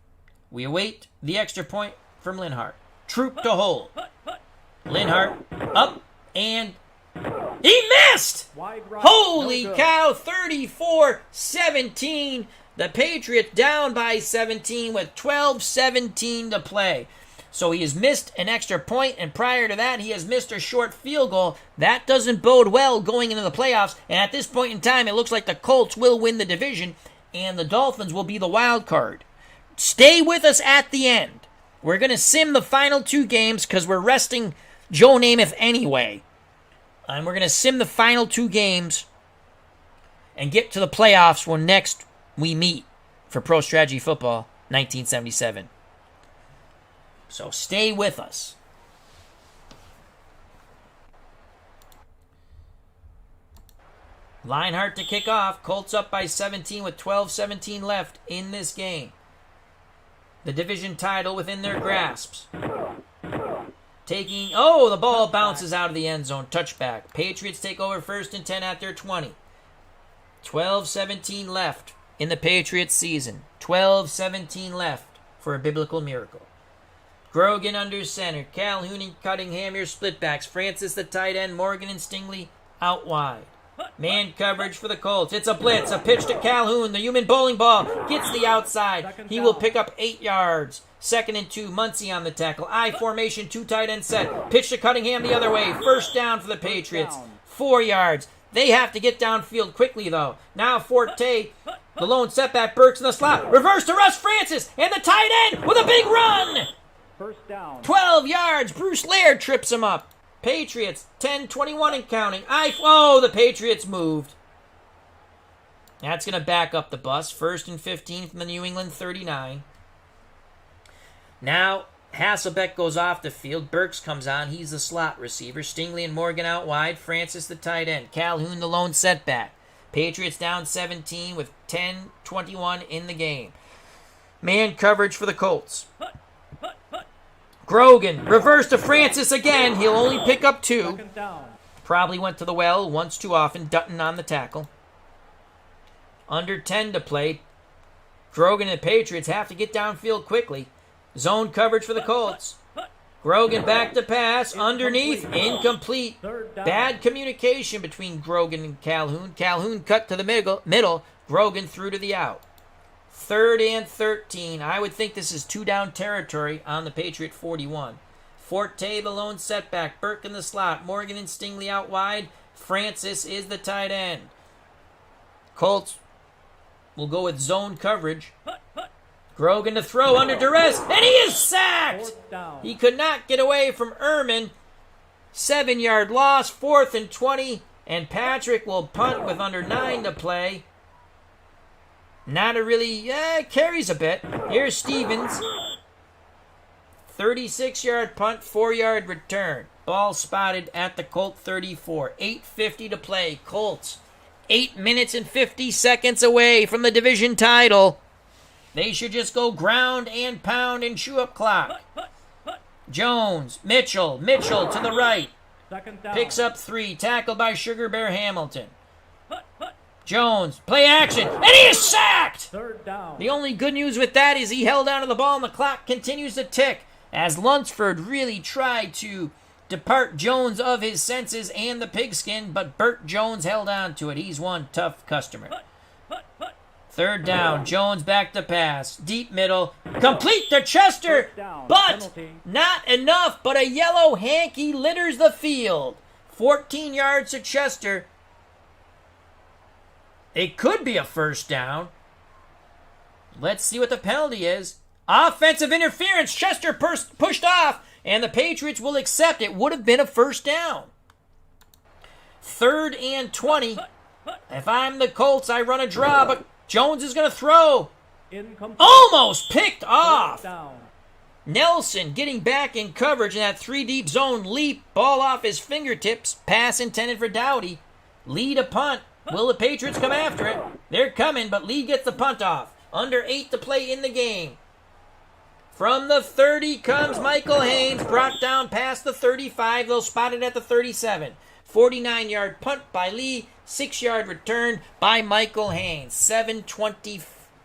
We await the extra point from Linhart. Troop to hold. Linhart up and he missed! Wide right. Holy No good. cow, 34-17. The Patriots down by 17 with 12-17 to play. So he has missed an extra point, and prior to that, he has missed a short field goal. That doesn't bode well going into the playoffs. And at this point in time, it looks like the Colts will win the division, and the Dolphins will be the wild card. Stay with us at the end. We're going to sim the final 2 games because we're resting Joe Namath anyway. And we're going to sim the final 2 games and get to the playoffs when next we meet for Pro Strategy Football 1977. So stay with us. Linehart to kick off. Colts up by 17 with 12-17 left in this game. The division title within their grasps. The ball bounces out of the end zone. Touchback. Patriots take over 1st and 10 at their 20. 12-17 left in the Patriots season. 12-17 left for a biblical miracle. Grogan under center. Calhoun and Cunningham, your splitbacks. Francis the tight end. Morgan and Stingley out wide. Man coverage for the Colts. It's a blitz. A pitch to Calhoun. The human bowling ball gets the outside. He will pick up 8 yards. 2nd and 2. Muncie on the tackle. I formation. 2 tight end set. Pitch to Cunningham the other way. 1st down for the Patriots. 4 yards. They have to get downfield quickly, though. Now Forte, the lone setback. Burks in the slot. Reverse to Russ Francis. And the tight end with a big run. 1st down. 12 yards. Bruce Laird trips him up. Patriots, 10-21 and counting. The Patriots moved. That's going to back up the bus. 1st and 15 from the New England 39. Now, Hasselbeck goes off the field. Burks comes on. He's the slot receiver. Stingley and Morgan out wide. Francis the tight end. Calhoun the lone setback. Patriots down 17 with 10-21 in the game. Man coverage for the Colts. Grogan, reverse to Francis again. He'll only pick up 2. 2nd down. Probably went to the well once too often. Dutton on the tackle. Under 10 to play. Grogan and the Patriots have to get downfield quickly. Zone coverage for the Colts. Grogan back to pass. Underneath. Incomplete. 3rd down. Bad communication between Grogan and Calhoun. Calhoun cut to the middle. Grogan through to the out. 3rd and 13. I would think this is 2-down territory on the Patriot 41. Forte, the lone setback. Burke in the slot. Morgan and Stingley out wide. Francis is the tight end. Colts will go with zone coverage. Grogan to throw under duress. And he is sacked! 4th down. He could not get away from Ehrman. 7-yard loss. 4th and 20. And Patrick will punt with under 9 to play. Not a really, carries a bit. Here's Stevens. 36-yard punt, 4-yard return. Ball spotted at the Colt 34. 8:50 to play. Colts, 8 minutes and 50 seconds away from the division title. They should just go ground and pound and chew up clock. Jones, Mitchell to the right. 2nd down. Picks up 3. Tackled by Sugar Bear Hamilton. Jones, play action, and he is sacked! 3rd down. The only good news with that is he held onto the ball and the clock continues to tick as Lunsford really tried to depart Jones of his senses and the pigskin, but Bert Jones held on to it. He's one tough customer. 3rd down, Jones back to pass. Deep middle, complete to Chester, 1st down. but Penalty. not enough, but a yellow hanky litters the field. 14 yards to Chester. It could be a 1st down. Let's see what the penalty is. Offensive interference. Chester pushed off, and the Patriots will accept it. Would have been a 1st down. 3rd and 20. If I'm the Colts, I run a draw, but Jones is going to throw. Incomplete. Almost picked 4th off. down. Nelson getting back in coverage in that 3-deep zone. Leap. Ball off his fingertips. Pass intended for Dowdy. Lead a punt. Will the Patriots come after it? They're coming, but Lee gets the punt off. Under 8 to play in the game. From the 30 comes Michael Haynes, brought down past the 35. They'll spot it at the 37. 49-yard punt by Lee, 6-yard return by Michael Haynes.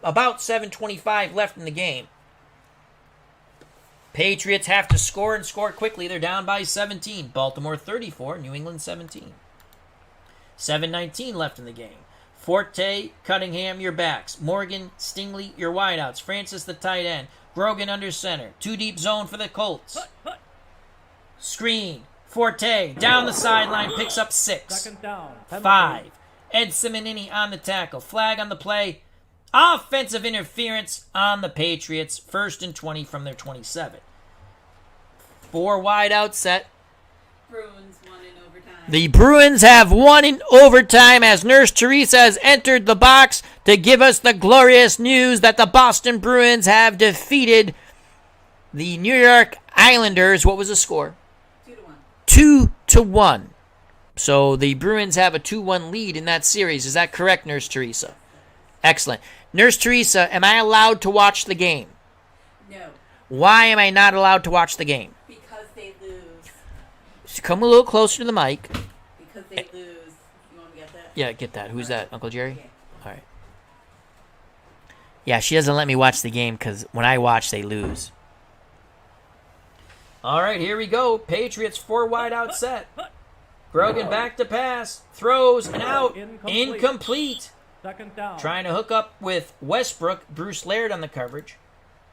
About 7:25 left in the game. Patriots have to score and score quickly. They're down by 17. Baltimore 34, New England 17. 7:19 left in the game. Forte, Cunningham, your backs. Morgan, Stingley, your wideouts. Francis, the tight end. Grogan under center. Two deep zone for the Colts. Screen. Forte, down the sideline, picks up 6. Second down. 5. Ed Simonini on the tackle. Flag on the play. Offensive interference on the Patriots. 1st and 20 from their 27. 4 wide out set. Bruins won in overtime. The Bruins have won in overtime as Nurse Teresa has entered the box to give us the glorious news that the Boston Bruins have defeated the New York Islanders. What was the score? 2-1. 2-1. So the Bruins have a 2-1 lead in that series. Is that correct, Nurse Teresa? Excellent. Nurse Teresa, am I allowed to watch the game? No, Why am I not allowed to watch the game? because they lose. Just come a little closer to the mic. Because they lose. You want to get that? Yeah, get that. Who's that? Uncle Jerry? Okay. All right. Yeah, she doesn't let me watch the game because when I watch, they lose. All right, here we go. Patriots 4 wide out set. Grogan back to pass. Throws and out. Incomplete. Second down. Trying to hook up with Westbrook. Bruce Laird on the coverage.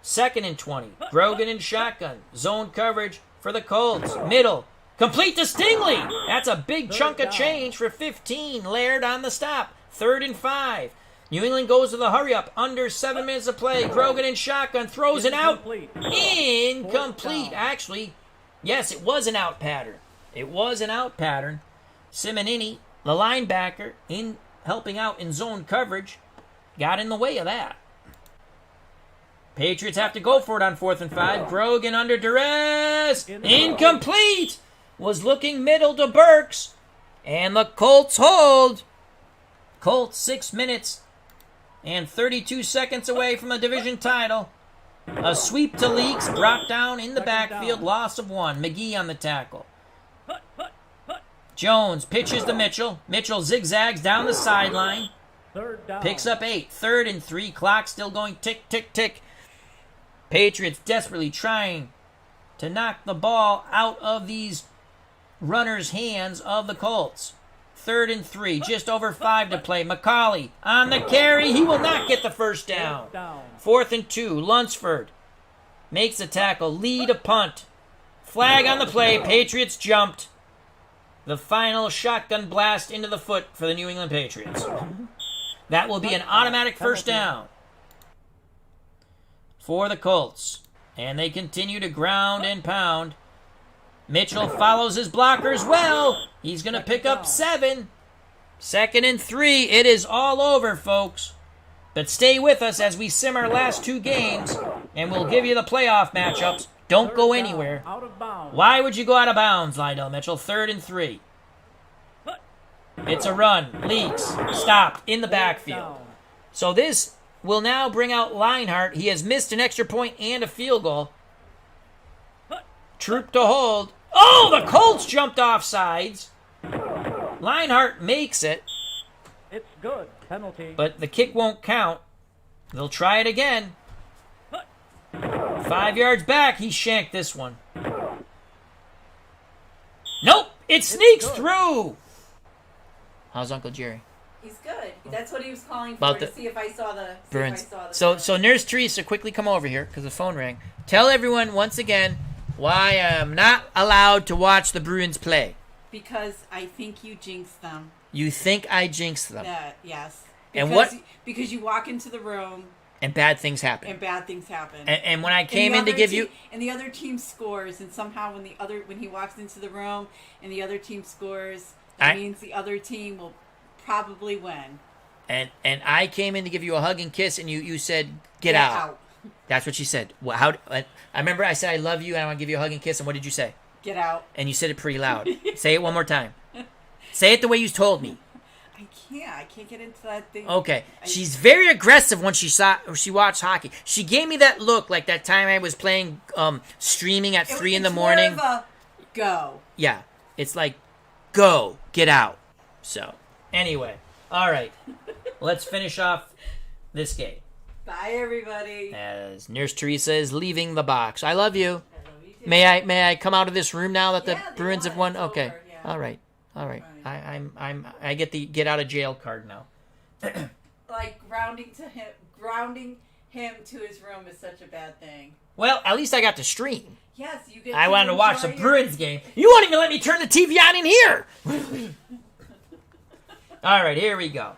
2nd and 20. Grogan in shotgun. Zone coverage for the Colts. Middle. Complete to Stingley. That's a big chunk of change for 15. Laird on the stop. 3rd and 5. New England goes to the hurry up. Under 7 minutes of play. Grogan in shotgun. Throws it out. Incomplete. Actually, yes, it was an out pattern. It was an out pattern. Simonini, the linebacker, in helping out in zone coverage, got in the way of that. Patriots have to go for it on 4th and 5. Grogan under duress. Incomplete. Was looking middle to Burks. And the Colts hold. Colts 6 minutes and 32 seconds away from a division title. A sweep to Leaks. Brought down in the backfield. Loss of 1. McGee on the tackle. Jones pitches to Mitchell. Mitchell zigzags down the sideline. Third down. Picks up 8. 3rd and 3. Clock still going tick, tick, tick. Patriots desperately trying to knock the ball out of these runners' hands of the Colts. 3rd and 3. Just over 5 to play. McCauley on the carry. He will not get the first down. 4th and 2. Lunsford makes the tackle. Lead a punt. Flag on the play. Patriots jumped. The final shotgun blast into the foot for the New England Patriots. That will be an automatic first down for the Colts. And they continue to ground and pound. Mitchell follows his blockers well. He's going to pick up 7. 2nd and 3. It is all over, folks. But stay with us as we sim our last 2 games, and we'll give you the playoff matchups. Don't go anywhere. Out of bounds. Why would you go out of bounds, Lydell Mitchell? 3rd and 3. It's a run. Leaks. Stopped in the backfield. So this will now bring out Linehart. He has missed an extra point and a field goal. Troop to hold. Oh, the Colts jumped off sides. Linehart makes it, It's good. Penalty. but the kick won't count. They'll try it again. 5 yards back, he shanked this one. Nope, it sneaks through. How's Uncle Jerry? He's good. That's what he was calling for, About to the see if I saw the... Bruins. So Nurse Teresa, quickly come over here because the phone rang. Tell everyone once again why I'm not allowed to watch the Bruins play. Because I think you jinxed them. You think I jinxed them. Yes. And Because, what- Because you walk into the room And bad things happen. and bad things happen. And when I And came the in to other give team- you... and the other team scores, and somehow when he walks into the room and the other team scores, that means the other team will probably win. And I came in to give you a hug and kiss, and you said, get out. That's what she said. I remember I said, I love you, and I want to give you a hug and kiss, and what did you say? Get out. And you said it pretty loud. Say it one more time. Say it the way you told me. I can't get into that thing. Okay. She's very aggressive when she watched hockey. She gave me that look like that time I was playing streaming at 3 in the morning. More of a go. Yeah. It's like, go. Get out. So, anyway. All right. Let's finish off this game. Bye, everybody. As Nurse Teresa is leaving the box. I love you. I love you too. May I come out of this room now that the Yeah, they Bruins have won. won? It's Okay. over, yeah. All right. Right. I get the get out of jail card now. Like grounding him to his room is such a bad thing. Well, at least I got to stream. Yes, you get. I wanted to watch the Bruins game. You won't even let me turn the TV on in here. All right, here we go.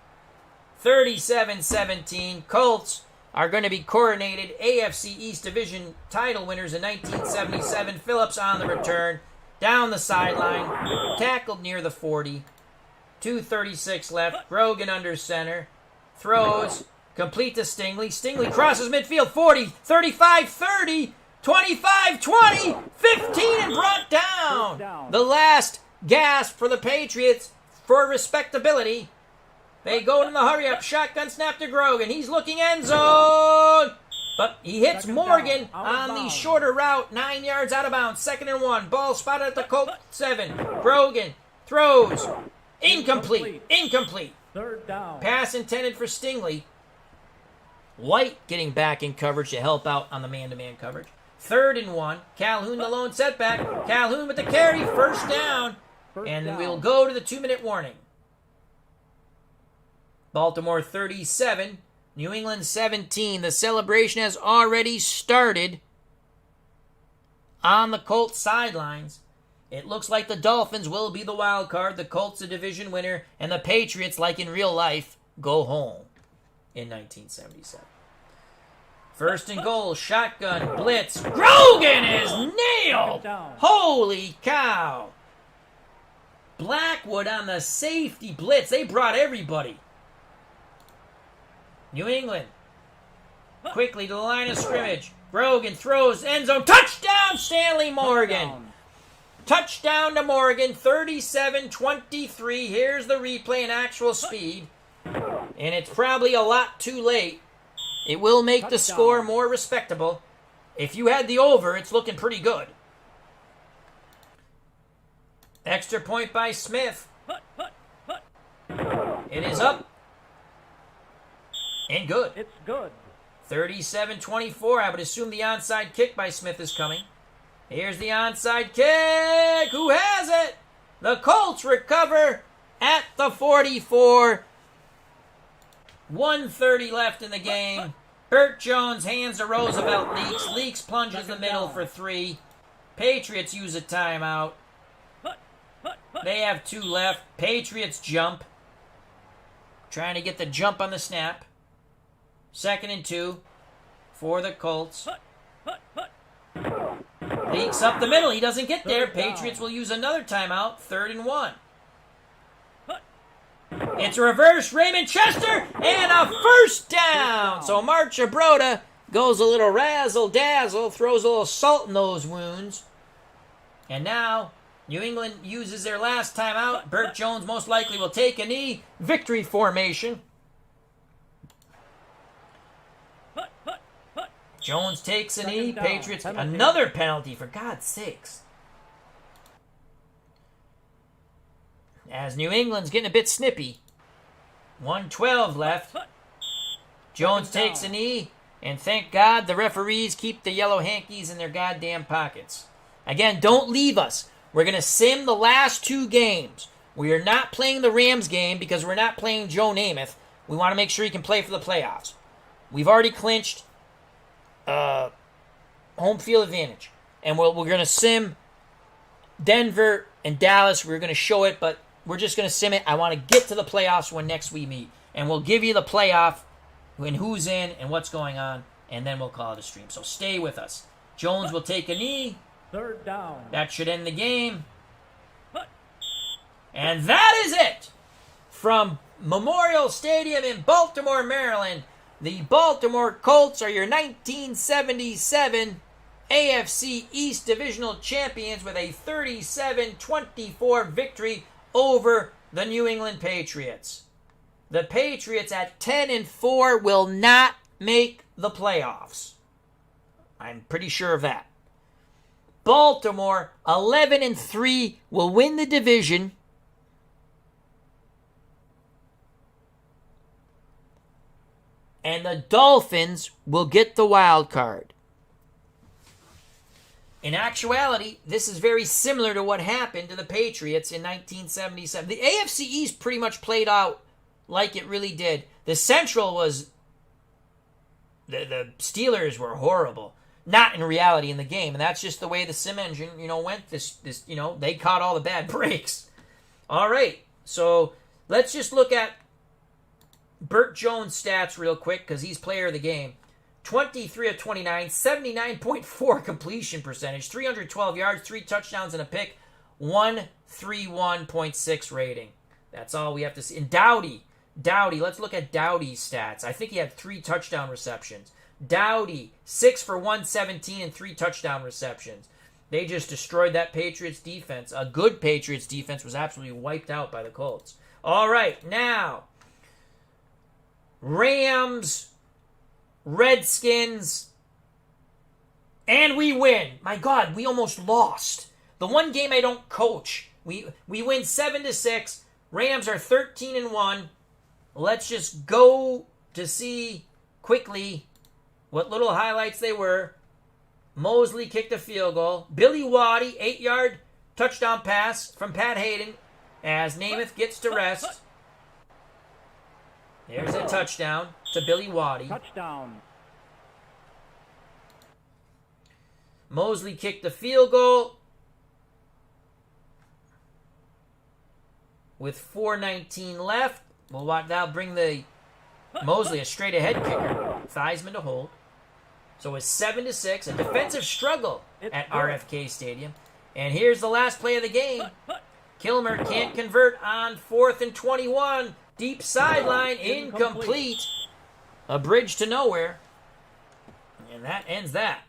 37-17. Colts are going to be coronated AFC East Division title winners in 1977. Phillips on the return. Down the sideline. Tackled near the 40. 2:36 left. Grogan under center. Throws. Complete to Stingley. Stingley crosses midfield. 40, 35, 30, 25, 20, 15, and brought down. The last gasp for the Patriots for respectability. They go in the hurry-up. Shotgun snap to Grogan. He's looking end zone. But he hits Morgan on the shorter route. 9 yards out of bounds. 2nd and 1. Ball spotted at the Colts 7. Grogan throws. Incomplete. Third down. Pass intended for Stingley. White getting back in coverage to help out on the man-to-man coverage. 3rd and 1. Calhoun the lone setback. Calhoun with the carry. First down. And we'll go to the 2-minute warning. Baltimore 37. New England 17. The celebration has already started on the Colts sidelines. It looks like the Dolphins will be the wild card, the Colts a division winner, and the Patriots, like in real life, go home in 1977. 1st and goal, shotgun, blitz. Grogan is nailed! Holy cow! Blackwood on the safety blitz. They brought everybody. New England quickly to the line of scrimmage. Grogan throws, end zone, touchdown, Stanley Morgan. Touchdown to Morgan, 37-23. Here's the replay in actual speed. And it's probably a lot too late. It will make the score more respectable. If you had the over, it's looking pretty good. Extra point by Smith. It is up. And good. It's good. 37-24. I would assume the onside kick by Smith is coming. Here's the onside kick. Who has it? The Colts recover at the 44. 1:30 left in the game. Bert Jones hands to Roosevelt. Leaks plunges the middle for 3. Patriots use a timeout. They have 2 left. Patriots jump. Trying to get the jump on the snap. 2nd and 2 for the Colts. Leaks up the middle. He doesn't get there. Patriots will use another timeout. 3rd and 1. It's a reverse. Raymond Chester and a first down. So Mark Broda goes a little razzle-dazzle, throws a little salt in those wounds. And now New England uses their last timeout. Bert Jones most likely will take a knee. Victory formation. Jones takes a knee. Patriots, another penalty, for God's sakes. As New England's getting a bit snippy. 1:12 left. Jones takes a knee, and thank God the referees keep the yellow hankies in their goddamn pockets. Again, don't leave us. We're going to sim the last 2 games. We are not playing the Rams game because we're not playing Joe Namath. We want to make sure he can play for the playoffs. We've already clinched home field advantage. And we're going to sim Denver and Dallas. We're going to show it, but we're just going to sim it. I want to get to the playoffs when next we meet. And we'll give you the playoff and who's in and what's going on, and then we'll call it a stream. So stay with us. Jones will take a knee. 3rd down. That should end the game. And that is it from Memorial Stadium in Baltimore, Maryland. The Baltimore Colts are your 1977 AFC East Divisional Champions with a 37-24 victory over the New England Patriots. The Patriots at 10-4 will not make the playoffs. I'm pretty sure of that. Baltimore 11-3 will win the division and the Dolphins will get the wild card. In actuality, this is very similar to what happened to the Patriots in 1977. The AFC East pretty much played out like it really did. The Central was... The Steelers were horrible. Not in reality in the game. And that's just the way the sim engine, went. They caught all the bad breaks. All right. So let's just look at Bert Jones' stats real quick because he's player of the game. 23 of 29, 79.4 completion percentage, 312 yards, 3 touchdowns and a pick, 131.6 rating. That's all we have to see. And Dowdy, let's look at Dowdy's stats. I think he had 3 touchdown receptions. Dowdy, 6 for 117 and 3 touchdown receptions. They just destroyed that Patriots defense. A good Patriots defense was absolutely wiped out by the Colts. All right, now, Rams, Redskins, and we win. My God, we almost lost. The one game I don't coach. We win 7-6. Rams are 13-1. Let's just go to see quickly what little highlights they were. Mosley kicked a field goal. Billy Waddy, 8-yard touchdown pass from Pat Hayden as Namath gets to rest. There's a touchdown to Billy Waddy. Touchdown. Mosley kicked the field goal with 4:19 left. Well, that'll bring the Mosley a straight ahead kicker. Theismann to hold. So it's 7-6, a defensive struggle at RFK Stadium. And here's the last play of the game. Kilmer can't convert on 4th and 21. Deep sideline, incomplete. A bridge to nowhere. And that ends that.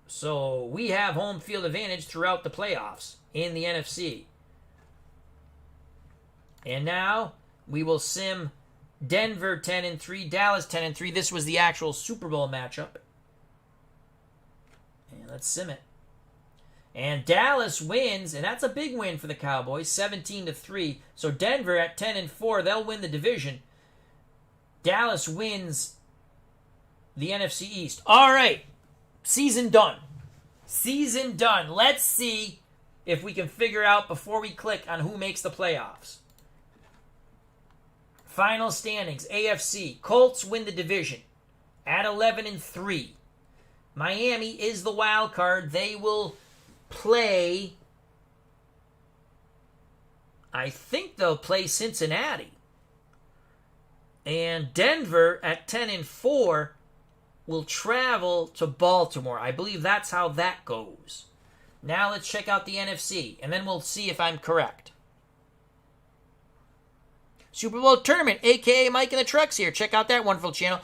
So we have home field advantage throughout the playoffs in the NFC. And now we will sim Denver 10-3, Dallas 10-3. This was the actual Super Bowl matchup. And let's sim it. And Dallas wins, and that's a big win for the Cowboys, 17-3. So Denver at 10-4, they'll win the division. Dallas wins the NFC East. All right, season done. Season done. Let's see if we can figure out before we click on who makes the playoffs. Final standings, AFC. Colts win the division at 11-3. Miami is the wild card. They will play, I think they'll play Cincinnati. And Denver at 10-4 will travel to Baltimore. I believe that's how that goes. Now let's check out the NFC, and then we'll see if I'm correct. Super Bowl Tournament, a.k.a. Mike in the Trucks here. Check out that wonderful channel.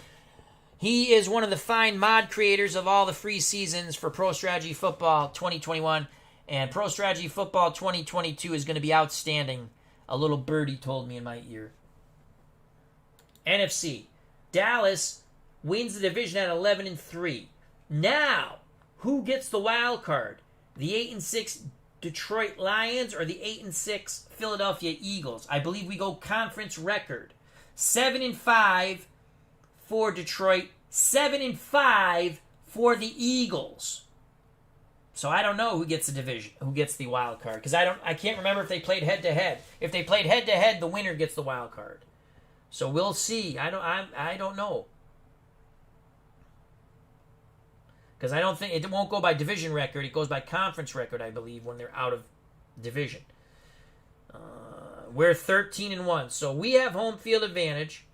He is one of the fine mod creators of all the free seasons for Pro Strategy Football 2021. And Pro Strategy Football 2022 is going to be outstanding. A little birdie told me in my ear. NFC. Dallas wins the division at 11-3. Now, who gets the wild card? The 8-6 Detroit Lions or the 8-6 Philadelphia Eagles? I believe we go conference record. 7-5 for Detroit, 7-5 for the Eagles. So I don't know who gets the division, who gets the wild card, because I can't remember if they played head to head. If they played head to head, the winner gets the wild card. So we'll see. I don't know, because I don't think it won't go by division record. It goes by conference record, I believe, when they're out of division. We're 13-1, so we have home field advantage.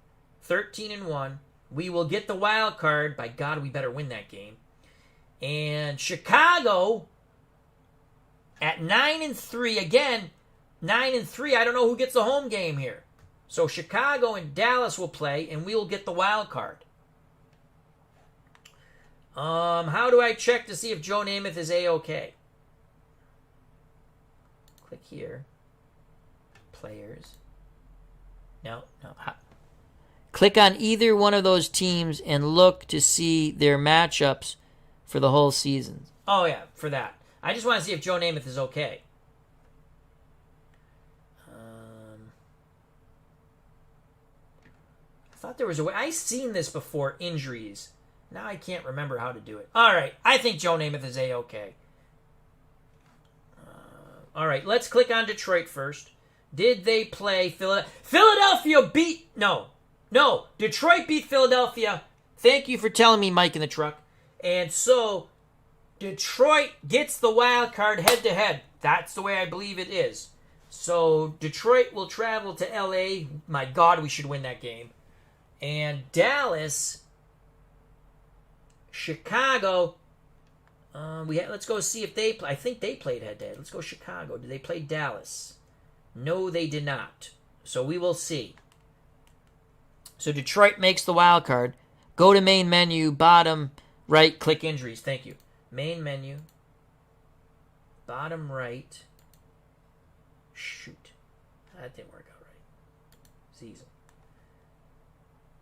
13-1. We will get the wild card. By God, we better win that game. And Chicago at 9-3. Again, 9-3. I don't know who gets the home game here. So Chicago and Dallas will play, and we will get the wild card. How do I check to see if Joe Namath is A-OK? Click here. Players. No. Click on either one of those teams and look to see their matchups for the whole season. Oh, yeah, for that. I just want to see if Joe Namath is okay. I thought there was a way. I've seen this before, injuries. Now I can't remember how to do it. All right, I think Joe Namath is A-OK. All right, let's click on Detroit first. Did they play Philadelphia beat... No. Detroit beat Philadelphia. Thank you for telling me, Mike in the truck. And so, Detroit gets the wild card head-to-head. That's the way I believe it is. So, Detroit will travel to L.A. My God, we should win that game. And Dallas... Chicago, let's go see if they play. I think they played head-to-head. Let's go Chicago. Did they play Dallas? No, they did not. So we will see. So Detroit makes the wild card. Go to main menu, bottom right, click injuries. Thank you. Main menu, bottom right. Shoot. That didn't work out right. Season.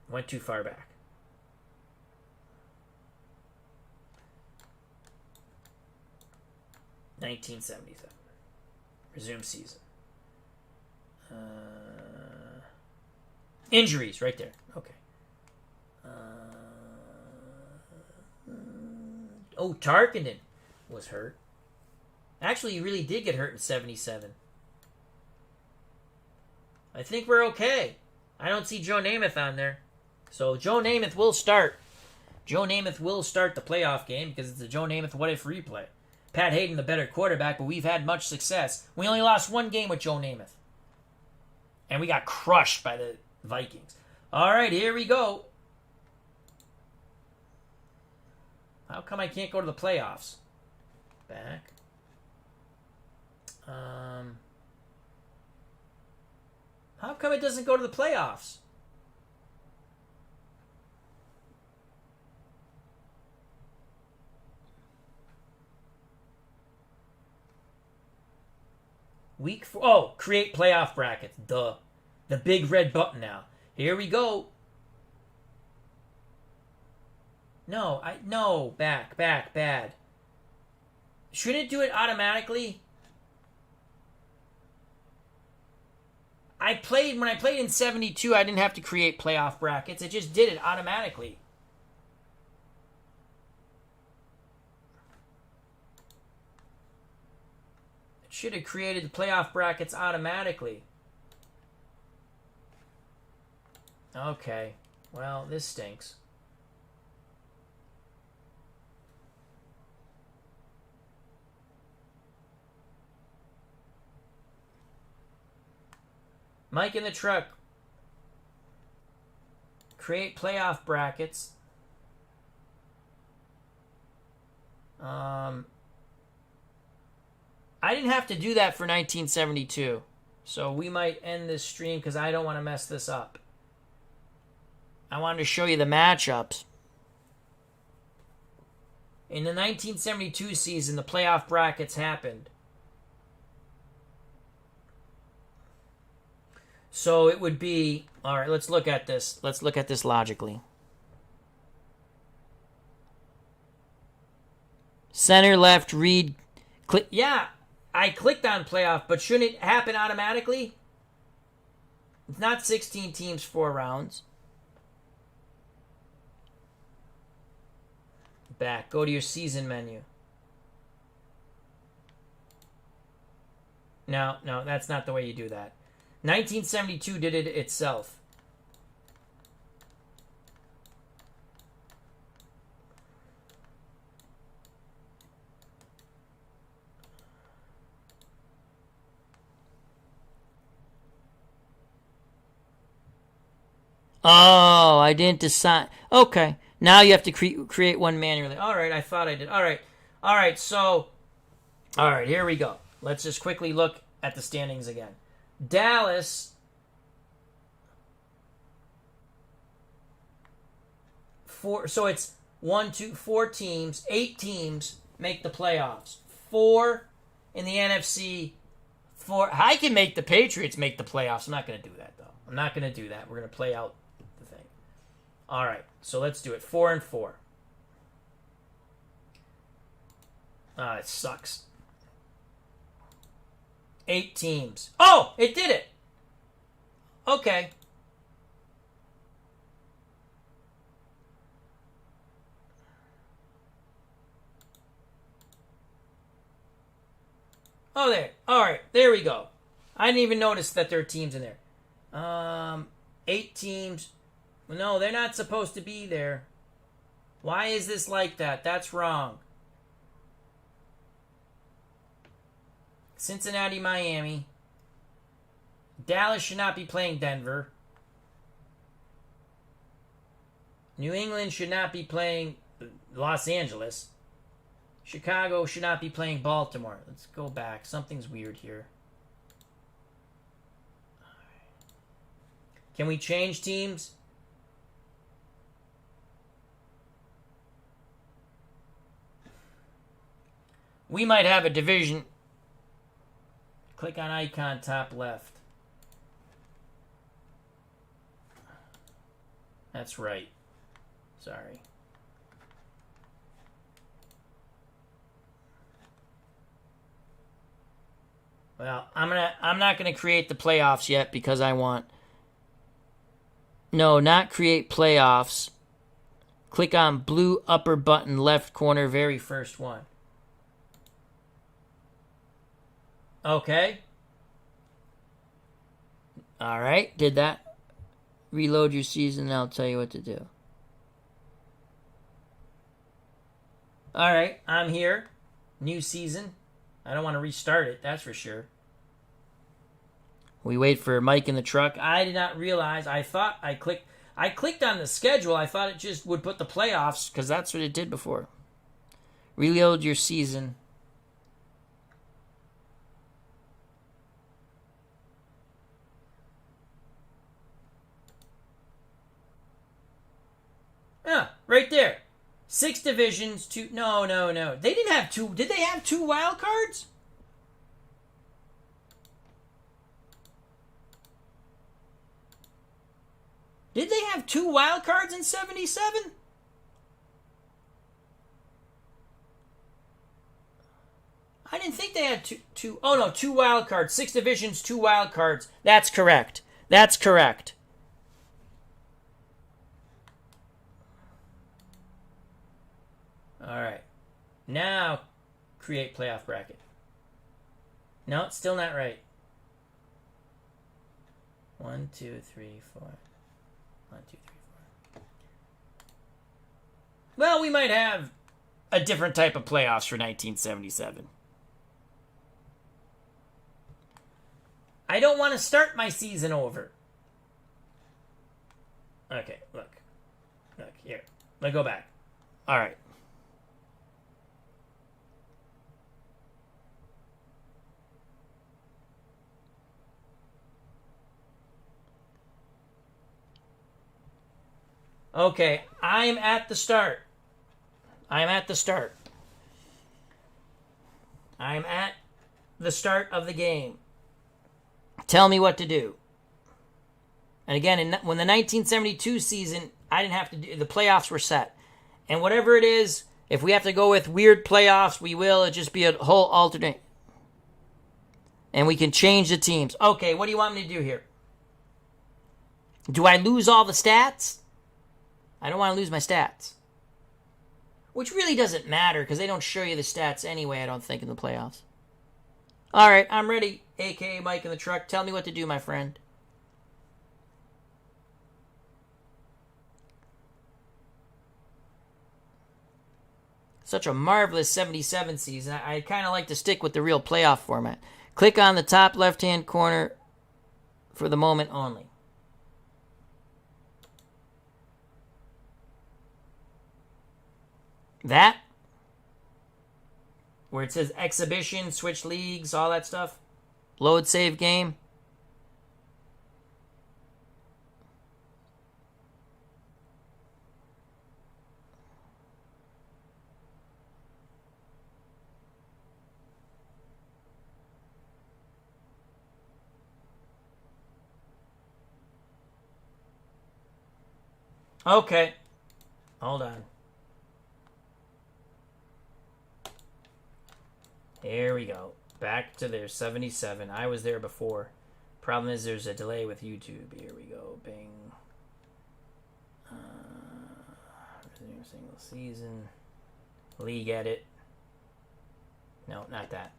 Went too far back. 1977. Resume season. Injuries, right there. Okay. Tarkenton was hurt. Actually, he really did get hurt in 77. I think we're okay. I don't see Joe Namath on there. So Joe Namath will start. Joe Namath will start the playoff game because it's a Joe Namath what-if replay. Pat Hayden, the better quarterback, but we've had much success. We only lost one game with Joe Namath. And we got crushed by the Vikings. All right, here we go. How come I can't go to the playoffs? Back. How come it doesn't go to the playoffs? Week 4. Oh, create playoff brackets. Duh. The big red button now. Here we go. No, back, bad. Shouldn't it do it automatically? When I played in 72, I didn't have to create playoff brackets. It just did it automatically. It should have created the playoff brackets automatically. Okay. Well, this stinks. Mike in the truck. Create playoff brackets. I didn't have to do that for 1972. So we might end this stream because I don't want to mess this up. I wanted to show you the matchups. In the 1972 season, the playoff brackets happened. So it would be... All right, let's look at this. Let's look at this logically. Center, left, read, click. Yeah, I clicked on playoff, but shouldn't it happen automatically? It's not 16 teams, 4 rounds. Back. Go to your season menu. No, that's not the way you do that. 1972 did it itself. Oh, I didn't decide. Okay. Now you have to create one manually. All right, I thought I did. All right, so... All right, here we go. Let's just quickly look at the standings again. Dallas... So it's 4 teams, 8 teams make the playoffs. 4 in the NFC. 4. I can make the Patriots make the playoffs. I'm not going to do that, though. I'm not going to do that. We're going to play out the thing. All right, so let's do it. 4 and 4. It sucks. 8 teams. Oh, it did it. Okay. Oh, there. All right, there we go. I didn't even notice that there are teams in there. 8 teams. No, they're not supposed to be there. Why is this like that? That's wrong. Cincinnati, Miami. Dallas should not be playing Denver. New England should not be playing Los Angeles. Chicago should not be playing Baltimore. Let's go back. Something's weird here. Can we change teams? We might have a division. Click on icon top left. That's right. Sorry. Well, I'm not gonna create the playoffs yet because I want. No, not create playoffs. Click on blue upper button left corner, very first one. Okay. All right, did that. Reload your season and I'll tell you what to do. All right, I'm here. New season. I don't want to restart it, that's for sure. We wait for Mike in the truck. I did not realize. I thought I clicked on the schedule. I thought it just would put the playoffs because that's what it did before. Reload your season. Yeah, right there. 6 divisions, 2. No. They didn't have 2. Did they have 2 wild cards? Did they have 2 wild cards in 77? I didn't think they had two. Oh, no, 2 wild cards. 6 divisions, 2 wild cards. That's correct. That's correct. All right. Now, create playoff bracket. No, it's still not right. 1, 2, 3, 4. 1, 2, 3, 4. Well, we might have a different type of playoffs for 1977. I don't want to start my season over. Okay, look. Look, here. Let me go back. All right. Okay, I'm at the start. I'm at the start of the game. Tell me what to do. And again, when the 1972 season, I didn't have to do, the playoffs were set. And whatever it is, if we have to go with weird playoffs, we will. It'll just be a whole alternate. And we can change the teams. Okay, what do you want me to do here? Do I lose all the stats? I don't want to lose my stats. Which really doesn't matter because they don't show you the stats anyway, I don't think, in the playoffs. All right, I'm ready, a.k.a. Mike in the truck. Tell me what to do, my friend. Such a marvelous 77 season. I kind of like to stick with the real playoff format. Click on the top left-hand corner for the moment only. That, where it says exhibition, switch leagues, all that stuff. Load save game. Okay. Hold on. Here we go. Back to their 77. I was there before. Problem is there's a delay with YouTube. Here we go. Bing. Single season. League edit. No, not that.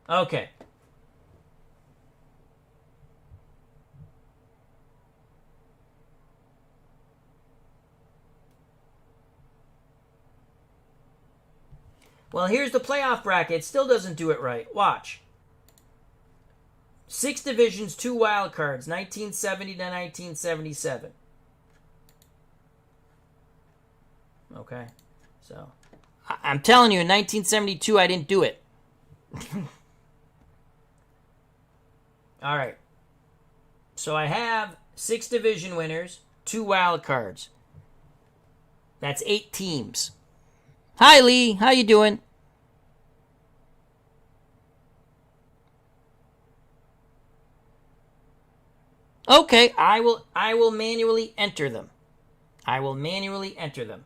Okay. Well, here's the playoff bracket. It still doesn't do it right. Watch. 6 divisions, 2 wild cards, 1970 to 1977. Okay. So, I'm telling you, in 1972, I didn't do it. All right. So I have 6 division winners, 2 wild cards. That's 8 teams. Hi, Lee. How you doing? Okay, I will manually enter them. I will manually enter them.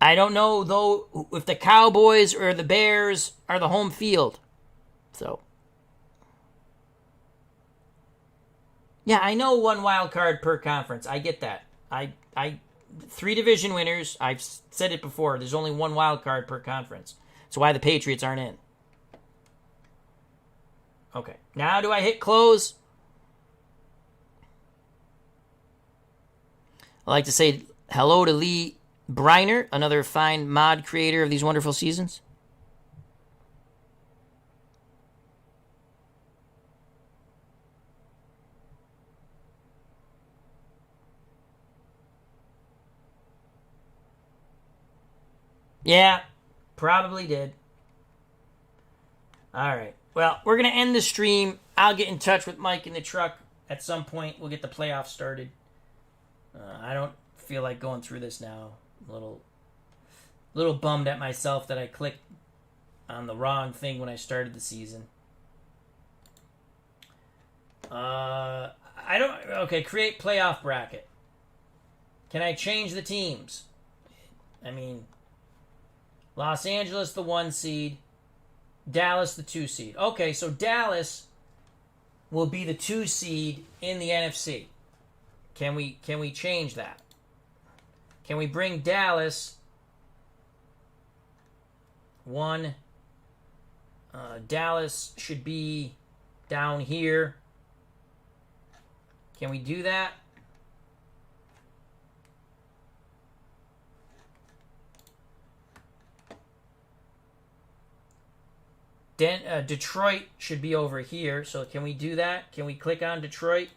I don't know, though, if the Cowboys or the Bears are the home field. So. Yeah, I know 1 wild card per conference. I get that. I 3 division winners. I've said it before. There's only 1 wild card per conference. That's why the Patriots aren't in. Okay. Now do I hit close? I'd like to say hello to Lee Briner, another fine mod creator of these wonderful seasons. Yeah, probably did. All right. Well, we're going to end the stream. I'll get in touch with Mike in the truck at some point. We'll get the playoffs started. I don't feel like going through this now. I'm a little bummed at myself that I clicked on the wrong thing when I started the season. Okay, create playoff bracket. Can I change the teams? I mean, Los Angeles the 1 seed, Dallas the 2 seed. Okay, so Dallas will be the 2 seed in the NFC. Can we change that? Can we bring Dallas 1? Dallas should be down here. Can we do that? Detroit should be over here. So can we do that? Can we click on Detroit?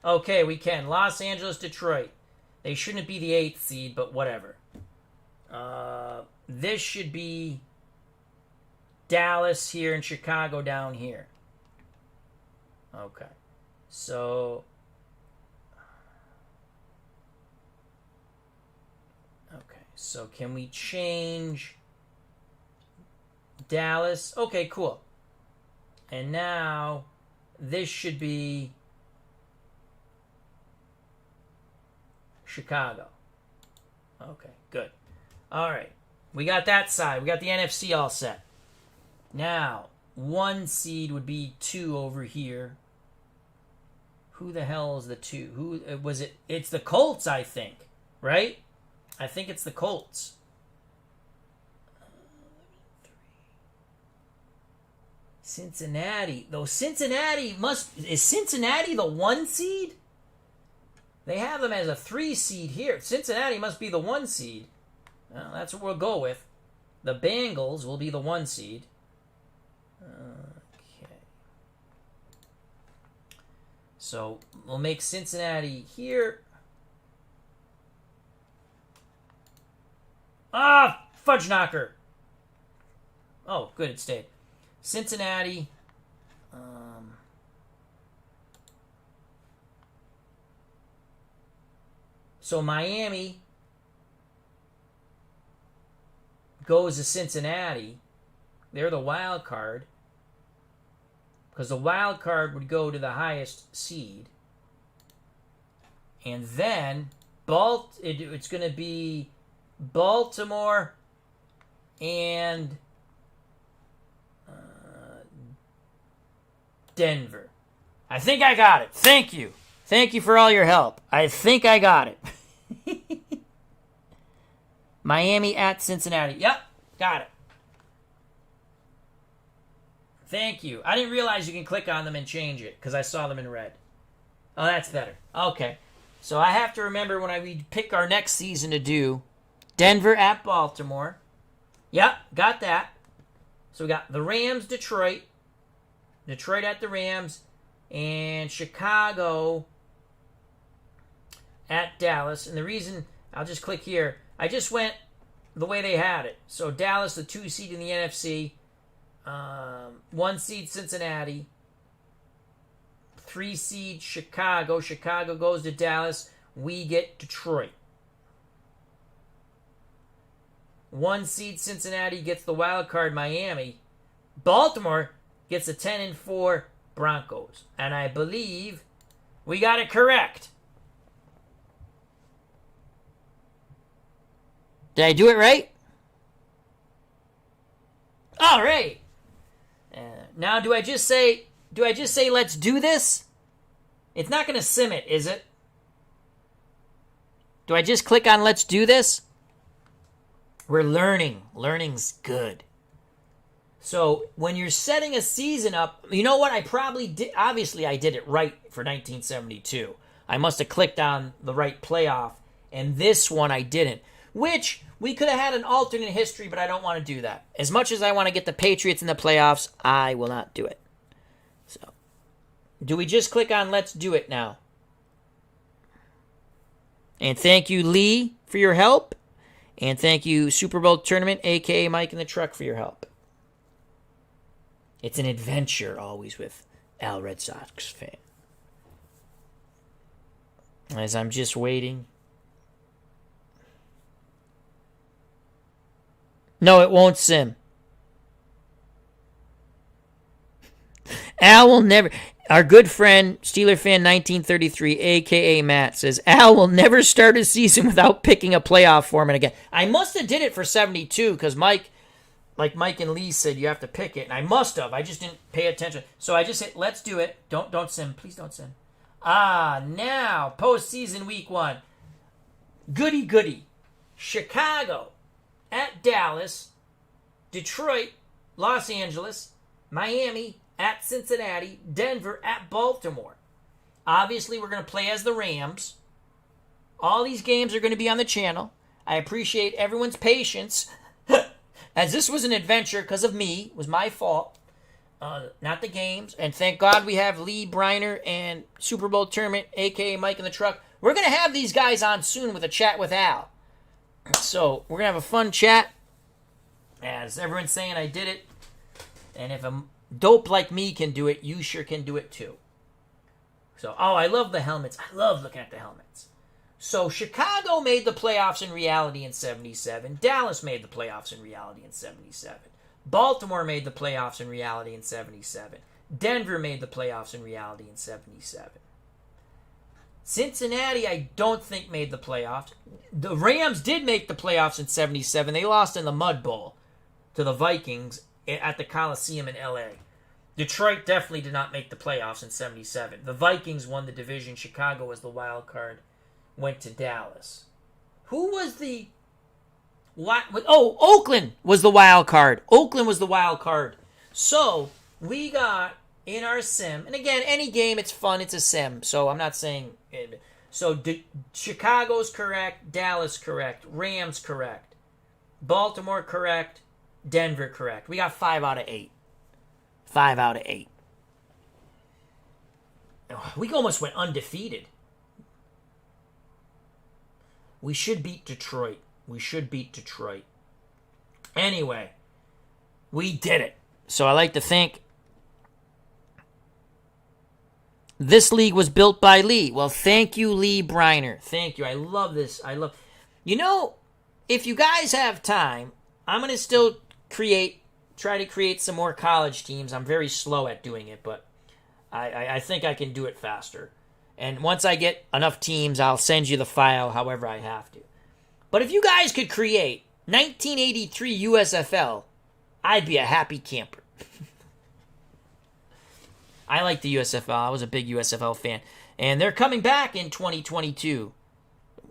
Okay, we can. Los Angeles, Detroit. They shouldn't be the 8th seed, but whatever. This should be Dallas here and Chicago down here. Okay. So... Okay, so can we change Dallas? Okay, cool. And now this should be Chicago. Okay, good. All right. We got that side. We got the NFC all set. Now, 1 seed would be 2 over here. Who the hell is the 2? Who was it? It's the Colts, I think. Right? I think it's the Colts. Cincinnati. Though Cincinnati is Cincinnati the 1 seed? They have them as a 3 seed here. Cincinnati must be the 1 seed. Well, that's what we'll go with. The Bengals will be the 1 seed. Okay. So we'll make Cincinnati here. Ah, fudge knocker. Oh, good, it stayed. Cincinnati. So Miami goes to Cincinnati. They're the wild card. Because the wild card would go to the highest seed. And then it's going to be Baltimore and Denver. I think I got it. Thank you. Thank you for all your help. I think I got it. Miami at Cincinnati. Yep, got it. Thank you. I didn't realize you can click on them and change it because I saw them in red. Oh, that's better. Okay. So I have to remember when we pick our next season to do Denver at Baltimore. Yep, got that. So we got the Rams, Detroit at the Rams, and Chicago at Dallas. And the reason, I'll just click here, I just went the way they had it. So Dallas, the 2 seed in the NFC, 1 seed Cincinnati, 3 seed Chicago. Chicago goes to Dallas. We get Detroit. 1 seed Cincinnati gets the wild card Miami. Baltimore gets a 10-4 Broncos. And I believe we got it correct. Did I do it right? All right. Now do I just say let's do this? It's not going to sim it, is it? Do I just click on let's do this? We're learning. Learning's good. So when you're setting a season up, you know what? I probably did. Obviously, I did it right for 1972. I must have clicked on the right playoff, and this one I didn't. Which we could have had an alternate history, but I don't want to do that. As much as I want to get the Patriots in the playoffs, I will not do it. So, do we just click on let's do it now? And thank you, Lee, for your help. And thank you, Super Bowl Tournament, a.k.a. Mike in the Truck, for your help. It's an adventure, always, with Al Red Sox fan. As I'm just waiting. No, it won't sim. Al will never... Our good friend, Steeler fan 1933, a.k.a. Matt, says, Al will never start a season without picking a playoff format again. I must have did it for 72, because Mike and Lee said, you have to pick it. And I must have. I just didn't pay attention. So I just hit, let's do it. Don't sim. Please don't sim. Now, postseason week 1. Goody. Chicago at Dallas. Detroit, Los Angeles. Miami at Cincinnati, Denver at Baltimore. Obviously, we're going to play as the Rams. All these games are going to be on the channel. I appreciate everyone's patience, as this was an adventure because of me. It was my fault, not the games. And thank God we have Lee Briner and Super Bowl Tournament, a.k.a. Mike in the Truck. We're going to have these guys on soon with a chat with Al. So we're going to have a fun chat. As everyone's saying, I did it. And if a dope like me can do it, you sure can do it too. So, I love the helmets. I love looking at the helmets. So, Chicago made the playoffs in reality in 77. Dallas made the playoffs in reality in 77. Baltimore made the playoffs in reality in 77. Denver made the playoffs in reality in 77. Cincinnati, I don't think made the playoffs. The Rams did make the playoffs in 77. They lost in the Mud Bowl to the Vikings at the Coliseum in L.A. Detroit definitely did not make the playoffs in 77. The Vikings won the division. Chicago was the wild card. Went to Dallas. Who was the... Oakland was the wild card. Oakland was the wild card. So, we got in our sim, and again, any game, it's fun, it's a sim, so I'm not saying... So, Chicago's correct, Dallas correct, Rams correct, Baltimore correct, Denver correct. We got 5 out of 8. 5 out of 8. We almost went undefeated. We should beat Detroit. Anyway, we did it. So I like to think this league was built by Lee. Well, thank you, Lee Briner. Thank you. I love this. You know, if you guys have time, I'm going to still try to create some more college teams. I'm very slow at doing it, but I think I can do it faster. And once I get enough teams, I'll send you the file however I have to. But if you guys could create 1983 USFL, I'd be a happy camper. I like the USFL. I was a big USFL fan. And they're coming back in 2022.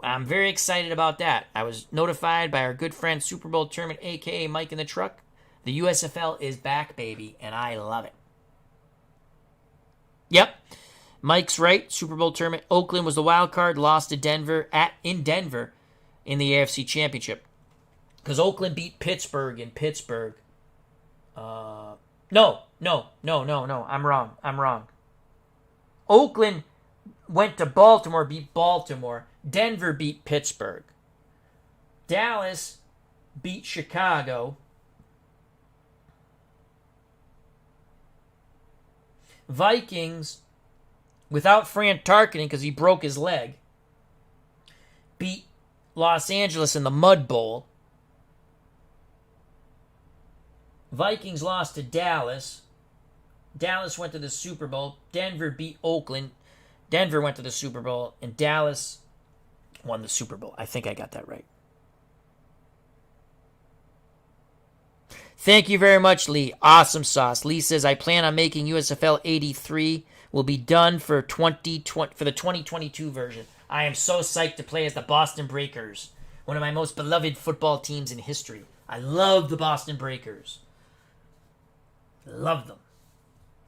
I'm very excited about that. I was notified by our good friend Super Bowl Tournament, a.k.a. Mike in the Truck. The USFL is back, baby, and I love it. Yep. Mike's right. Super Bowl tournament. Oakland was the wild card. Lost to Denver in Denver in the AFC Championship. Because Oakland beat Pittsburgh in Pittsburgh. No. I'm wrong. Oakland went to Baltimore, beat Baltimore. Denver beat Pittsburgh. Dallas beat Chicago. Vikings, without Fran Tarkenton because he broke his leg, beat Los Angeles in the Mud Bowl. Vikings lost to Dallas. Dallas went to the Super Bowl. Denver beat Oakland. Denver went to the Super Bowl. And Dallas won the Super Bowl. I think I got that right. Thank you very much, Lee. Awesome sauce. Lee says, I plan on making USFL 83. Will be done for the 2022 version. I am so psyched to play as the Boston Breakers, one of my most beloved football teams in history. I love the Boston Breakers. Love them.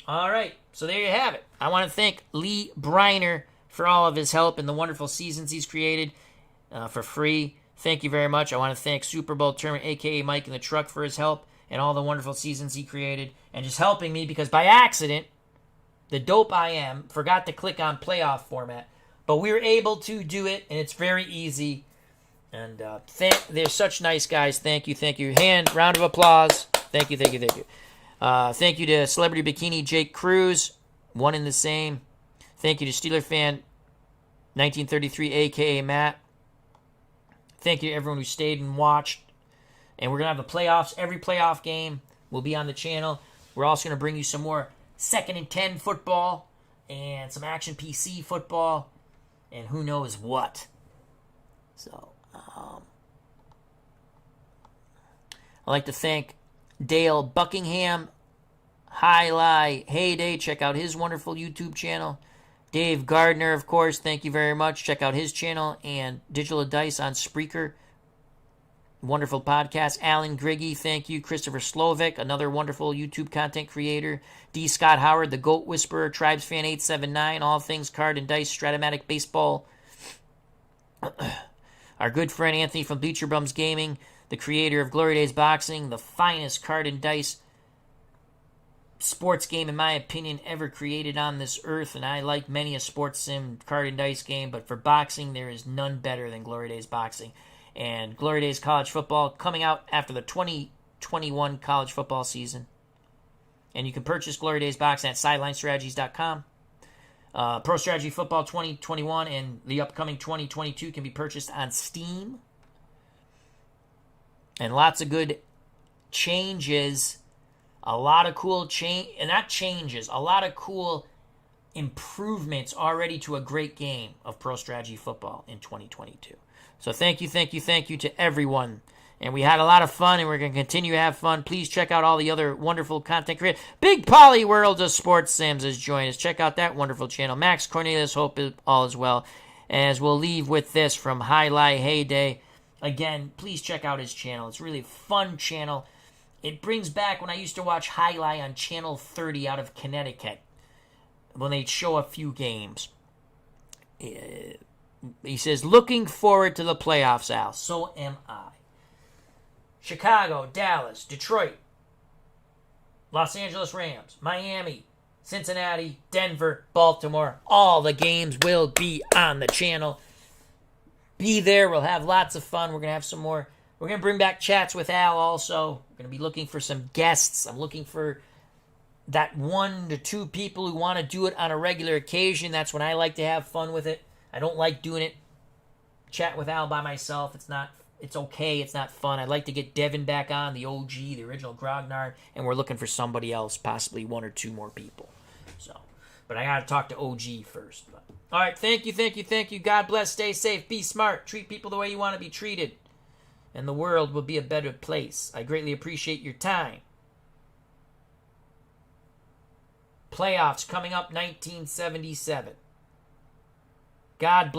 All right, so there you have it. I want to thank Lee Briner for all of his help and the wonderful seasons he's created for free. Thank you very much. I want to thank Super Bowl Tournament, a.k.a. Mike in the Truck, for his help and all the wonderful seasons he created and just helping me because by accident, the dope I am, forgot to click on playoff format. But we were able to do it, and it's very easy. And they're such nice guys. Thank you. Round of applause. Thank you. Thank you to Celebrity Bikini Jake Cruz, one in the same. Thank you to Steeler Fan 1933, a.k.a. Matt. Thank you to everyone who stayed and watched. And we're going to have the playoffs. Every playoff game will be on the channel. We're also going to bring you some more 2nd and 10 football and some Action PC football and who knows what. So, I'd like to thank Dale Buckingham, Highlight Heyday. Check out his wonderful YouTube channel. Dave Gardner, of course, thank you very much. Check out his channel and Digital Dice on Spreaker. Wonderful podcast. Alan Griggy, thank you. Christopher Slovic, another wonderful YouTube content creator. D. Scott Howard, the Goat Whisperer, Tribesfan 879, all things card and dice, Stratomatic baseball. Our good friend Anthony from Bleacher Bums Gaming, the creator of Glory Days Boxing, the finest card and dice sports game, in my opinion, ever created on this earth. And I like many a sports sim card and dice game, but for boxing, there is none better than Glory Days Boxing. And Glory Days College Football coming out after the 2021 college football season. And you can purchase Glory Days Boxing at SidelineStrategies.com. Pro Strategy Football 2021 and the upcoming 2022 can be purchased on Steam. And lots of good changes. A lot of cool a lot of cool improvements already to a great game of Pro Strategy Football in 2022. So thank you to everyone. And we had a lot of fun, and we're going to continue to have fun. Please check out all the other wonderful content creators. Big Polly World of Sports Sims has joined us. Check out that wonderful channel. Max Cornelius, hope all is well. As we'll leave with this from Highlight Heyday. Again, please check out his channel. It's really a fun channel. It brings back when I used to watch Highlight on Channel 30 out of Connecticut when they'd show a few games. He says, looking forward to the playoffs, Al. So am I. Chicago, Dallas, Detroit, Los Angeles Rams, Miami, Cincinnati, Denver, Baltimore. All the games will be on the channel. Be there. We'll have lots of fun. We're going to have some more. We're going to bring back chats with Al also. We're going to be looking for some guests. I'm looking for that 1 to 2 people who want to do it on a regular occasion. That's when I like to have fun with it. I don't like doing it, chat with Al by myself. It's okay. It's not fun. I'd like to get Devin back on, the OG, the original Grognard, and we're looking for somebody else, possibly 1 or 2 more people. But I got to talk to OG first. All right, thank you. God bless. Stay safe. Be smart. Treat people the way you want to be treated. And the world will be a better place. I greatly appreciate your time. Playoffs coming up 1977. God bless.